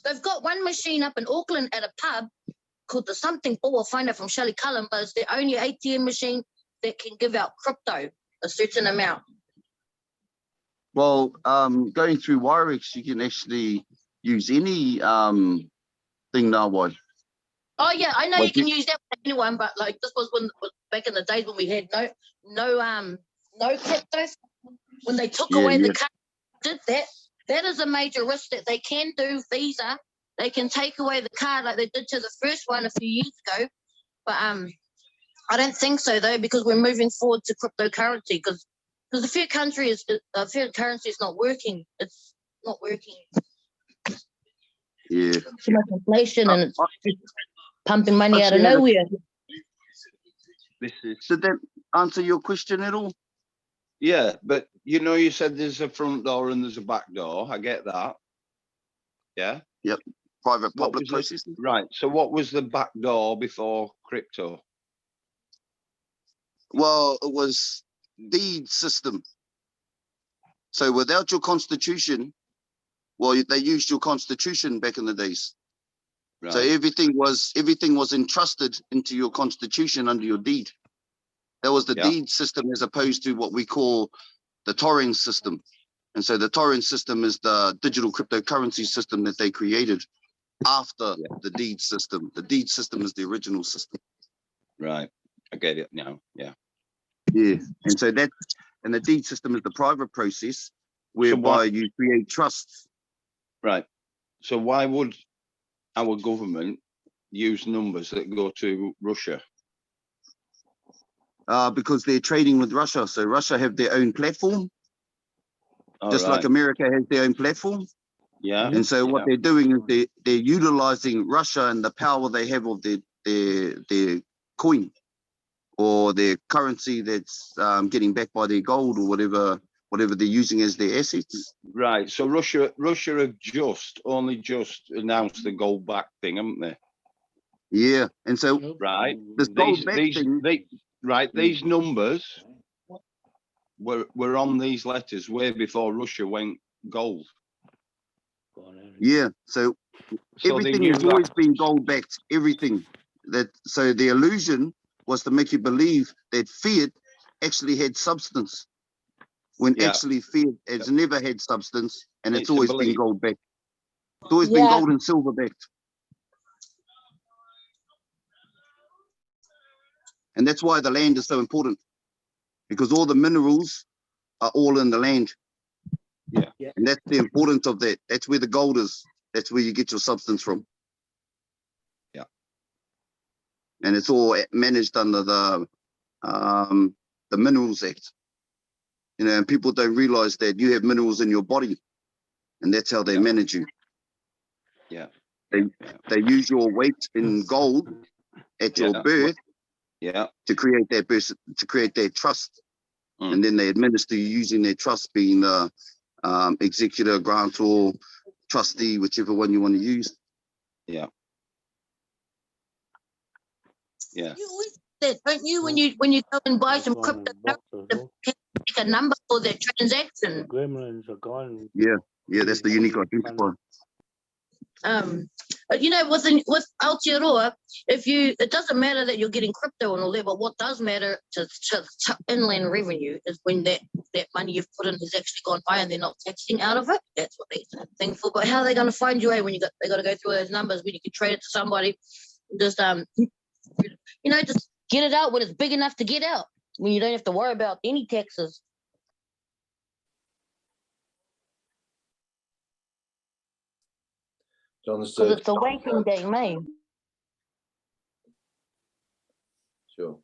Speaker 6: They've got one machine up in Auckland at a pub called the something ball. I'll find out from Shelley Cullen, but it's the only ATM machine that can give out crypto, a certain amount.
Speaker 9: Well, going through Wirex, you can actually use any thing now. Why?
Speaker 6: Oh yeah, I know you can use that with anyone, but like this was when back in the days when we had no crypto. When they took away the card, did that. That is a major risk that they can do. Visa, they can take away the card like they did to the first one a few years ago. But I don't think so though, because we're moving forward to cryptocurrency because the fiat currency is not working. It's not working.
Speaker 9: Yeah.
Speaker 6: Too much inflation and it's just pumping money out of nowhere.
Speaker 9: Did that answer your question at all?
Speaker 7: Yeah, but you know, you said there's a front door and there's a back door. I get that. Yeah.
Speaker 9: Yep. Private public process.
Speaker 7: Right. So what was the back door before crypto?
Speaker 9: Well, it was deed system. So without your constitution, well, they used your constitution back in the days. Right. So everything was entrusted into your constitution under your deed. That was the deed system as opposed to what we call the Torrens system. And so the Torrens system is the digital cryptocurrency system that they created after the deed system. The deed system is the original system.
Speaker 7: Right. I get it now. Yeah.
Speaker 9: Yeah. And so and the deed system is the private process whereby you create trusts.
Speaker 7: Right. So why would our government use numbers that go to Russia?
Speaker 9: Because they're trading with Russia. So Russia have their own platform, just like America has their own platform.
Speaker 7: Yeah.
Speaker 9: And so what they're doing is they're utilizing Russia and the power they have of their coin or their currency that's getting backed by their gold or whatever they're using as their assets.
Speaker 7: Right. So Russia have only just announced the gold back thing, haven't they?
Speaker 9: Yeah. And so this gold back thing.
Speaker 7: These numbers were on these letters way before Russia went gold.
Speaker 9: Yeah, so everything has always been gold backed. Everything so the illusion was to make you believe that fiat actually had substance, when actually fiat has never had substance, and it's always been gold backed. It's always been gold and silver backed. And that's why the land is so important, because all the minerals are all in the land.
Speaker 7: Yeah.
Speaker 9: And that's the importance of that. That's where the gold is. That's where you get your substance from.
Speaker 7: Yeah.
Speaker 9: And it's all managed under the Minerals Act. You know, and people don't realize that you have minerals in your body, and that's how they manage you.
Speaker 7: Yeah.
Speaker 9: they use your weight in gold at your
Speaker 7: Yeah.
Speaker 9: birth
Speaker 7: Yeah.
Speaker 9: to create their trust, and then they administer you using their trust, being the executor, grantor, trustee, whichever one you want to use.
Speaker 7: Yeah. Yeah.
Speaker 6: You always do that, don't you? When you go and buy some
Speaker 2: There's one in
Speaker 6: cryptocurrency,
Speaker 2: boxes, look.
Speaker 6: pick a number for that
Speaker 2: The
Speaker 6: transaction.
Speaker 2: gremlins are gone.
Speaker 9: Yeah, that's the unique identifier.
Speaker 6: You know, with Aotearoa, it doesn't matter that you're getting crypto and all that, but what does matter to inland revenue is when that money you've put in has actually gone by and they're not taxing out of it. That's what they're thankful. But how are they going to find you when they got to go through those numbers when you can trade it to somebody? Just just get it out when it's big enough to get out. When you don't have to worry about any taxes.
Speaker 1: John
Speaker 6: Because
Speaker 1: said,
Speaker 6: it's a waiting game, eh?
Speaker 1: sure.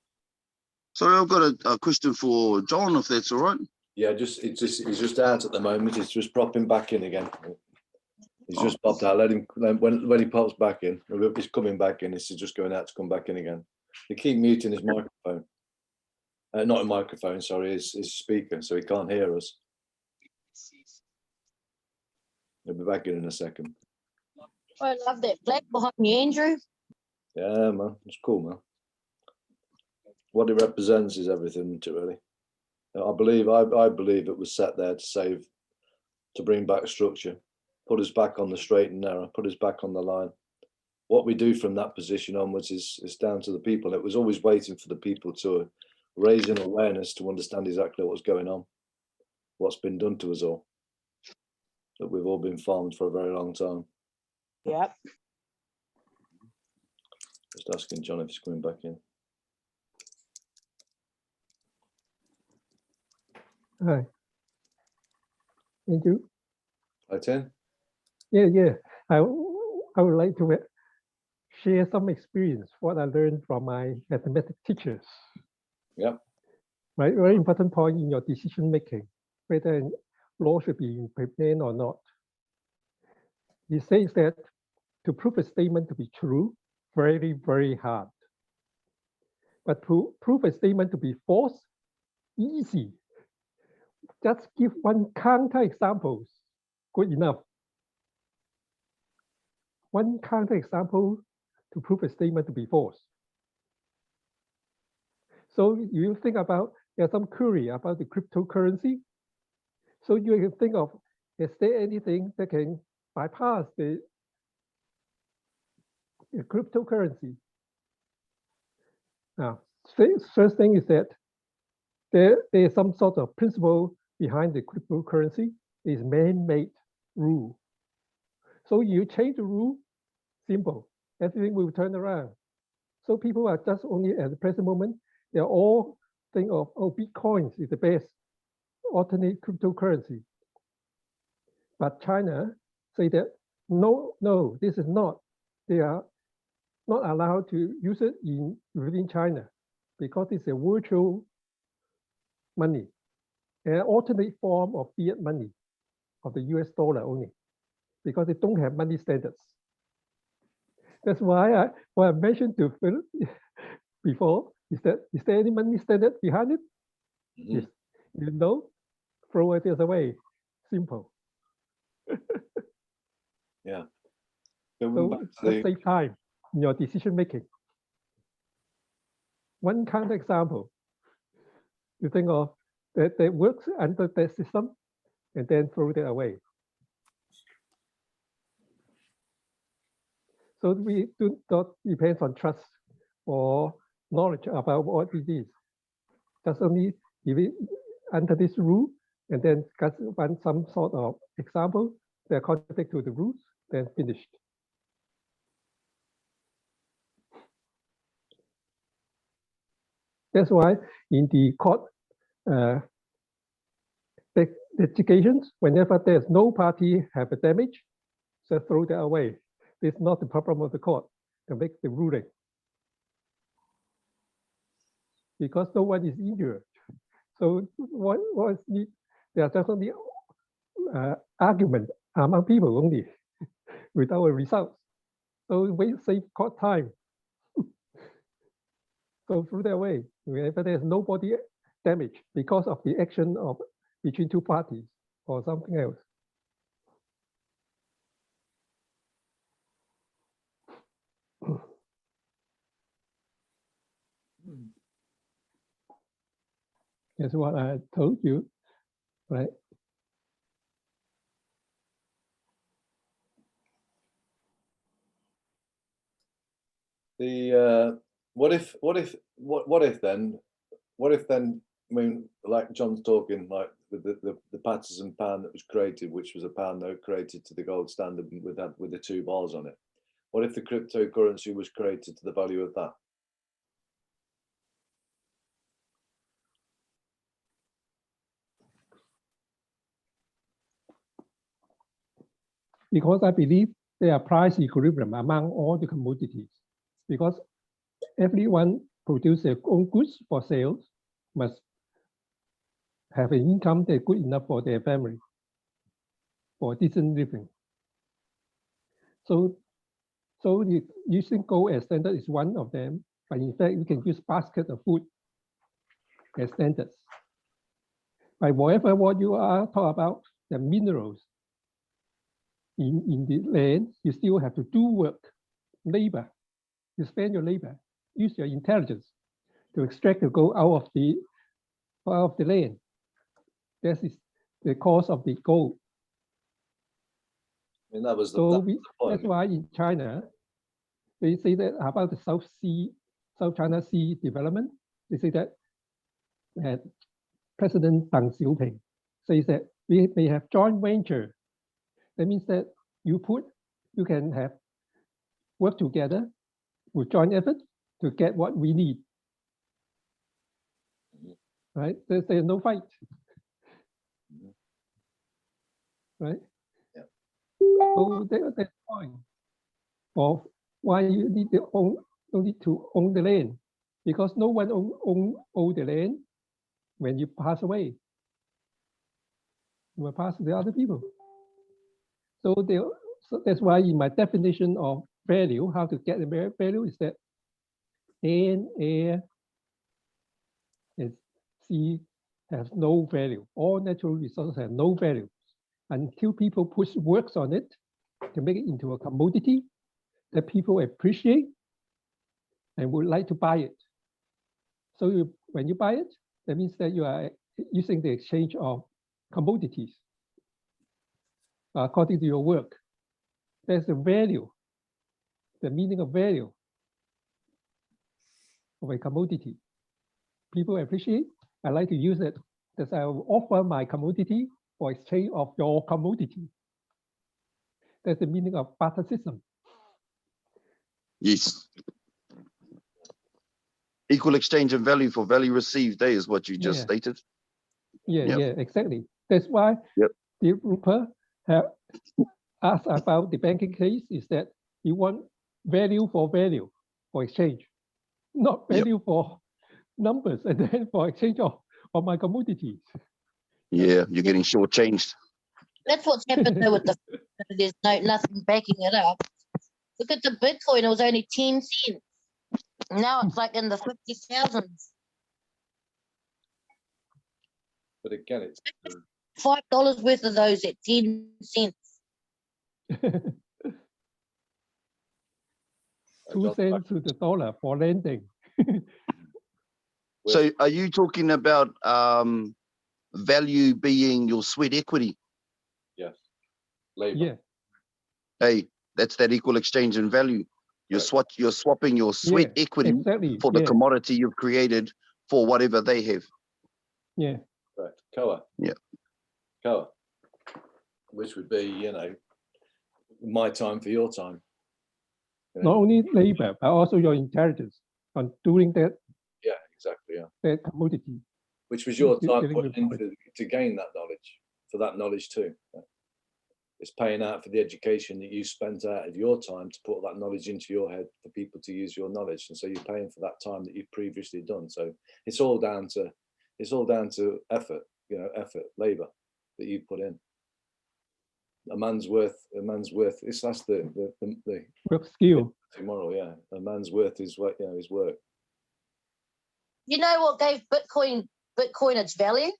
Speaker 9: Sorry, I've got a question for John, if that's all right.
Speaker 1: Yeah, he's just out at the moment. He's just popping back in again. He's just popped out. Let him when he pops back in. He's coming back in. He's just going out to come back in again. They keep muting his microphone. Not a microphone, sorry, his speaker, so he can't hear us. He'll be back in a second.
Speaker 6: I love that flag behind you, Andrew.
Speaker 1: Yeah, man, it's cool, man. What it represents is everything, really. I believe it was set there to bring back structure, put us back on the straight and narrow, put us back on the line. What we do from that position onwards is down to the people. It was always waiting for the people to raise an awareness to understand exactly what's going on, what's been done to us all, that we've all been farmed for a very long time.
Speaker 6: Yep.
Speaker 1: Just asking John if he's coming back in.
Speaker 4: Hi. Andrew?
Speaker 1: Hi, Tim.
Speaker 4: Yeah. I would like to share some experience, what I learned from my mathematics teachers.
Speaker 1: Yep.
Speaker 4: Right, very important point in your decision making, whether law should be implemented or not. He says that to prove a statement to be true, very, very hard. But to prove a statement to be false, easy. Just give one counter example, good enough. One counter example to prove a statement to be false. So you think about, there's some query about the cryptocurrency. So you can think of, is there anything that can bypass the cryptocurrency? Now, first thing is that there is some sort of principle behind the cryptocurrency, is man-made rule. So you change the rule, simple, everything will turn around. So people are just only at the present moment, they're all think of, oh, Bitcoin is the best alternate cryptocurrency. But China say that, no, this is not. They are not allowed to use it within China because it's a virtual money, an alternate form of fiat money of the US dollar only, because they don't have money standards. That's why what I mentioned to Phil before is that, is there any money standard behind it? Yes. You know, throw it away. Simple.
Speaker 1: Yeah.
Speaker 4: So just save time in your decision making. One counter example, you think of that works under that system and then throw it away. So we do not depend on trust or knowledge about what it is. Just only if it under this rule and then find some sort of example that contradict to the rules, then finished. That's why in the court litigations, whenever there's no party have a damage, so throw that away. It's not the problem of the court to make the ruling, because no one is injured. So what is need? There are just only argument among people only without a result. So we save time. Go through that way. Whenever there's nobody damage because of the action of between two parties or something else. That's what I told you, right?
Speaker 1: The what if then, I mean, like John's talking, like with the Patterson pound that was created, which was a pound note created to the gold standard with the 2 bars on it. What if the cryptocurrency was created to the value of that?
Speaker 4: Because I believe there are price equilibrium among all the commodities. Because everyone produces their own goods for sales, must have an income that's good enough for their family, for decent living. So using gold as standard is one of them, but in fact, you can use basket of food as standards. But whatever what you are talking about, the minerals in the land, you still have to do work, labor. You spend your labor, use your intelligence to extract the gold out of the land. That is the cost of the gold.
Speaker 1: And that was
Speaker 4: that's why in China, they say that about the South China Sea development. They say that President Deng Xiaoping says that we may have joint venture. That means that you can have work together with joint effort to get what we need. Right? There's no fight. Right?
Speaker 1: Yeah.
Speaker 4: So that's the point of why you need to own the land, because no one own the land when you pass away. You will pass to the other people. So that's why in my definition of value, how to get the value is that land, air, and sea have no value. All natural resources have no value until people put works on it to make it into a commodity that people appreciate and would like to buy it. So when you buy it, that means that you are using the exchange of commodities according to your work. There's a value, the meaning of value of a commodity. People appreciate, I like to use it, that I will offer my commodity for exchange of your commodity. That's the meaning of barter system.
Speaker 9: Yes. Equal exchange of value for value received, that is what you just stated.
Speaker 4: Yeah, exactly. That's why the Rupert have asked about the banking case is that you want value for exchange, not value for numbers and then for exchange of my commodities.
Speaker 9: Yeah, you're getting shortchanged.
Speaker 6: That's what's happened though with there's nothing backing it up. Look at the Bitcoin, it was only 10 cents. Now it's like in the 50,000s.
Speaker 1: But again, it's
Speaker 6: $5 worth of those at 10 cents.
Speaker 4: 2 cents to the dollar for lending.
Speaker 9: So are you talking about value being your sweat equity?
Speaker 1: Yes. Labor.
Speaker 4: Yeah.
Speaker 9: Hey, that's that equal exchange in value. You're swapping your sweat equity for the commodity you've created for whatever they have.
Speaker 4: Yeah.
Speaker 1: Right. Koa.
Speaker 9: Yeah.
Speaker 1: Koa. Which would be, my time for your time.
Speaker 4: Not only labor, but also your intelligence on doing that.
Speaker 1: Yeah, exactly. Yeah.
Speaker 4: That commodity.
Speaker 1: Which was your time put in to gain that knowledge, for that knowledge too. It's paying out for the education that you spent out of your time to put that knowledge into your head for people to use your knowledge. And so you're paying for that time that you've previously done. So it's all down to effort, effort, labor that you put in. a man's worth. It's that's the
Speaker 4: Work skill.
Speaker 1: tomorrow. Yeah, a man's worth is what his work.
Speaker 6: You know what gave Bitcoin its value?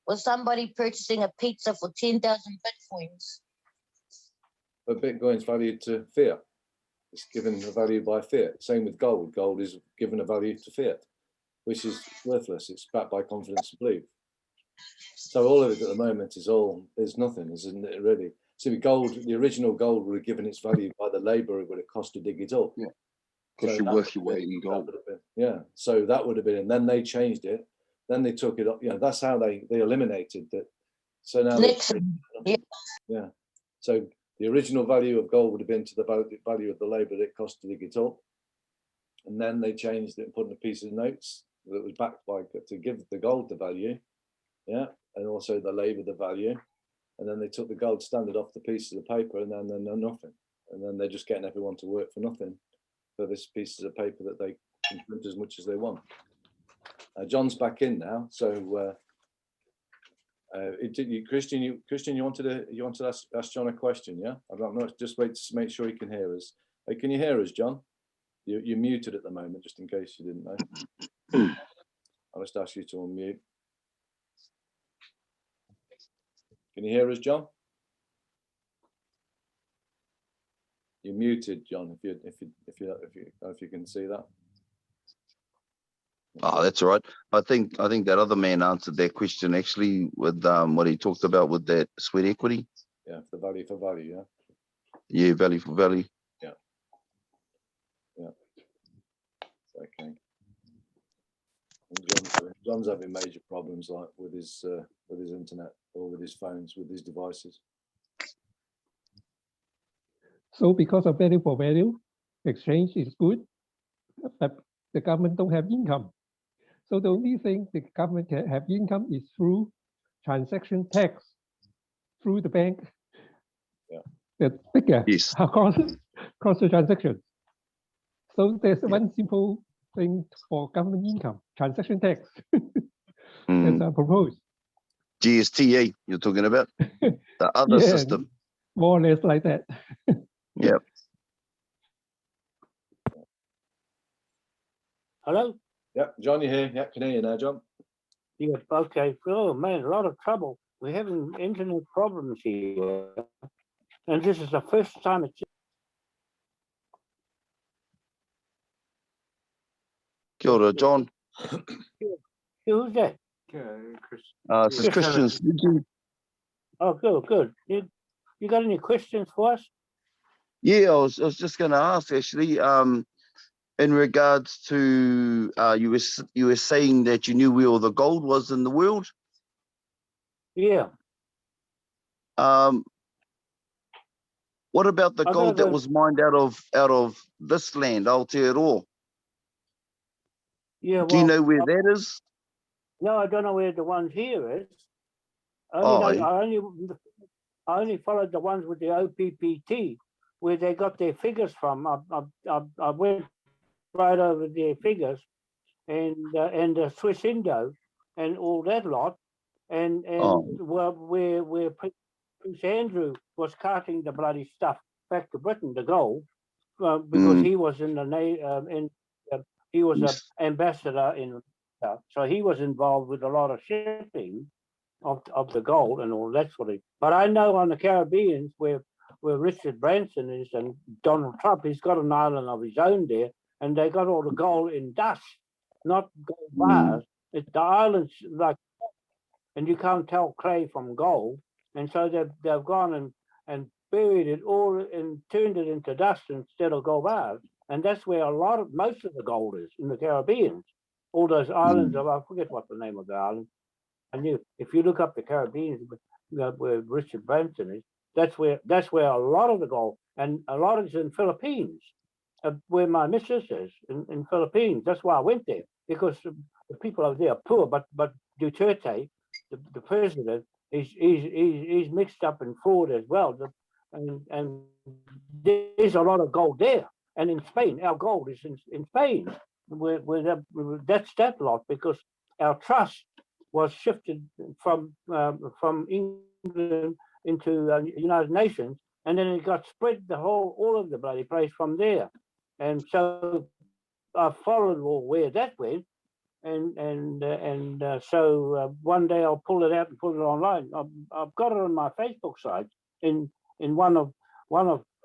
Speaker 6: Was somebody purchasing a pizza for 10,000 Bitcoins.
Speaker 1: But Bitcoin's valued to fiat. It's given a value by fiat. Same with gold. Gold is given a value to fiat, which is worthless. It's backed by confidence and belief. So all of it at the moment is nothing, isn't it? Really. See, gold, the original gold would have given its value by the labour it would have cost to dig it up.
Speaker 7: Yeah. Because you work your way in gold.
Speaker 1: Yeah. So that would have been, and then they changed it. Then they took it up. That's how they eliminated that. So now, yeah. So the original value of gold would have been to the value of the labour that it cost to dig it up. And then they changed it and put in a piece of notes that was backed by to give the gold the value. Yeah. And also the labour the value. And then they took the gold standard off the pieces of paper, and then they're nothing. And then they're just getting everyone to work for nothing for this pieces of paper that they can print as much as they want. John's back in now, so Christian, you wanted to ask John a question, yeah? I don't know. Just wait to make sure he can hear us. Hey, can you hear us, John? You're muted at the moment, just in case you didn't know. I'll just ask you to unmute. Can you hear us, John? You're muted, John. If you can see that.
Speaker 9: Oh, that's all right. I think that other man answered that question actually with what he talked about with that sweat equity.
Speaker 1: Yeah, the value for value. Yeah.
Speaker 9: Yeah, value for value.
Speaker 1: Yeah. Yeah. Okay. John's having major problems like with his internet or with his phones, with his devices.
Speaker 4: So because of value for value, exchange is good, but the government don't have income. So the only thing the government can have income is through transaction tax, through the bank.
Speaker 1: Yeah.
Speaker 4: The bigger
Speaker 9: Yes.
Speaker 4: across the transaction. So there's one simple thing for government income, transaction tax. That's proposed.
Speaker 9: GSTA you're talking about? The other system.
Speaker 4: More or less like that.
Speaker 9: Yeah.
Speaker 2: Hello?
Speaker 1: Yep, John, you here? Yep, can hear you now, John.
Speaker 2: Yeah, okay. Oh man, a lot of trouble. We're having internet problems here. And this is the first time it's
Speaker 9: Kia ora, John.
Speaker 2: who's that?
Speaker 9: This is Christian.
Speaker 2: Oh, good. You got any questions for us?
Speaker 9: Yeah, I was just going to ask actually, in regards to you were saying that you knew where all the gold was in the world.
Speaker 2: Yeah.
Speaker 9: What about the gold that was mined out of this land, Aotearoa?
Speaker 2: Yeah.
Speaker 9: Do you know where that is?
Speaker 2: No, I don't know where the ones here is. I only followed the ones with the OPPT, where they got their figures from. I went right over their figures, and the Swiss Indo, and all that lot, and where Prince Andrew was carting the bloody stuff back to Britain, the gold, because he was in the he was an ambassador in, so he was involved with a lot of shipping of the gold and all that sort of. But I know on the Caribbean where Richard Branson is and Donald Trump, he's got an island of his own there, and they got all the gold in dust, not gold bars. It's the islands like, and you can't tell clay from gold, and so they've gone and buried it all and turned it into dust instead of gold bars, and that's where most of the gold is in the Caribbean. All those islands of, I forget what the name of the island. And if you look up the Caribbean, where Richard Branson is, that's where a lot of the gold, and a lot of it's in Philippines, where my missus is in Philippines. That's why I went there, because the people over there are poor. But Duterte, the president, he's mixed up in fraud as well, and there's a lot of gold there. And in Spain, our gold is in Spain. That's that lot, because our trust was shifted from England United Nations, and then it got spread all of the bloody place from there. And so I followed where that went, and so one day I'll pull it out and put it online. I've got it on my Facebook site in one of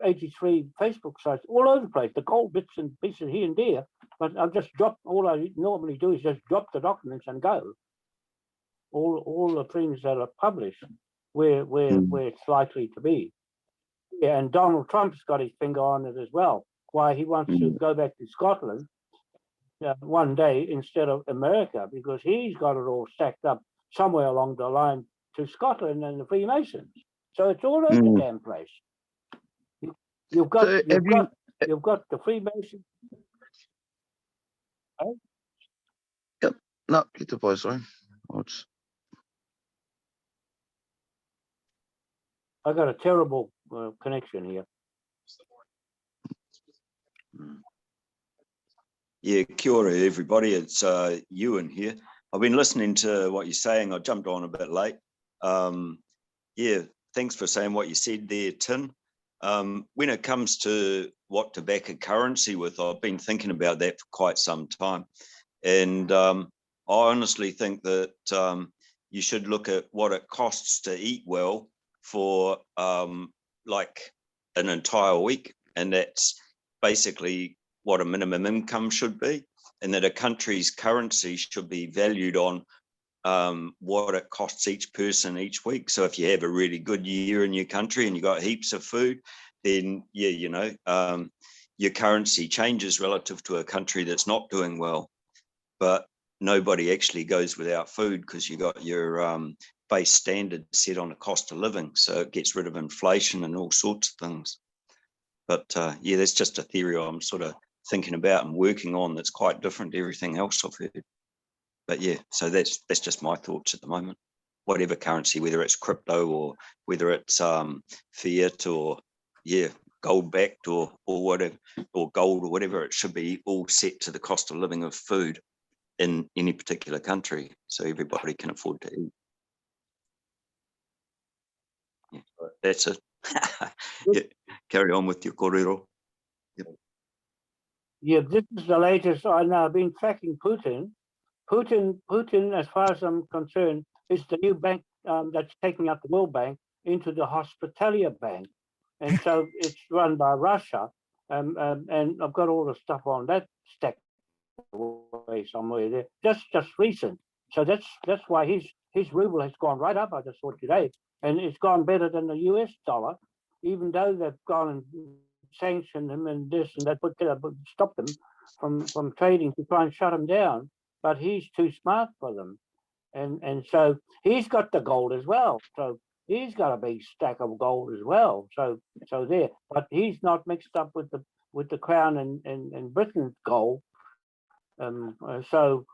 Speaker 2: 83 Facebook sites all over the place. The gold bits and pieces here and there, but I've just dropped. All I normally do is just drop the documents and go. All the things that are published where it's likely to be. Yeah, and Donald Trump's got his finger on it as well. Why he wants to go back to Scotland one day instead of America, because he's got it all stacked up somewhere along the line to Scotland and the Freemasons. So it's all over the damn place. You've got the Freemasons. Right?
Speaker 9: Yep. No, get the voice, sorry.
Speaker 2: I got a terrible connection here.
Speaker 10: Yeah, kia ora, everybody. It's Ewan here. I've been listening to what you're saying. I jumped on a bit late. Yeah, thanks for saying what you said there, Tin. When it comes to what to back a currency with, I've been thinking about that for quite some time. And I honestly think that you should look at what it costs to eat well for like an entire week. And that's basically what a minimum income should be, and that a country's currency should be valued on what it costs each person each week. So if you have a really good year in your country and you got heaps of food, then yeah, you know, your currency changes relative to a country that's not doing well. But nobody actually goes without food because you got your base standard set on a cost of living. So it gets rid of inflation and all sorts of things. But yeah, that's just a theory I'm sort of thinking about and working on that's quite different to everything else I've heard. But yeah, so that's just my thoughts at the moment. Whatever currency, whether it's crypto or whether it's fiat or yeah, gold backed or whatever, or gold or whatever, it should be all set to the cost of living of food in any particular country, so everybody can afford to eat. Yeah, that's it. Yeah, carry on with your kōrero. Yep.
Speaker 2: Yeah, this is the latest. I've been tracking Putin. Putin, as far as I'm concerned, is the new bank that's taking out the World Bank into the Hospitalia Bank. And so it's run by Russia. And I've got all the stuff on that stacked away somewhere there. Just recent. So that's why his ruble has gone right up. I just saw it today. And it's gone better than the US dollar, even though they've gone and sanctioned him and this and that, stopped them from trading to try and shut him down. But he's too smart for them. And so he's got the gold as well. So he's got a big stack of gold as well. So there. But he's not mixed up with the Crown and Britain's gold. So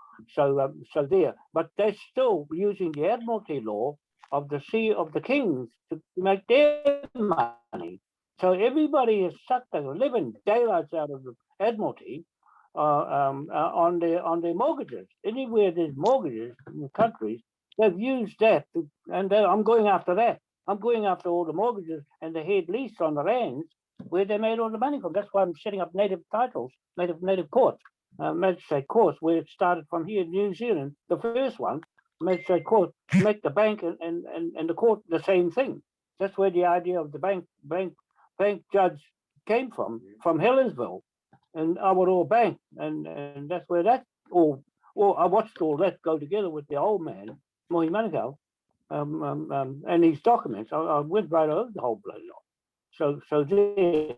Speaker 2: there. But they're still using the Admiralty law of the Sea of the Kings to make their money. So everybody has sucked the living daylights out of the Admiralty on their mortgages. Anywhere there's mortgages in the countries, they've used that, and I'm going after that. I'm going after all the mortgages and the head lease on the lands where they made all the money from. That's why I'm setting up native titles, native courts, magistrate courts, where it started from here in New Zealand. The first one, magistrate court, make the bank and the court the same thing. That's where the idea of the bank judge came from Helensville and Araroa Bank, and that's where that all. I watched all that go together with the old man, Mohi Manukau, and his documents. I went right over the whole bloody lot. So there,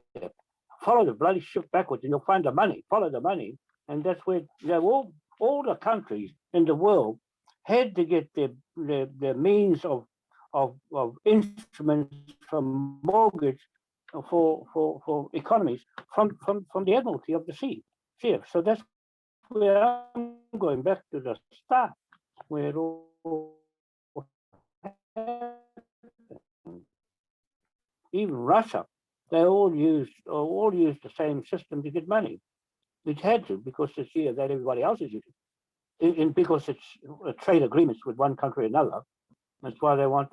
Speaker 2: follow the bloody ship backwards, and you'll find the money. Follow the money, and that's where all the countries in the world had to get their means of instruments from mortgage for economies from the Admiralty of the sea. So that's where I'm going back to the start, where it all happened. Even Russia, they all used the same system to get money. It had to, because it's here that everybody else is using. Because it's trade agreements with one country or another. That's why they want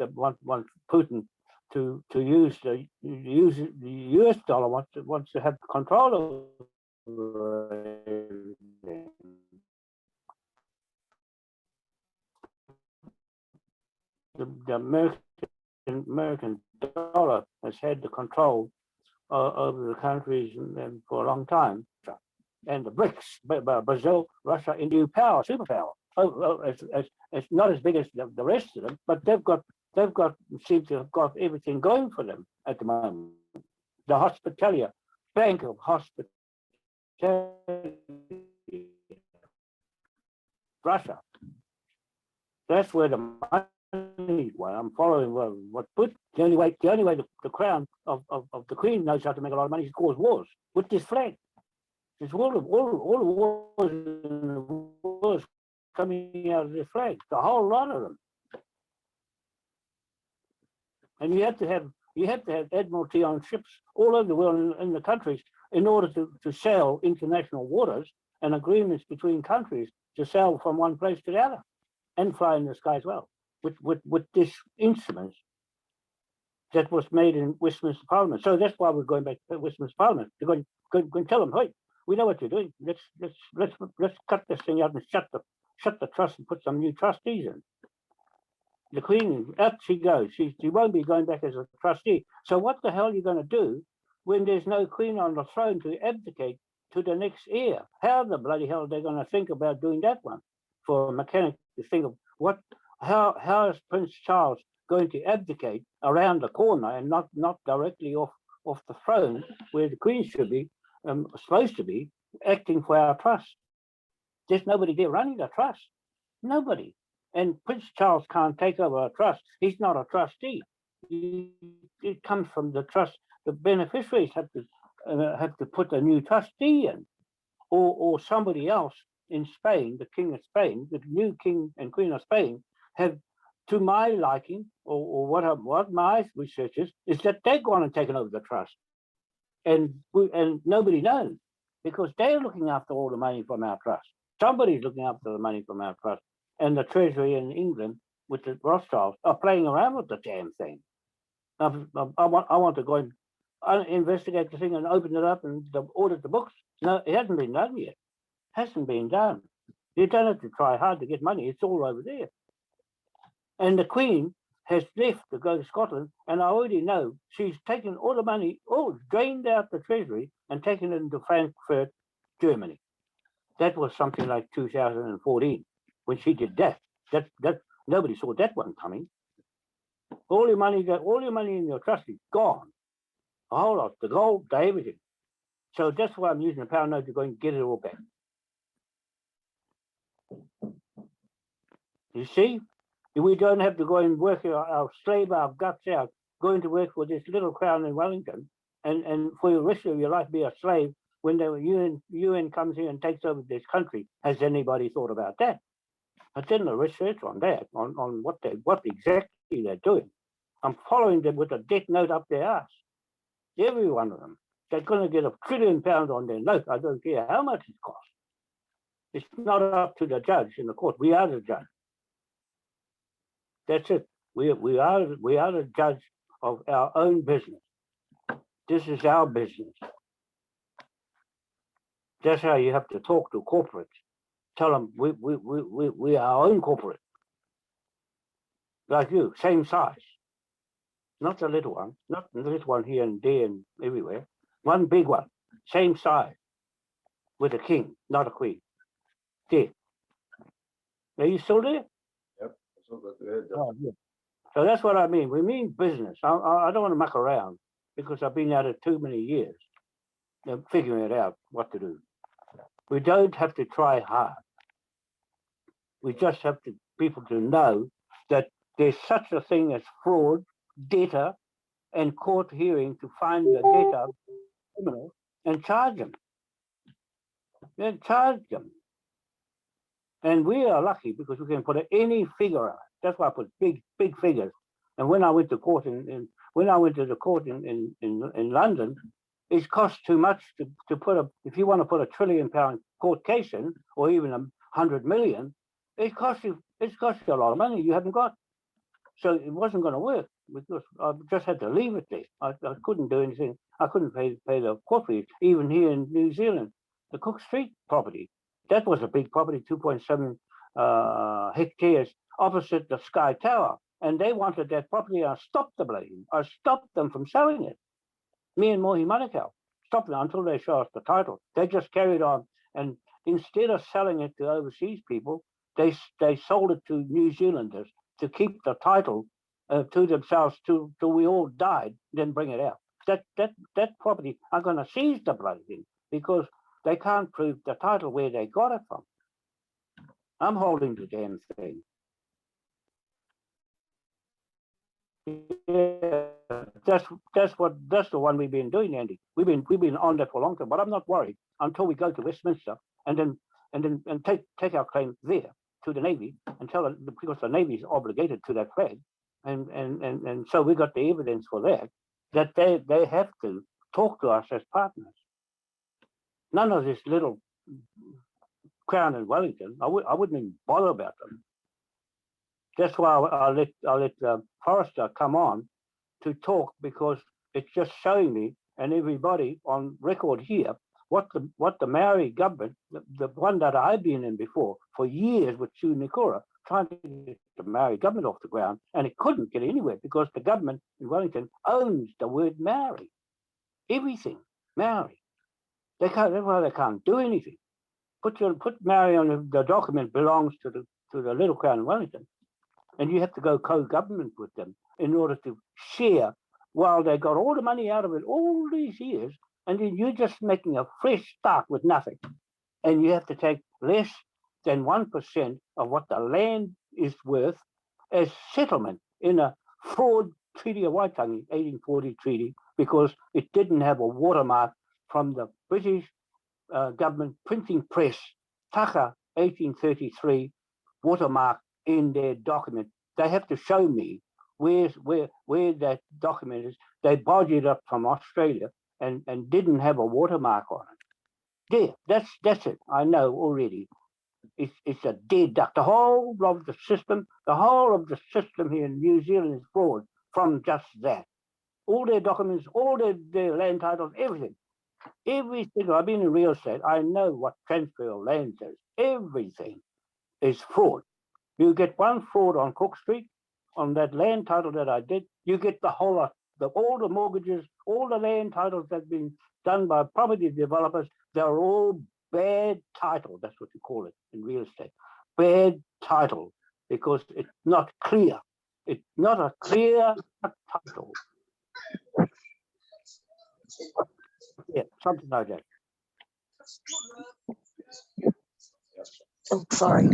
Speaker 2: Putin use the US dollar wants to have control over everything. The American dollar has had the control over the countries and for a long time. And the BRICS, Brazil, Russia, India, superpower. It's not as big as the rest of them, but they've seem to have got everything going for them at the moment. The Hospitalia, Bank of Hospitality, Russia. That's where the money. Well, I'm following what put the only way the crown of the Queen knows how to make a lot of money is cause wars with this flag. It's all the wars in the wars coming out of this flag, a whole lot of them. And you have to have admiralty on ships all over the world in the countries in order to sail international waters and agreements between countries to sail from one place to the other and fly in the sky as well with this instruments that was made in Westminster Parliament. So that's why we're going back to Westminster Parliament. They're going to tell them, hey, we know what you're doing. Let's cut this thing out and shut the trust and put some new trustees in. The Queen, up she goes. She won't be going back as a trustee. So what the hell are you going to do when there's no Queen on the throne to abdicate to the next heir? How the bloody hell are they going to think about doing that one? For a mechanic to think of how is Prince Charles going to abdicate around the corner and not directly off the throne where the Queen should be supposed to be acting for our trust? There's nobody there running the trust. Nobody. And Prince Charles can't take over a trust. He's not a trustee. It comes from the trust. The beneficiaries have to put a new trustee in, or somebody else in Spain, the King of Spain, the new King and Queen of Spain, have, to my liking, or what my research is that they're going and taking over the trust, and nobody knows because they're looking after all the money from our trust. Somebody's looking after the money from our trust. And the Treasury in England with the Rothschilds are playing around with the damn thing. I want to go and investigate the thing and open it up and audit the books. No, it hasn't been done yet. Hasn't been done. You don't have to try hard to get money. It's all over there. And the Queen has left to go to Scotland, and I already know she's taken all the money, drained out the Treasury and taken it into Frankfurt, Germany. That was something like 2014. When she did that nobody saw that one coming. All your money in your trust is gone. A whole lot, the gold, the everything. So that's why I'm using the pound note to go and get it all back. You see, we don't have to go and work slave our guts out, going to work for this little crown in Wellington, and for the rest of your life be a slave when the UN comes here and takes over this country. Has anybody thought about that? I did a research on that, on what exactly they're doing. I'm following them with a death note up their ass. Every one of them. They're going to get £1 trillion on their note. I don't care how much it costs. It's not up to the judge in the court. We are the judge. That's it. We are the judge of our own business. This is our business. That's how you have to talk to corporates. Tell them we are our own corporate. Like you, same size. Not the little one, not the little one here and there and everywhere. One big one, same size, with a king, not a queen. There. Are you still there?
Speaker 1: Yep.
Speaker 2: Oh, yeah. So that's what I mean. We mean business. I don't want to muck around because I've been at it too many years, figuring it out what to do. We don't have to try hard. We just have people to know that there's such a thing as fraud, debtor, and court hearing to find the debtor criminal and charge them. Then charge them. And we are lucky because we can put any figure out. That's why I put big figures. And when I went to court in London, it costs too much to put if you want to put £1 trillion court case in, or even 100 million, it costs you a lot of money you haven't got. So it wasn't going to work. because I just had to leave it there. I couldn't do anything. I couldn't pay the court fees, even here in New Zealand. The Cook Street property, that was a big property, 2.7 hectares opposite the Sky Tower. And they wanted that property. I stopped the blame. I stopped them from selling it. Me and Mohi Manukau stopped them until they show us the title. They just carried on. And instead of selling it to overseas people, they sold it to New Zealanders to keep the title to themselves till we all died, then bring it out. That property, I'm going to seize the bloody thing because they can't prove the title where they got it from. I'm holding the damn thing. Yeah, that's the one we've been doing, Andy. We've been on that for a long time, but I'm not worried until we go to Westminster and take our claim there to the Navy and tell it, because the Navy is obligated to that flag, and so we got the evidence for that they have to talk to us as partners. None of this little Crown and Wellington. I wouldn't even bother about them. That's why I'll let Forrester come on to talk, because it's just showing me and everybody on record here what the Maori government, the one that I've been in before for years with Sue Nikora, trying to get the Maori government off the ground, and it couldn't get anywhere because the government in Wellington owns the word Maori, everything Maori. That's why they can't do anything. Put Maori on the document belongs to the Little Crown in Wellington. And you have to go co-government with them in order to share while they got all the money out of it all these years, and then you're just making a fresh start with nothing. And you have to take less than 1% of what the land is worth as settlement in a fraud treaty of Waitangi, 1840 treaty, because it didn't have a watermark from the British government printing press, Taka 1833 watermark in their document. They have to show me where that document is. They bodged it up from Australia and didn't have a watermark on it. There, that's it. I know already. It's a dead duck. The whole of the system here in New Zealand is fraud from just that. All their documents, all their land titles, everything. Everything. I've been in real estate. I know what transfer of land is. Everything is fraud. You get one fraud on Cook Street, on that land title that I did, you get the whole lot, all the mortgages, all the land titles that have been done by property developers, they're all bad title. That's what you call it in real estate. Bad title, because it's not clear. It's not a clear title. Yeah, something like that.
Speaker 6: Oh, sorry.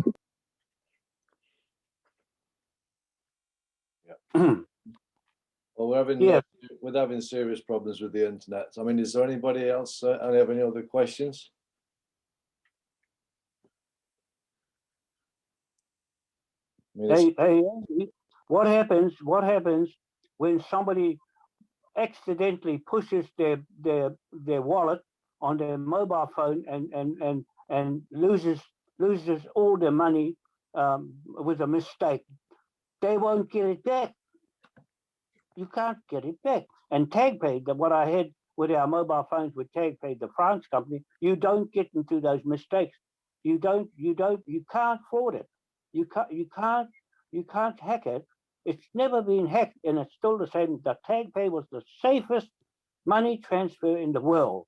Speaker 1: Well, we're having serious problems with the internet. I mean, is there anybody else? Have any other questions? I mean,
Speaker 2: Hey, what happens when somebody accidentally pushes their wallet on their mobile phone and loses all their money with a mistake? They won't get it back. You can't get it back. And TagPay, what I had with our mobile phones with TagPay, the France company, you don't get into those mistakes. You can't fraud it. You can't hack it. It's never been hacked, and it's still the same. The TagPay was the safest money transfer in the world,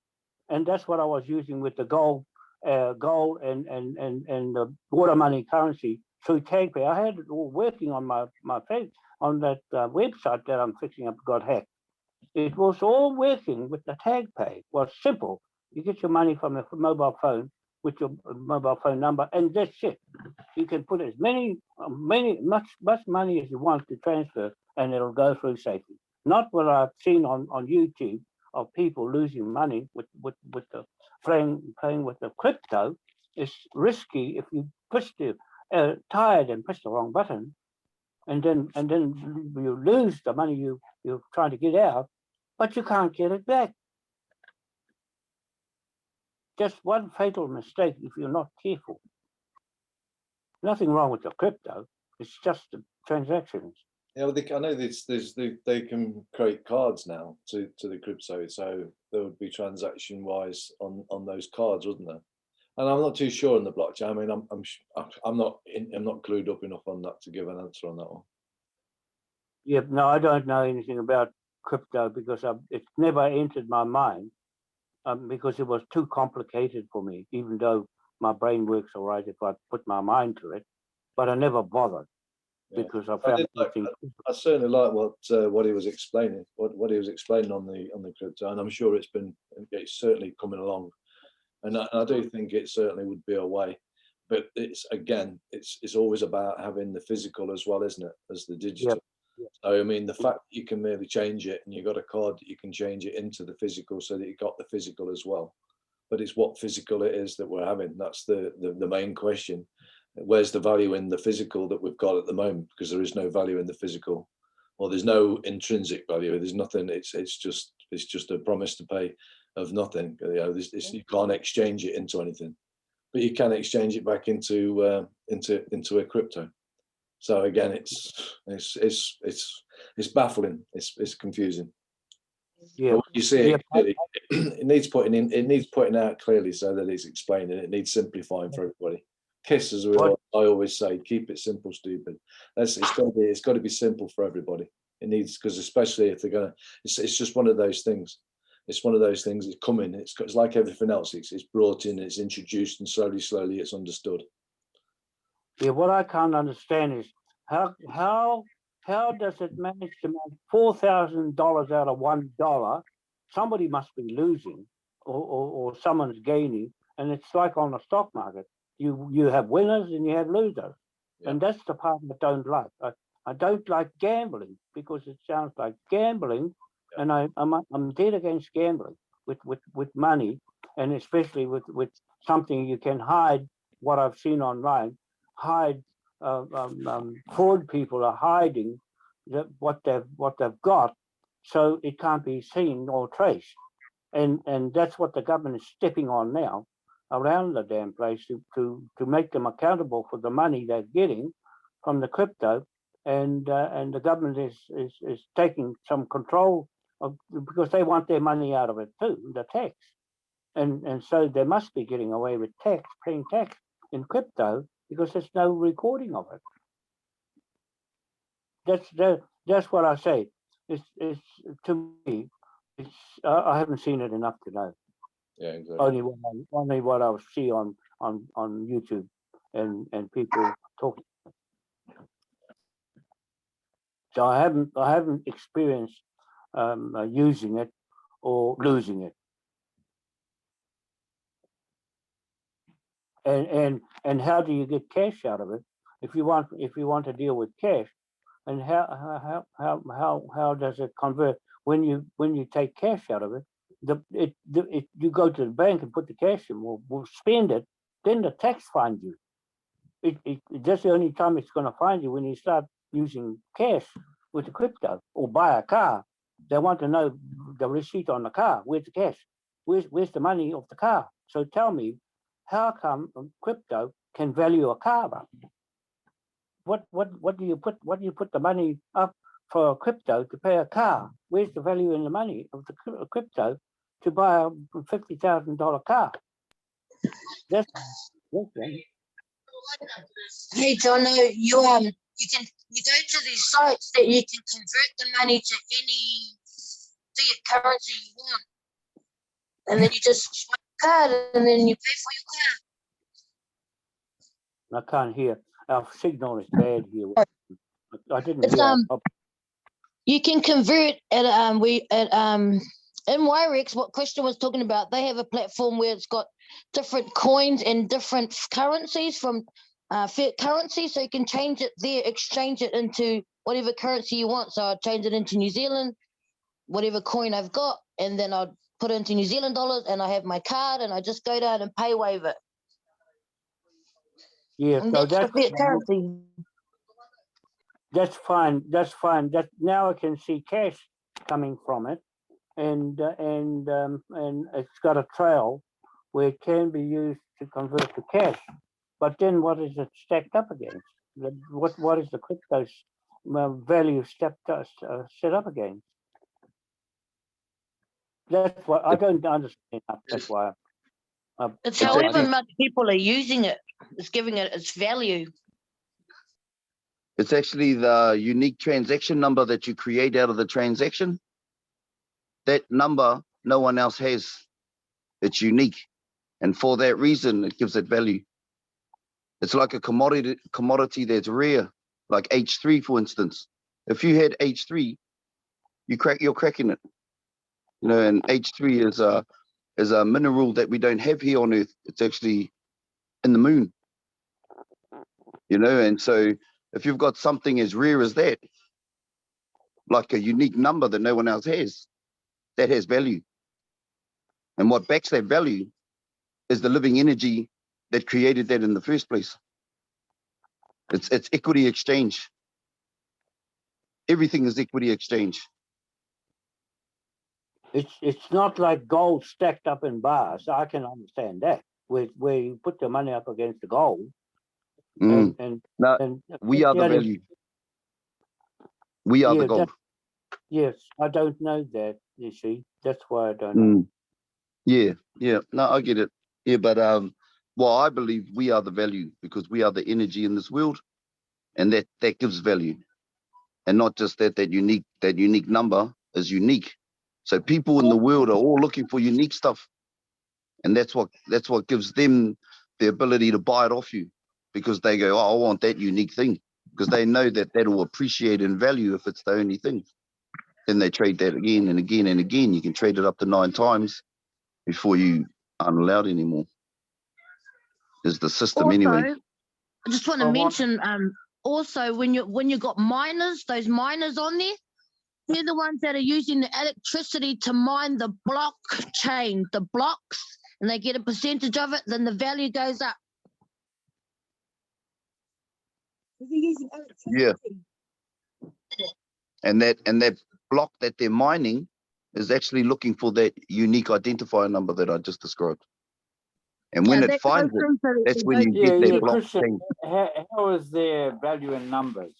Speaker 2: and that's what I was using with the gold and the water money currency through TagPay. I had it all working on my page on that website that I'm fixing up. Got hacked. It was all working with the TagPay. It was simple. You get your money from the mobile phone with your mobile phone number, and that's it. You can put as much money as you want to transfer, and it'll go through safely. Not what I've seen on YouTube of people losing money with the playing with the crypto. It's risky if you push the tired and push the wrong button, and then you lose the money you're trying to get out, but you can't get it back. Just one fatal mistake if you're not careful. Nothing wrong with the crypto. It's just the transactions.
Speaker 1: Yeah, well, I know they can create cards now to the crypto, so there would be transaction wise on those cards, wouldn't there? And I'm not too sure on the blockchain. I mean, I'm not clued up enough on that to give an answer on that one.
Speaker 2: Yeah, no, I don't know anything about crypto because it's never entered my mind because it was too complicated for me, even though my brain works all right if I put my mind to it, but I never bothered because I found
Speaker 1: I certainly like what he was explaining, what he was explaining on the crypto, and I'm sure it's certainly coming along, and I do think it certainly would be a way, but it's always about having the physical as well, isn't it, as the digital.
Speaker 2: Yep.
Speaker 1: So I mean, the fact that you can merely change it and you've got a card that you can change it into the physical, so that you got the physical as well. But it's what physical it is that we're having. That's the main question. Where's the value in the physical that we've got at the moment? Because there is no value in the physical, or there's no intrinsic value. There's nothing. It's just a promise to pay of nothing. You know, you can't exchange it into anything, but you can exchange it back into a crypto. So again, it's baffling. It's confusing.
Speaker 2: Yeah,
Speaker 1: but when you see it clearly, it needs putting in. It needs putting out clearly so that it's explained, and it needs simplifying for everybody. KISS, as I always say, keep it simple, stupid. It's got to be simple for everybody. It needs, because especially if they're gonna, it's just one of those things. It's one of those things. It's coming. It's like everything else. It's brought in. It's introduced, and slowly, it's understood.
Speaker 2: Yeah, what I can't understand is how does it manage to make $4,000 out of $1? Somebody must be losing, or someone's gaining, and it's like on the stock market. You have winners and you have losers, and that's the part I don't like. I don't like gambling because it sounds like gambling, and I'm dead against gambling with money, and especially with something you can hide. What I've seen online. Fraud people are hiding what they've got, so it can't be seen or traced, and that's what the government is stepping on now around the damn place to make them accountable for the money they're getting from the crypto, and the government is taking some control of, because they want their money out of it too, the tax, and so they must be getting away with paying tax in crypto, because there's no recording of it. That's what I say. It's to me. It's I haven't seen it enough to know.
Speaker 1: Yeah, exactly.
Speaker 2: Only what I see on YouTube and people talking. So I haven't experienced using it or losing it. And how do you get cash out of it? If you want to deal with cash, and how does it convert when you take cash out of it? You go to the bank and put the cash in, we'll spend it, then the tax finds you. That's the only time it's going to find you, when you start using cash with the crypto or buy a car. They want to know the receipt on the car. Where's the cash? Where's the money of the car? So tell me, how come crypto can value a car up? What do you put the money up for crypto to pay a car? Where's the value in the money of the crypto to buy a $50,000 car? That's one.
Speaker 6: Hey, Jono, you go to these sites that you can convert the money to any fiat currency you want, and then you just swipe the card, and then you pay for your car.
Speaker 2: I can't hear. Our signal is bad here. I didn't hear.
Speaker 6: You can convert at in Wirex, what Christian was talking about, they have a platform where it's got different coins and different currencies from fiat currency, so you can change it there, exchange it into whatever currency you want. So I'll change it into New Zealand, whatever coin I've got, and then I'll put it into New Zealand dollars, and I have my card, and I just go down and pay wave it.
Speaker 2: Yeah,
Speaker 6: and
Speaker 2: so
Speaker 6: that's the fiat currency.
Speaker 2: That's fine. That's fine. That now I can see cash coming from it, and it's got a trail where it can be used to convert to cash. But then, what is it stacked up against? What is the crypto value set up again. That's what I don't understand. That's why.
Speaker 6: It's
Speaker 9: It's
Speaker 6: however
Speaker 9: actually-
Speaker 6: much people are using it. It's giving it its value.
Speaker 9: It's actually the unique transaction number that you create out of the transaction. That number no one else has. It's unique. And for that reason, it gives it value. It's like a commodity that's rare, like H3, for instance. If you had H3, you're cracking it. You know, and H3 is a mineral that we don't have here on Earth. It's actually in the moon. You know, and so if you've got something as rare as that, like a unique number that no one else has, that has value. And what backs that value is the living energy that created that in the first place. It's equity exchange. Everything is equity exchange.
Speaker 2: It's not like gold stacked up in bars. I can understand that. Where you put the money up against the gold.
Speaker 9: Mm.
Speaker 2: And
Speaker 9: No, we are the
Speaker 2: yeah,
Speaker 9: value. We are
Speaker 2: yeah,
Speaker 9: the gold.
Speaker 2: yes, I don't know that, you see. That's why I don't know.
Speaker 9: Yeah. No, I get it. Yeah, but well, I believe we are the value because we are the energy in this world, and that gives value, and not just that unique number is unique. So people in the world are all looking for unique stuff, and that's what gives them the ability to buy it off you, because they go, oh, I want that unique thing, because they know that will appreciate in value if it's the only thing. Then they trade that again and again and again. You can trade it up to 9 times before you aren't allowed anymore. Is the system
Speaker 6: Also,
Speaker 9: anyway.
Speaker 6: I just want to mention, also when you got miners, those miners on there, they're the ones that are using the electricity to mine the blockchain, the blocks, and they get a percentage of it, then the value goes up.
Speaker 9: Yeah. And that block that they're mining is actually looking for that unique identifier number that I just described. And when it finds it, that's when you get that block.
Speaker 5: Christian, how is their value in numbers?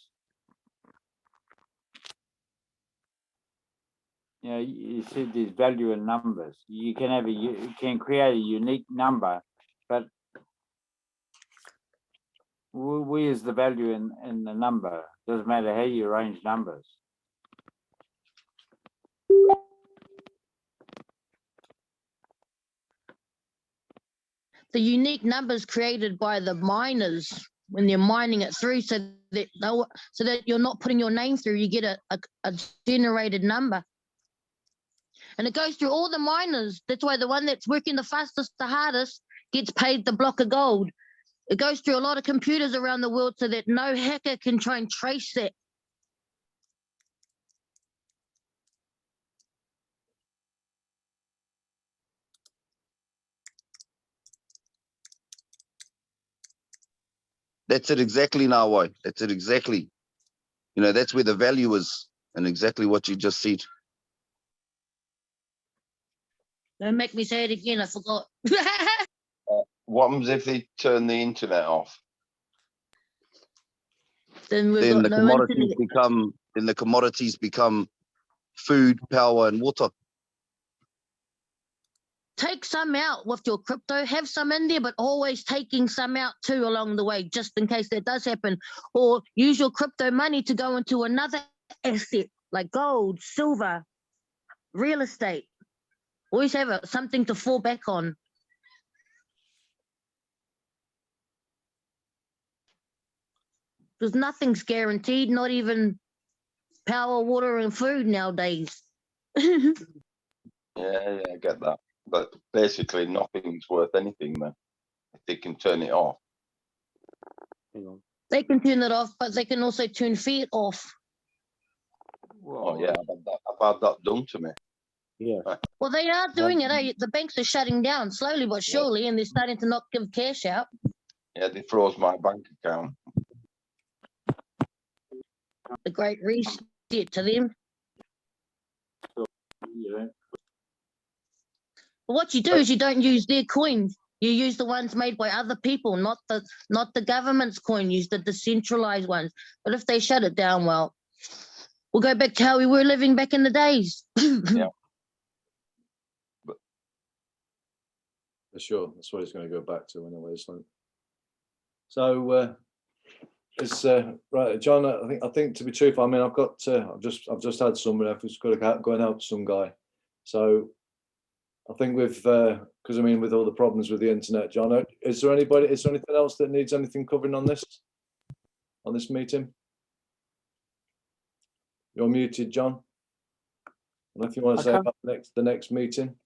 Speaker 5: You know, you said there's value in numbers. You can create a unique number, but where's the value in the number? Doesn't matter how you arrange numbers.
Speaker 6: The unique numbers created by the miners when they're mining it through, so that you're not putting your name through, you get a generated number. And it goes through all the miners. That's why the one that's working the fastest, the hardest, gets paid the block of gold. It goes through a lot of computers around the world so that no hacker can try and trace that.
Speaker 9: That's it exactly, Nawai. That's it exactly. You know, that's where the value is, and exactly what you just said.
Speaker 6: Don't make me say it again, I forgot.
Speaker 7: What happens if they turn the internet off?
Speaker 6: Then
Speaker 9: the commodities become food, power, and water.
Speaker 6: Take some out with your crypto, have some in there, but always taking some out too along the way, just in case that does happen. Or use your crypto money to go into another asset like gold, silver, real estate. Always have something to fall back on. Because nothing's guaranteed, not even power, water, and food nowadays.
Speaker 7: Yeah, I get that. But basically, nothing's worth anything then if they can turn it off.
Speaker 6: They can turn it off, but they can also turn fiat off.
Speaker 7: Oh yeah, I've had that done to me.
Speaker 2: Yeah.
Speaker 6: Well, they are doing it. Eh? The banks are shutting down slowly but surely, and they're starting to not give cash out.
Speaker 7: Yeah, they froze my bank account.
Speaker 6: The great reset to them.
Speaker 5: Yeah.
Speaker 6: But what you do is you don't use their coins. You use the ones made by other people, not the government's coin. Use the decentralized ones. But if they shut it down, well, we'll go back to how we were living back in the days.
Speaker 7: Yeah.
Speaker 1: For sure, that's what it's going to go back to anyway. So it's right, John. I think to be truthful, I mean, I've just had someone who's got to go and help some guy. So I think because I mean, with all the problems with the internet, John, is there anything else that needs anything covering on this meeting? You're muted, John. I don't know if you want to say about the next meeting.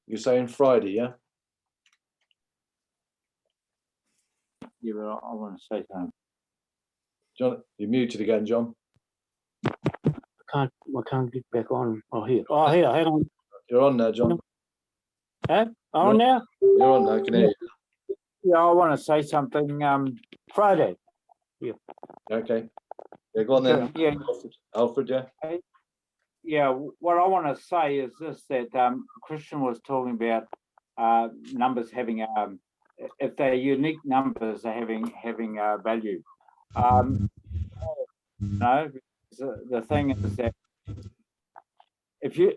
Speaker 1: You're saying Friday, yeah?
Speaker 5: Yeah, but I want to say something.
Speaker 1: John, you're muted again, John.
Speaker 2: I can't get back on. Oh, here. Oh, here. Hang on.
Speaker 1: You're on there, John.
Speaker 2: Huh? On now?
Speaker 1: You're on there. I can hear you.
Speaker 5: Yeah, I want to say something. Friday. Yeah.
Speaker 1: Okay. Yeah, go on then.
Speaker 5: Yeah.
Speaker 1: Alfred, yeah.
Speaker 5: Yeah, what I want to say is this: that Christian was talking about numbers having if they're unique numbers, they're having value. No, the thing is that if you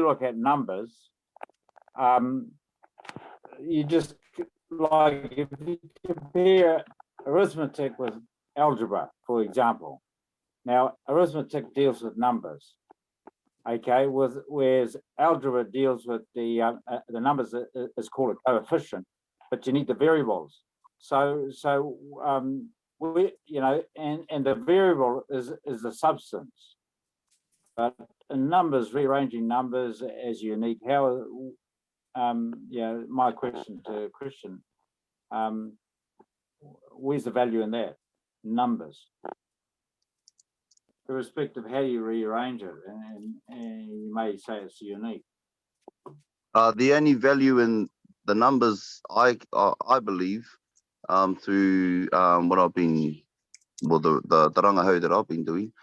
Speaker 5: look at numbers, you just like if you compare arithmetic with algebra, for example. Now, arithmetic deals with numbers, okay, whereas algebra deals with the numbers is called a coefficient, but you need the variables. So we, and the variable is the substance. But in numbers, rearranging numbers as unique, how, my question to Christian, where's the value in that? Numbers. Irrespective of how you rearrange it, and you may say it's unique.
Speaker 9: The only value in the numbers, I believe, through what I've been, well, the rangahau that I've been doing,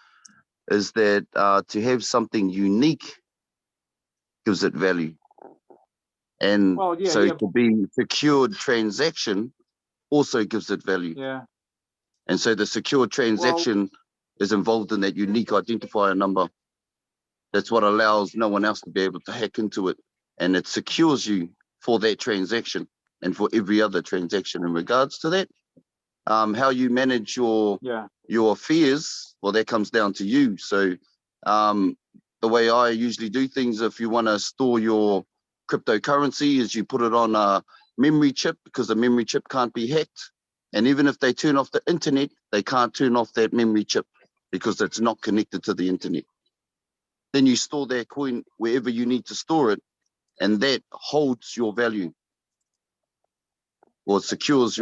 Speaker 9: is that to have something unique gives it value. And to be secured transaction also gives it value.
Speaker 5: Yeah.
Speaker 9: And so the secure transaction is involved in that unique identifier number. That's what allows no one else to be able to hack into it. And it secures you for that transaction and for every other transaction in regards to that. How you manage your affairs, well, that comes down to you. So the way I usually do things, if you want to store your cryptocurrency, is you put it on a memory chip, because the memory chip can't be hacked. And even if they turn off the internet, they can't turn off that memory chip because it's not connected to the internet. Then you store that coin wherever you need to store it, and that holds your value. Or it secures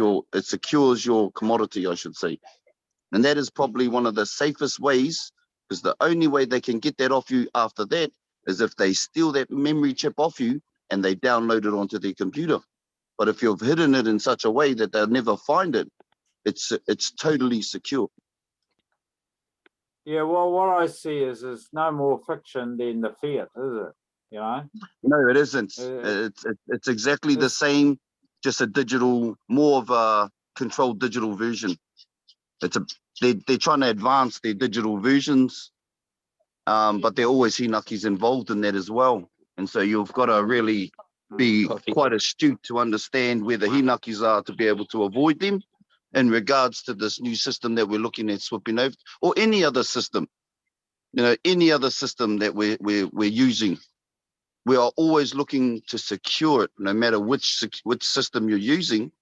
Speaker 9: your commodity, I should say. And that is probably one of the safest ways, because the only way they can get that off you after that is if they steal that memory chip off you and they download it onto their computer. But if you've hidden it in such a way that they'll never find it, it's totally secure.
Speaker 5: Yeah, well, what I see is there's no more fiction than the fiat, is it? You know?
Speaker 9: No, it isn't. It's exactly the same, just a digital, more of a controlled digital version. They're trying to advance their digital versions, but there are always hinakis involved in that as well. And so you've got to really be quite astute to understand where the hinakis are to be able to avoid them in regards to this new system that we're looking at swapping over, or any other system. Any other system that we're using. We are always looking to secure it, no matter which system you're using.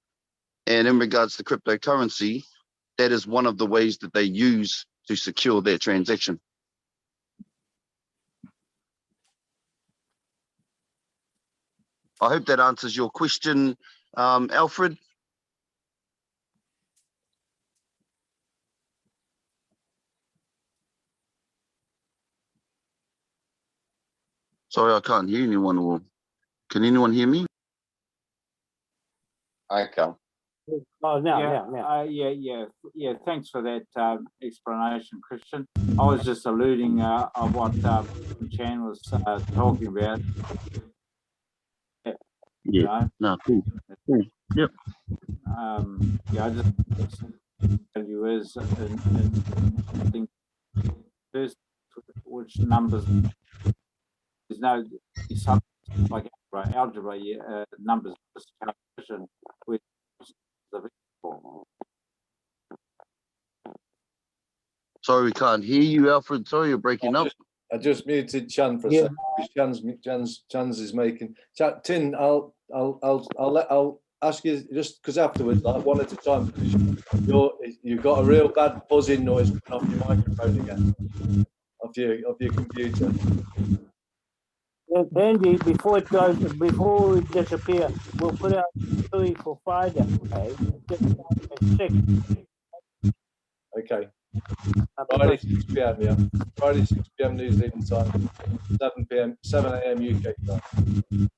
Speaker 9: And in regards to cryptocurrency, that is one of the ways that they use to secure their transaction. I hope that answers your question, Alfred. Sorry, I can't hear anyone. Or can anyone hear me?
Speaker 7: I can.
Speaker 2: Oh, now.
Speaker 5: Yeah. Thanks for that explanation, Christian. I was just alluding of what Chan was talking about. You
Speaker 9: Yeah.
Speaker 5: know?
Speaker 9: No, cool. Cool. Yep.
Speaker 5: Yeah, I just tell you is, and I think first, which numbers, there's no, it's something like algebra, yeah, numbers, just calculation with the form.
Speaker 9: Sorry, we can't hear you, Alfred. Sorry, you're breaking up.
Speaker 1: I just muted Chan for a
Speaker 2: Yeah.
Speaker 1: second. Chan's is making. Tin, I'll ask you just because afterwards, like one at a time, because you've got a real bad buzzing noise coming off your microphone again, off your computer.
Speaker 2: Andy, before we disappear, we'll put out three for Friday. Okay? Get started at 6.
Speaker 1: Okay. Friday
Speaker 2: Because
Speaker 1: 6 p.m. Yeah. Friday 6 p.m. New Zealand time, 7 a.m. UK time.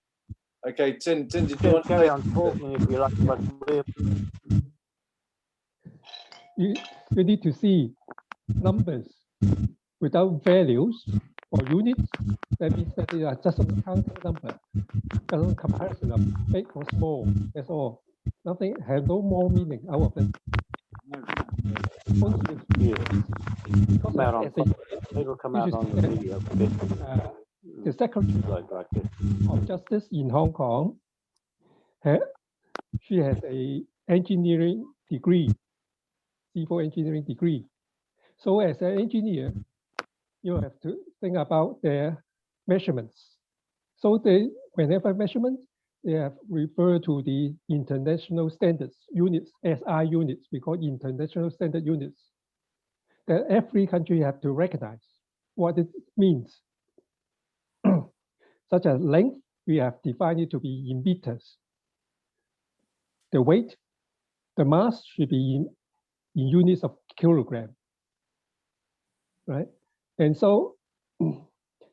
Speaker 1: Okay, Tin, did you want to
Speaker 2: carry
Speaker 1: say
Speaker 2: on talking if you like, but
Speaker 4: You need to see numbers without values or units. That means that they are just a counting number, just a comparison of big or small. That's all. Nothing have no more meaning out of it. Once you
Speaker 2: come out on, it'll come out on the video.
Speaker 4: The Secretary of Justice in Hong Kong, she has a engineering degree, civil engineering degree. So as an engineer, you have to think about their measurements. So whenever measurements, they have referred to the international standards units, SI units, we call international standard units, that every country have to recognize what it means. Such as length, we have defined it to be in meters. The weight, the mass should be in units of kilogram, right? And so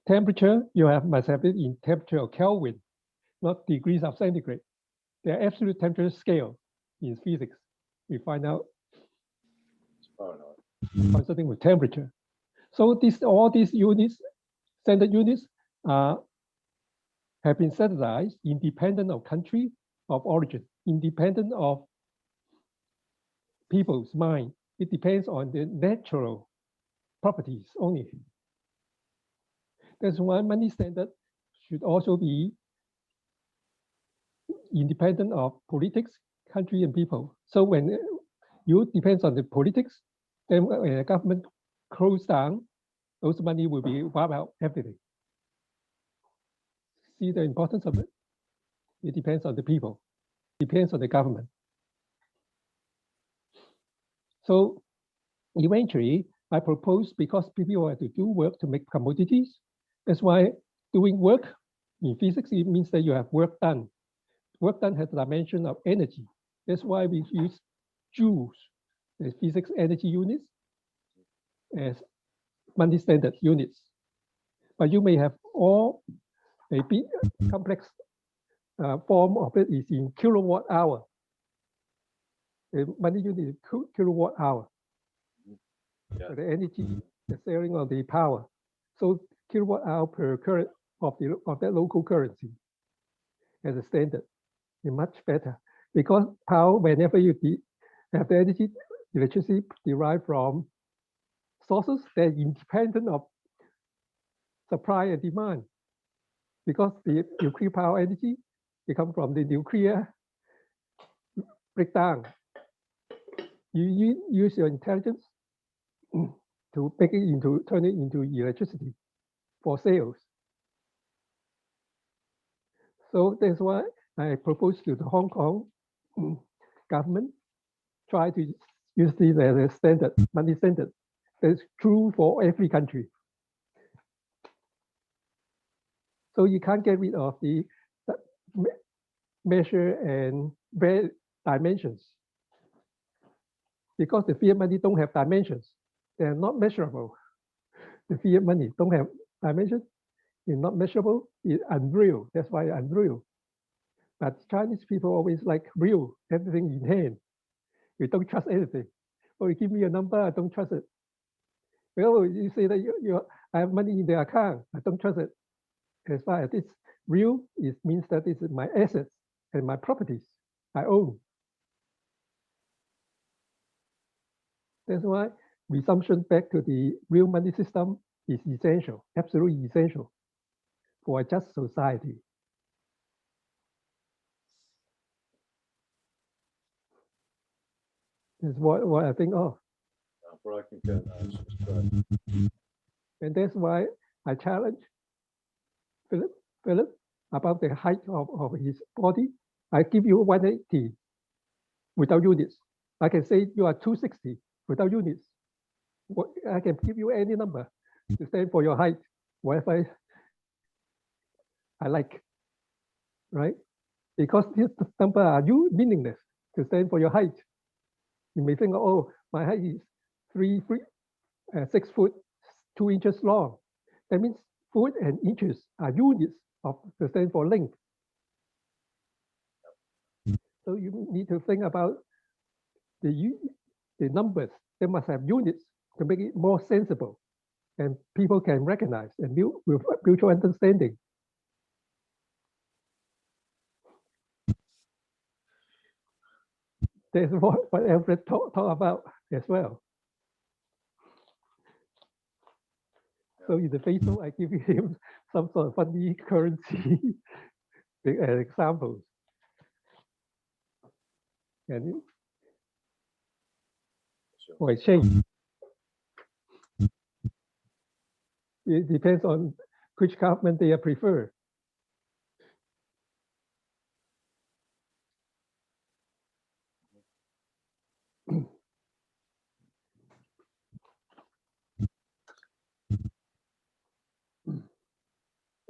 Speaker 4: temperature, must have it in temperature of Kelvin, not degrees of centigrade. The absolute temperature scale in physics, we find out something with temperature. So all these units, standard units, have been standardized independent of country of origin, independent of people's mind. It depends on the natural properties only. That's why money standard should also be independent of politics, country, and people. So when you depends on the politics, then when the government close down, those money will be wipe out everything. See the importance of it? It depends on the people, depends on the government. So eventually, I propose, because people have to do work to make commodities, that's why doing work in physics, it means that you have work done. Work done has a dimension of energy. That's why we use joules, the physics energy units, as money standard units. But you may have all a big complex form of it is in kilowatt hour. The money unit is kilowatt hour. Yeah. The energy, the selling of the power. So kilowatt hour per current of that local currency as a standard is much better, because power, whenever you have the energy, electricity derived from sources that are independent of supply and demand, because the nuclear power energy, they come from the nuclear breakdown. You use your intelligence to make it turn it into electricity for sales. So that's why I propose to the Hong Kong government try to use this as a standard, money standard. That's true for every country. So you can't get rid of the measure and dimensions, because the fiat money don't have dimensions. They're not measurable. The fiat money don't have dimensions. It's not measurable. It's unreal. That's why unreal. But Chinese people always like real, everything in hand. We don't trust anything. Oh, you give me a number, I don't trust it. Well, you say that I have money in the account, I don't trust it. As far as it's real, it means that it's my assets. and my properties I own. That's why resumption back to the real money system is essential, absolutely essential for a just society. That's what I think of.
Speaker 1: I concur, that's correct.
Speaker 4: And that's why I challenge Philip about the height of his body. I give you 180 without units. I can say you are 260 without units. I can give you any number to stand for your height, whatever I like, right? Because this number are meaningless to stand for your height. You may think, oh, my height is 6 foot 2 inches long. That means foot and inches are units to stand for length. So you need to think about the numbers. They must have units to make it more sensible, and people can recognize and build with mutual understanding. That's what Alfred talk about as well. So in the Facebook, I give him some sort of funny currency examples. And for exchange, it depends on which government they prefer.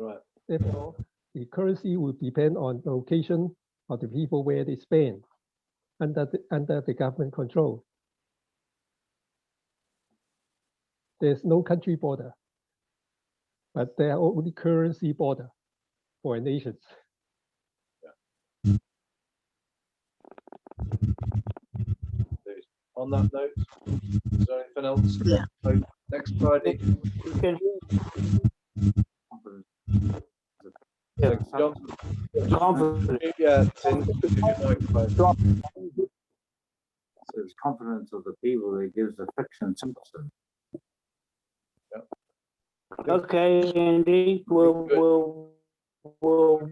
Speaker 1: Right.
Speaker 4: Therefore, the currency will depend on the location of the people where they spend under the government control. There's no country border, but there are only currency border for nations.
Speaker 1: On that note, is there anything else?
Speaker 6: Yeah.
Speaker 1: So next Friday.
Speaker 2: You can
Speaker 1: Thanks, John.
Speaker 2: confidence.
Speaker 1: Yeah, Tim, give your microphone.
Speaker 5: So it's confidence of the people that gives the fiction substance.
Speaker 2: Okay, Andy, we'll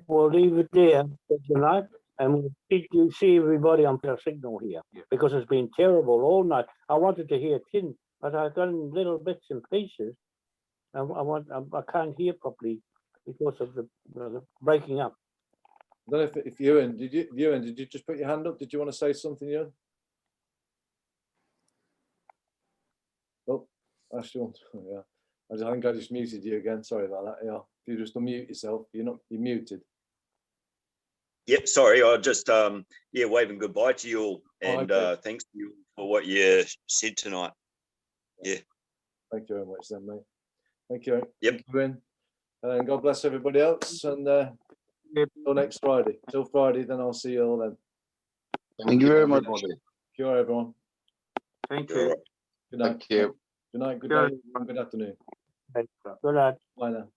Speaker 2: leave it there for tonight, and we'll see everybody on our signal here, because it's been terrible all night. I wanted to hear Tim, but I got in little bits and pieces. I can't hear properly because of the breaking up.
Speaker 1: I don't know if Ewan, did you just put your hand up? Did you want to say something, Ewan? Oh, actually, yeah. I think I just muted you again. Sorry about that. Yeah, if you just unmute yourself, you're muted.
Speaker 10: Yep, sorry, I just waving goodbye to you all, and
Speaker 1: okay.
Speaker 10: thanks to you for what you said tonight. Yeah.
Speaker 1: Thank you very much, then, mate. Thank you.
Speaker 10: Yep.
Speaker 1: Thank you, Ewan. And God bless everybody else. And till next Friday. Till Friday, then I'll see you all then.
Speaker 9: Thank you very much.
Speaker 1: Kia ora, everyone.
Speaker 5: Thank you.
Speaker 1: Good night.
Speaker 7: Thank you.
Speaker 1: Good night. Good day. Good afternoon.
Speaker 2: Good night.
Speaker 1: Bye now.